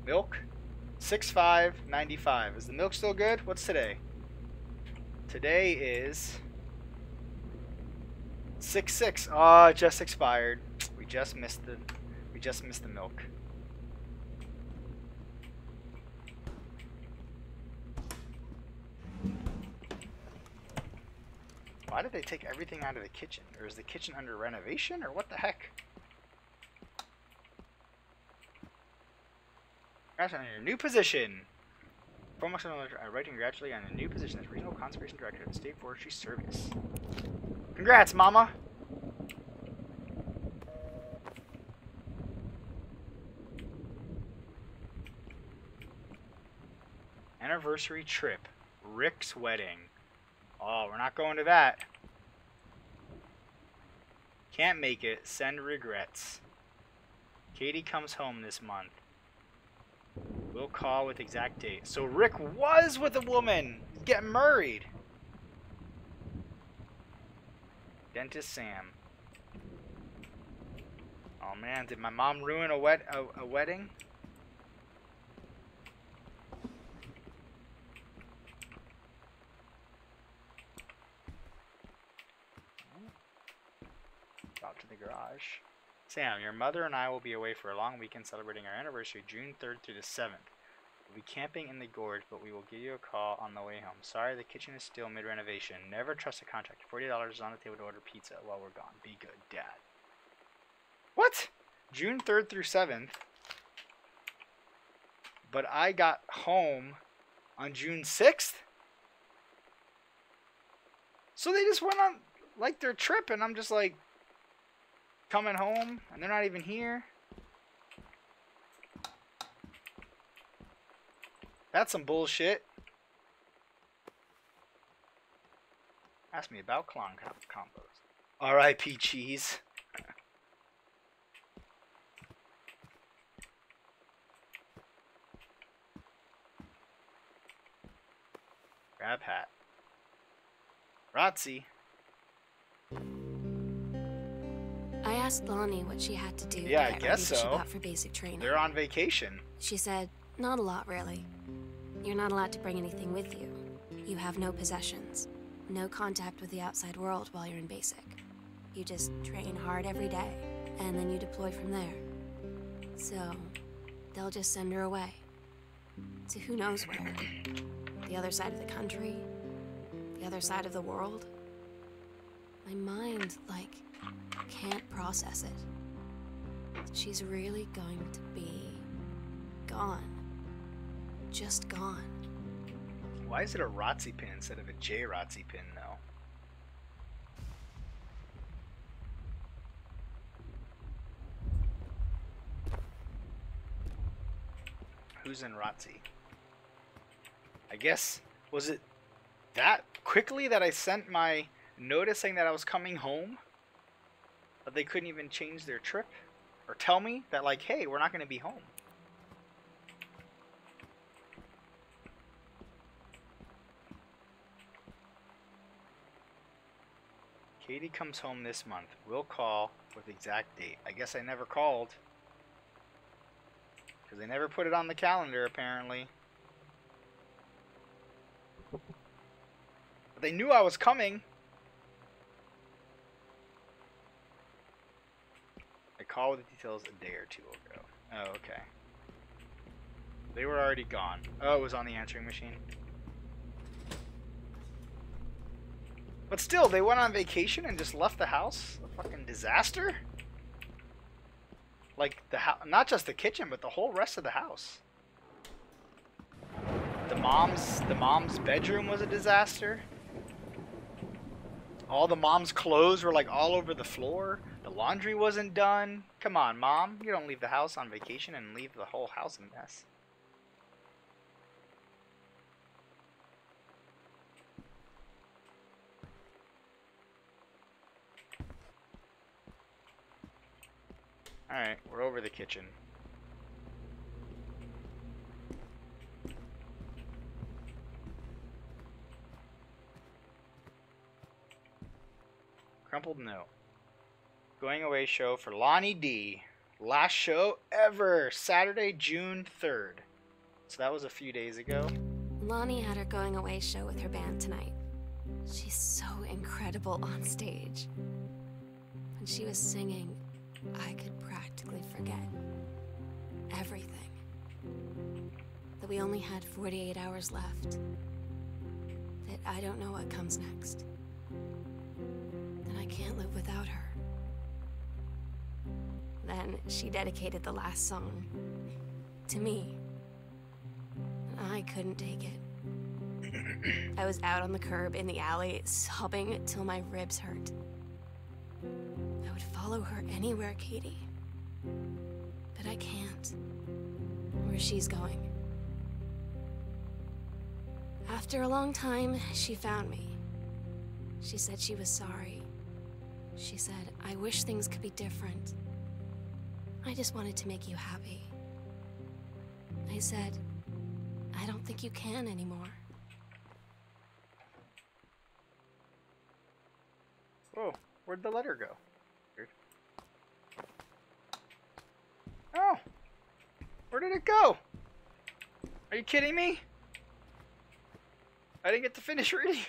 Milk? $6.95. Is the milk still good? What's today? Today is 6/6. Oh, it just expired. We just missed the milk. Why did they take everything out of the kitchen? Or is the kitchen under renovation? Or what the heck? Congrats on your new position. I'm writing congratulating on a new position as Regional Conservation Director of the State Forestry Service. Congrats, Mama! Anniversary trip. Rick's wedding. Oh, we're not going to that. Can't make it. Send regrets. Katie comes home this month. We'll call with exact date. So Rick was with a woman. He's getting married. Dentist Sam. Oh man, did my mom ruin a wedding? Out to the garage. Sam, your mother and I will be away for a long weekend celebrating our anniversary, June 3rd through the 7th. We'll be camping in the gorge, but we will give you a call on the way home. Sorry, the kitchen is still mid-renovation. Never trust a contractor. $40 is on the table to order pizza while we're gone. Be good, Dad. What? June 3rd through 7th? But I got home on June 6th? So they just went on, like, their trip, and I'm just like, coming home and they're not even here. That's some bullshit. Ask me about clone combos. R.I.P. cheese. Grab hat. Rotzi. I asked Lonnie what she had to do Yeah, I to get guess ready so. she got for basic training. They're on vacation. She said, not a lot, really. You're not allowed to bring anything with you. You have no possessions, no contact with the outside world while you're in basic. You just train hard every day, and then you deploy from there. So, they'll just send her away. To who knows where. The other side of the country? The other side of the world? My mind, like, can't process it. She's really going to be gone. Just gone. Why is it a Rotzi pin instead of a J Rotzi pin, though? Who's in Rotzi? I guess, was it that quickly that I sent my notice saying that I was coming home? That they couldn't even change their trip? Or tell me that, like, hey, we're not going to be home. Katie comes home this month. We'll call with exact date. I guess I never called. Because they never put it on the calendar, apparently. But they knew I was coming. I called with the details a day or two ago. Oh, okay. They were already gone. Oh, it was on the answering machine. But still, they went on vacation and just left the house? A fucking disaster? Like, not just the kitchen, but the whole rest of the house. The mom's bedroom was a disaster. All the mom's clothes were like all over the floor. The laundry wasn't done. Come on, Mom. You don't leave the house on vacation and leave the whole house a mess. Alright, we're over the kitchen. Crumpled note. Going away show for Lonnie D. Last show ever. Saturday, June 3rd. So that was a few days ago. Lonnie had her going away show with her band tonight. She's so incredible on stage. When she was singing, I could practically forget everything. That we only had 48 hours left. That I don't know what comes next. That I can't live without her. Then she dedicated the last song to me. And I couldn't take it. I was out on the curb in the alley, sobbing till my ribs hurt. I would follow her anywhere, Katie. But I can't. Where she's going. After a long time, she found me. She said she was sorry. She said, I wish things could be different. I just wanted to make you happy. I said, I don't think you can anymore. Whoa, where'd the letter go? Weird. Oh, where did it go? Are you kidding me? I didn't get to finish reading.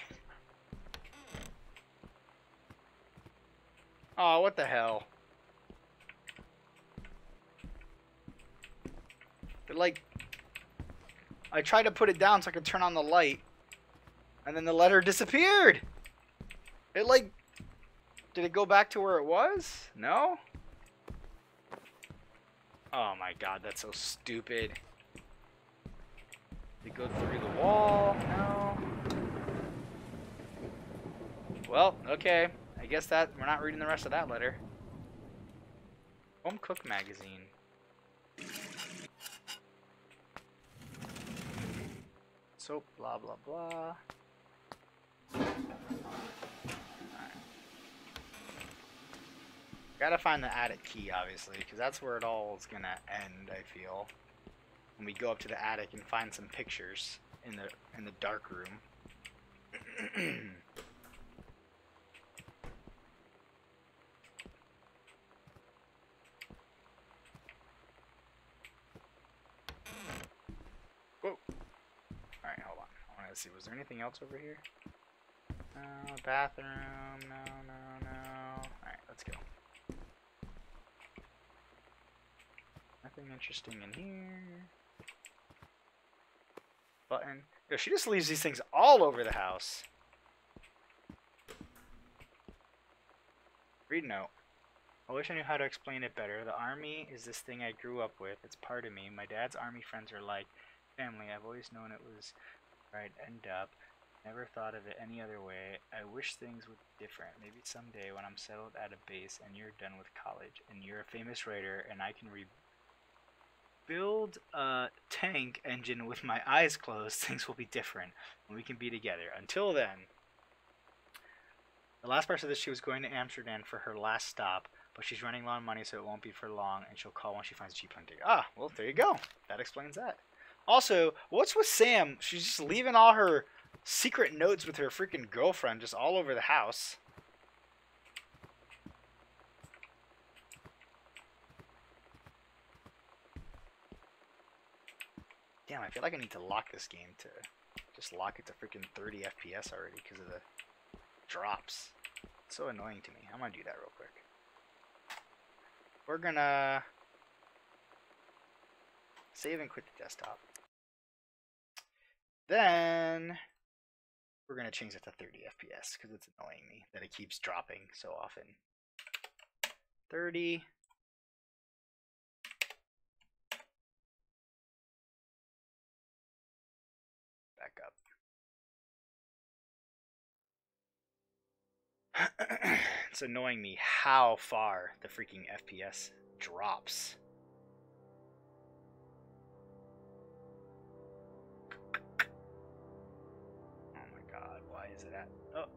Oh, what the hell? But like, I tried to put it down so I could turn on the light, and then the letter disappeared. It like, did it go back to where it was? No? Oh my god, that's so stupid. Did it go through the wall? No. Well, okay. I guess that we're not reading the rest of that letter. Home Cook magazine. Soap, blah blah blah. Alright. Gotta find the attic key, obviously, because that's where it all is gonna end, I feel. When we go up to the attic and find some pictures in the dark room. Whoa. Alright, hold on. I want to see, was there anything else over here? No, bathroom, no. Alright, let's go. Nothing interesting in here. Button. Yo, she just leaves these things all over the house. Read note. I wish I knew how to explain it better. The army is this thing I grew up with. It's part of me. My dad's army friends are like family. I've always known it was where I'd end up. Never thought of it any other way. I wish things would be different. Maybe someday when I'm settled at a base and you're done with college and you're a famous writer and I can rebuild a tank engine with my eyes closed, things will be different and we can be together. Until then. The last part of this, she was going to Amsterdam for her last stop, but she's running low on money, so it won't be for long, and she'll call when she finds a cheap hunting. Ah, well, there you go. That explains that. Also, what's with Sam? She's just leaving all her secret notes with her freaking girlfriend just all over the house. Damn, I feel like I need to lock this game to just lock it to freaking 30 FPS already because of the drops. It's so annoying to me. I'm gonna do that real quick. We're gonna save and quit the desktop. Then we're gonna change it to 30 FPS because it's annoying me that it keeps dropping so often. 30. Back up. It's annoying me how far the freaking FPS drops. Oh my god, why is it at? Oh,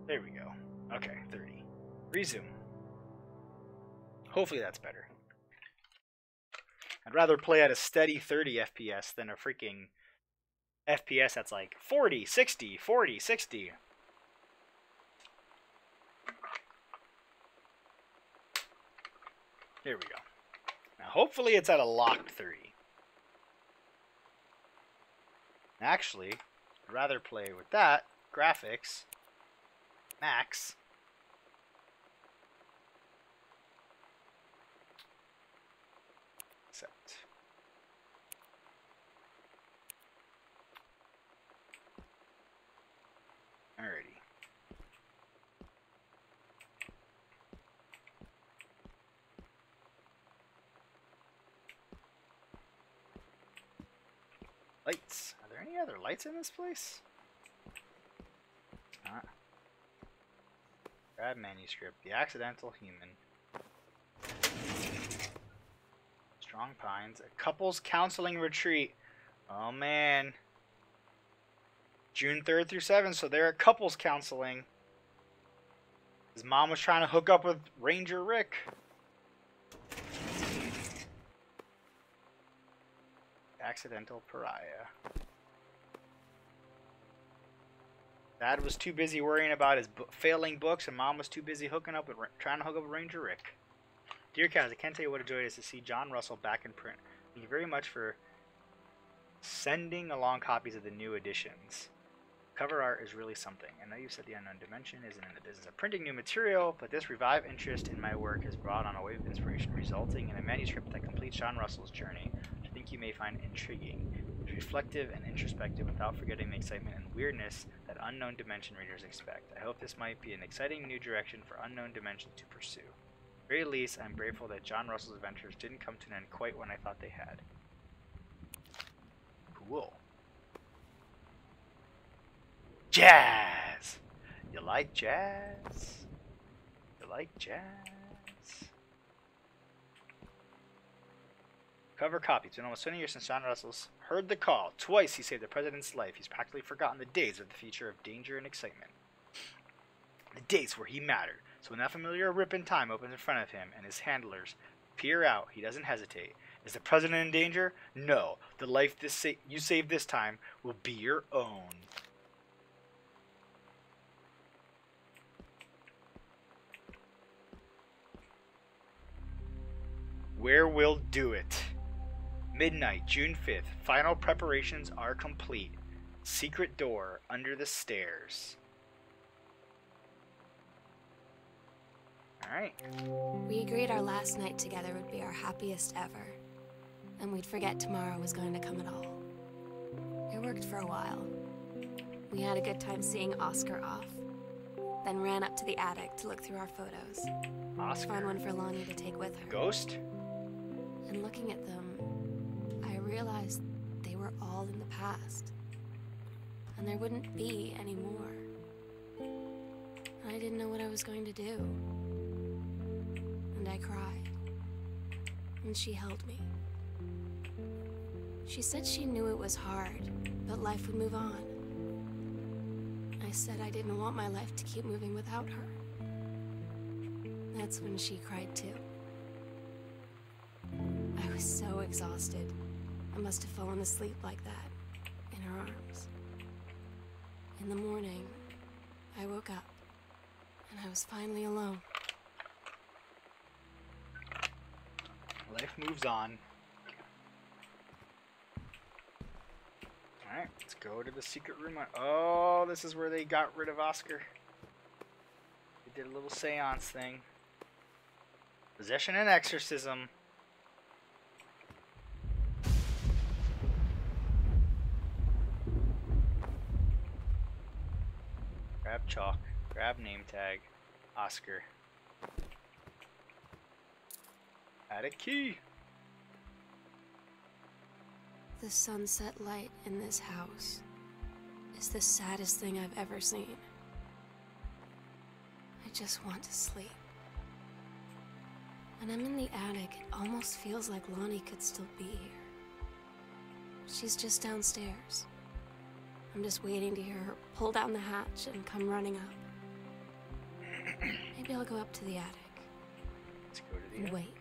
there we go. Okay, 30. Resume. Hopefully that's better. I'd rather play at a steady 30 FPS than a freaking FPS that's like 40, 60, 40, 60. There we go. Now hopefully it's at a locked 30. Actually, I'd rather play with that. Graphics. Max. Set. Alrighty. Lights. Are there any other lights in this place? Not. Grab manuscript. The accidental human. Strong pines. A couples counseling retreat. Oh man. June 3rd through 7th, so they're at couples counseling. His mom was trying to hook up with Ranger Rick. Accidental pariah. Dad was too busy worrying about his failing books, and Mom was too busy trying to hook up with Ranger Rick. Dear Kaz, I can't tell you what a joy it is to see John Russell back in print. Thank you very much for sending along copies of the new editions. Cover art is really something. I know you said the Unknown Dimension isn't in the business of printing new material, but this revived interest in my work has brought on a wave of inspiration, resulting in a manuscript that completes John Russell's journey, which I think you may find intriguing. It's reflective and introspective without forgetting the excitement and weirdness that Unknown Dimension readers expect. I hope this might be an exciting new direction for Unknown Dimension to pursue. At the very least, I'm grateful that John Russell's adventures didn't come to an end quite when I thought they had. Cool. Jazz! You like jazz? You like jazz? Cover copy. It's been almost 20 years since John Russell's heard the call. Twice he saved the president's life. He's practically forgotten the days of the future of danger and excitement. The days where he mattered. So when that familiar rip in time opens in front of him and his handlers peer out, he doesn't hesitate. Is the president in danger? No. The life you saved this time will be your own. Where we'll do it. Midnight, June 5th. Final preparations are complete. Secret door under the stairs. Alright. We agreed our last night together would be our happiest ever. And we'd forget tomorrow was going to come at all. It worked for a while. We had a good time seeing Oscar off. Then ran up to the attic to look through our photos. Oscar. Find one for Lonnie to take with her. Ghost? And looking at them, I realized they were all in the past. And there wouldn't be any more. I didn't know what I was going to do. And I cried. And she held me. She said she knew it was hard, but life would move on. I said I didn't want my life to keep moving without her. That's when she cried too. I was so exhausted. I must have fallen asleep like that, in her arms. In the morning, I woke up, and I was finally alone. Life moves on. Alright, let's go to the secret room. Oh, this is where they got rid of Oscar. They did a little seance thing. Possession and exorcism. Grab chalk. Grab name tag. Oscar. Add a key. The sunset light in this house is the saddest thing I've ever seen. I just want to sleep. When I'm in the attic, it almost feels like Lonnie could still be here. She's just downstairs. I'm just waiting to hear her pull down the hatch and come running up. Maybe I'll go up to the attic. Let's go to the and attic. wait.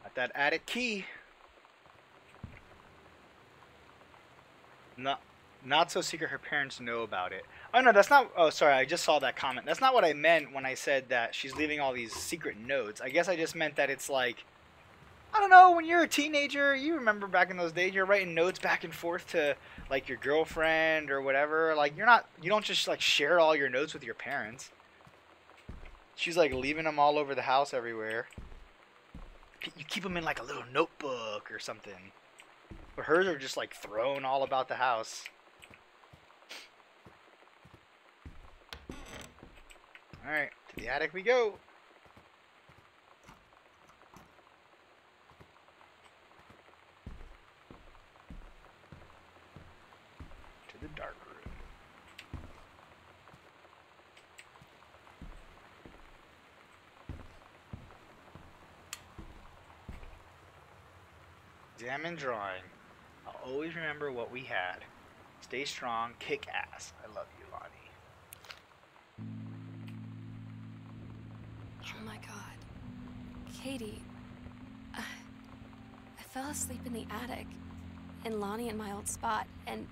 Got that attic key. Not so secret her parents know about it. Oh no, that's not. Oh, sorry, I just saw that comment. That's not what I meant when I said that she's leaving all these secret notes. I guess I just meant that it's like, I don't know, when you're a teenager, you remember back in those days, you're writing notes back and forth to like your girlfriend or whatever. Like you don't just like share all your notes with your parents. She's like leaving them all over the house everywhere. You keep them in like a little notebook or something. But hers are just like thrown all about the house. Alright, to the attic we go. To the dark room. Examine drawing. I'll always remember what we had. Stay strong, kick ass. I love you, Lonnie. Oh my god. Katie. I fell asleep in the attic, in Lonnie and my old spot, and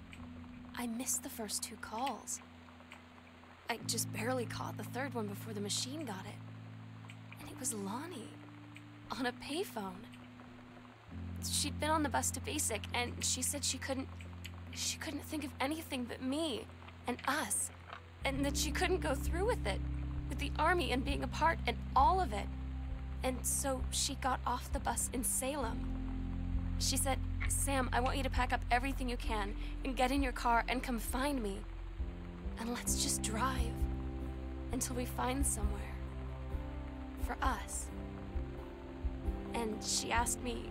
I missed the first 2 calls. I just barely caught the 3rd one before the machine got it. And it was Lonnie, on a payphone. She'd been on the bus to Basic, and she said she couldn't think of anything but me and us, and that she couldn't go through with it, with the army and being apart and all of it. And so she got off the bus in Salem. She said, "Sam, I want you to pack up everything you can and get in your car and come find me. And let's just drive until we find somewhere for us." And she asked me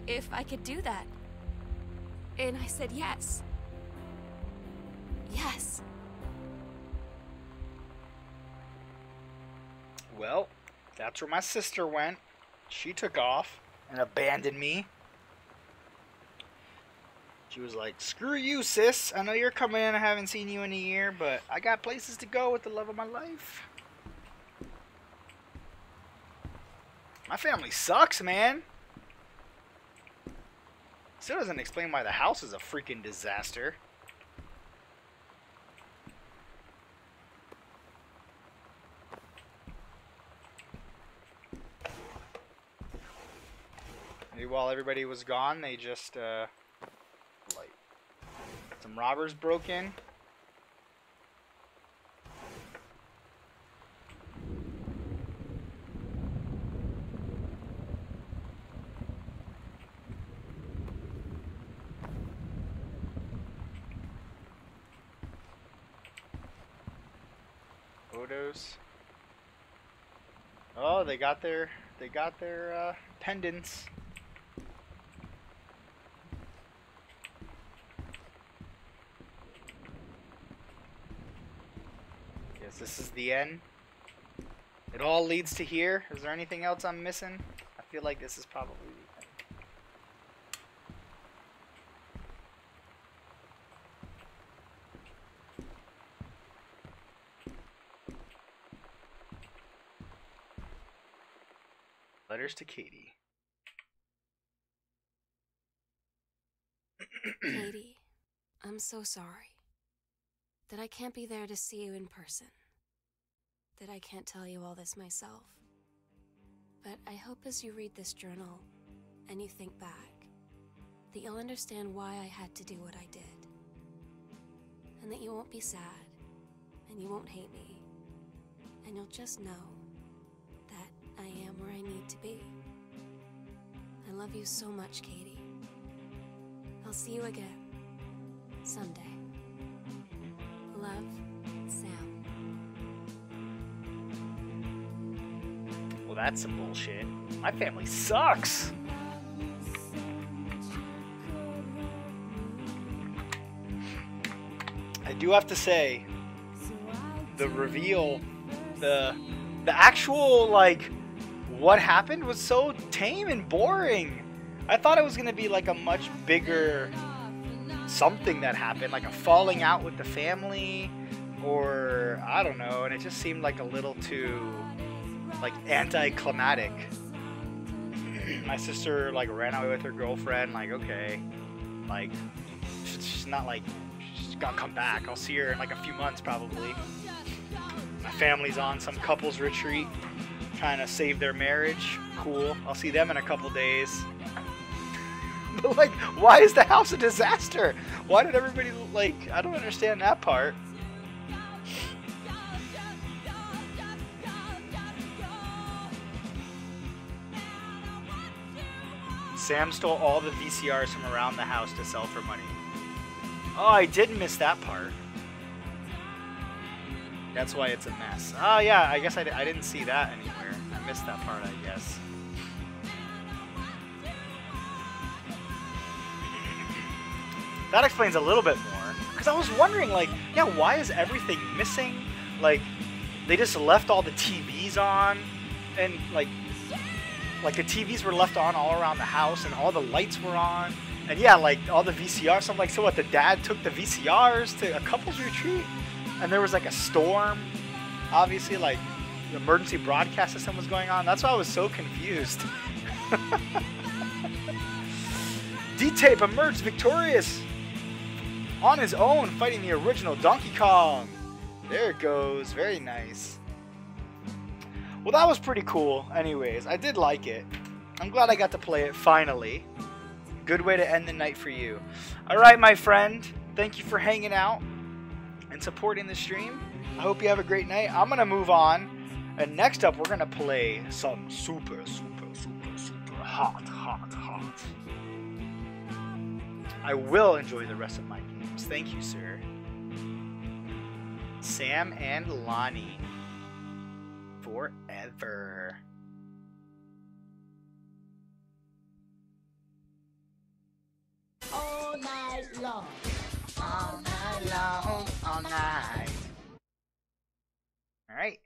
if I could do that. And I said yes. Yes. Well, that's where my sister went. She took off and abandoned me. She was like, screw you, sis. I know you're coming in. I haven't seen you in a year, but I got places to go with the love of my life. My family sucks, man. Still doesn't explain why the house is a freaking disaster. Maybe while everybody was gone, they just, like, some robbers broke in. Photos. Oh, they got their pendants. Guess this is the end. It all leads to here. Is there anything else I'm missing? I feel like this is probably the end. Letters to Katie. Katie, I'm so sorry that I can't be there to see you in person, that I can't tell you all this myself. But I hope as you read this journal and you think back, that you'll understand why I had to do what I did. And that you won't be sad, and you won't hate me, and you'll just know that I am where I need to be. I love you so much, Katie. I'll see you again, someday. Love, Sam. Well, that's some bullshit. My family sucks. I do have to say, the reveal, the actual, like, what happened was so tame and boring. I thought it was going to be like a much bigger something that happened, like a falling out with the family, or I don't know, and it just seemed like a little too, like, anticlimactic. My sister, like, ran away with her girlfriend, like, okay, like, she's not, like, she's gonna come back. I'll see her in, like, a few months, probably. My family's on some couples retreat, trying to save their marriage. Cool. I'll see them in a couple days. But, like, why is the house a disaster? Why did everybody, like, I don't understand that part. Sam stole all the VCRs from around the house to sell for money. Oh, I did miss that part. That's why it's a mess. Oh, yeah, I guess I didn't see that anywhere. I missed that part, I guess. That explains a little bit more. Because I was wondering, like, yeah, why is everything missing? Like, they just left all the TVs on. And, like the TVs were left on all around the house. And all the lights were on. And, yeah, like, all the VCRs. So I'm like, so what, the dad took the VCRs to a couples retreat? And there was, like, a storm. Obviously, like, the emergency broadcast system was going on. That's why I was so confused. D-Tape emerged victorious on his own, fighting the original Donkey Kong. There it goes. Very nice. Well, that was pretty cool. Anyways, I did like it. I'm glad I got to play it finally. Good way to end the night for you. Alright, my friend. Thank you for hanging out and supporting the stream. I hope you have a great night. I'm going to move on. And next up, we're going to play some super hot. I will enjoy the rest of my games. Thank you, sir. Sam and Lonnie. Forever. All night long. All night long. All night. Alright.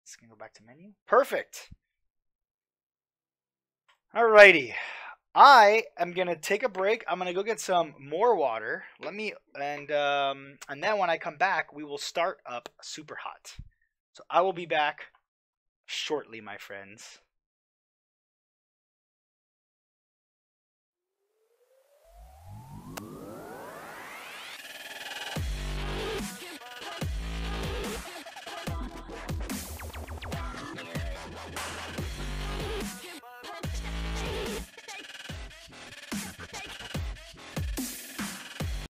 Just going to go back to menu. Perfect. Alrighty. I am gonna take a break. I'm gonna go get some more water. And then when I come back, we will start up Super Hot. So I will be back shortly, my friends.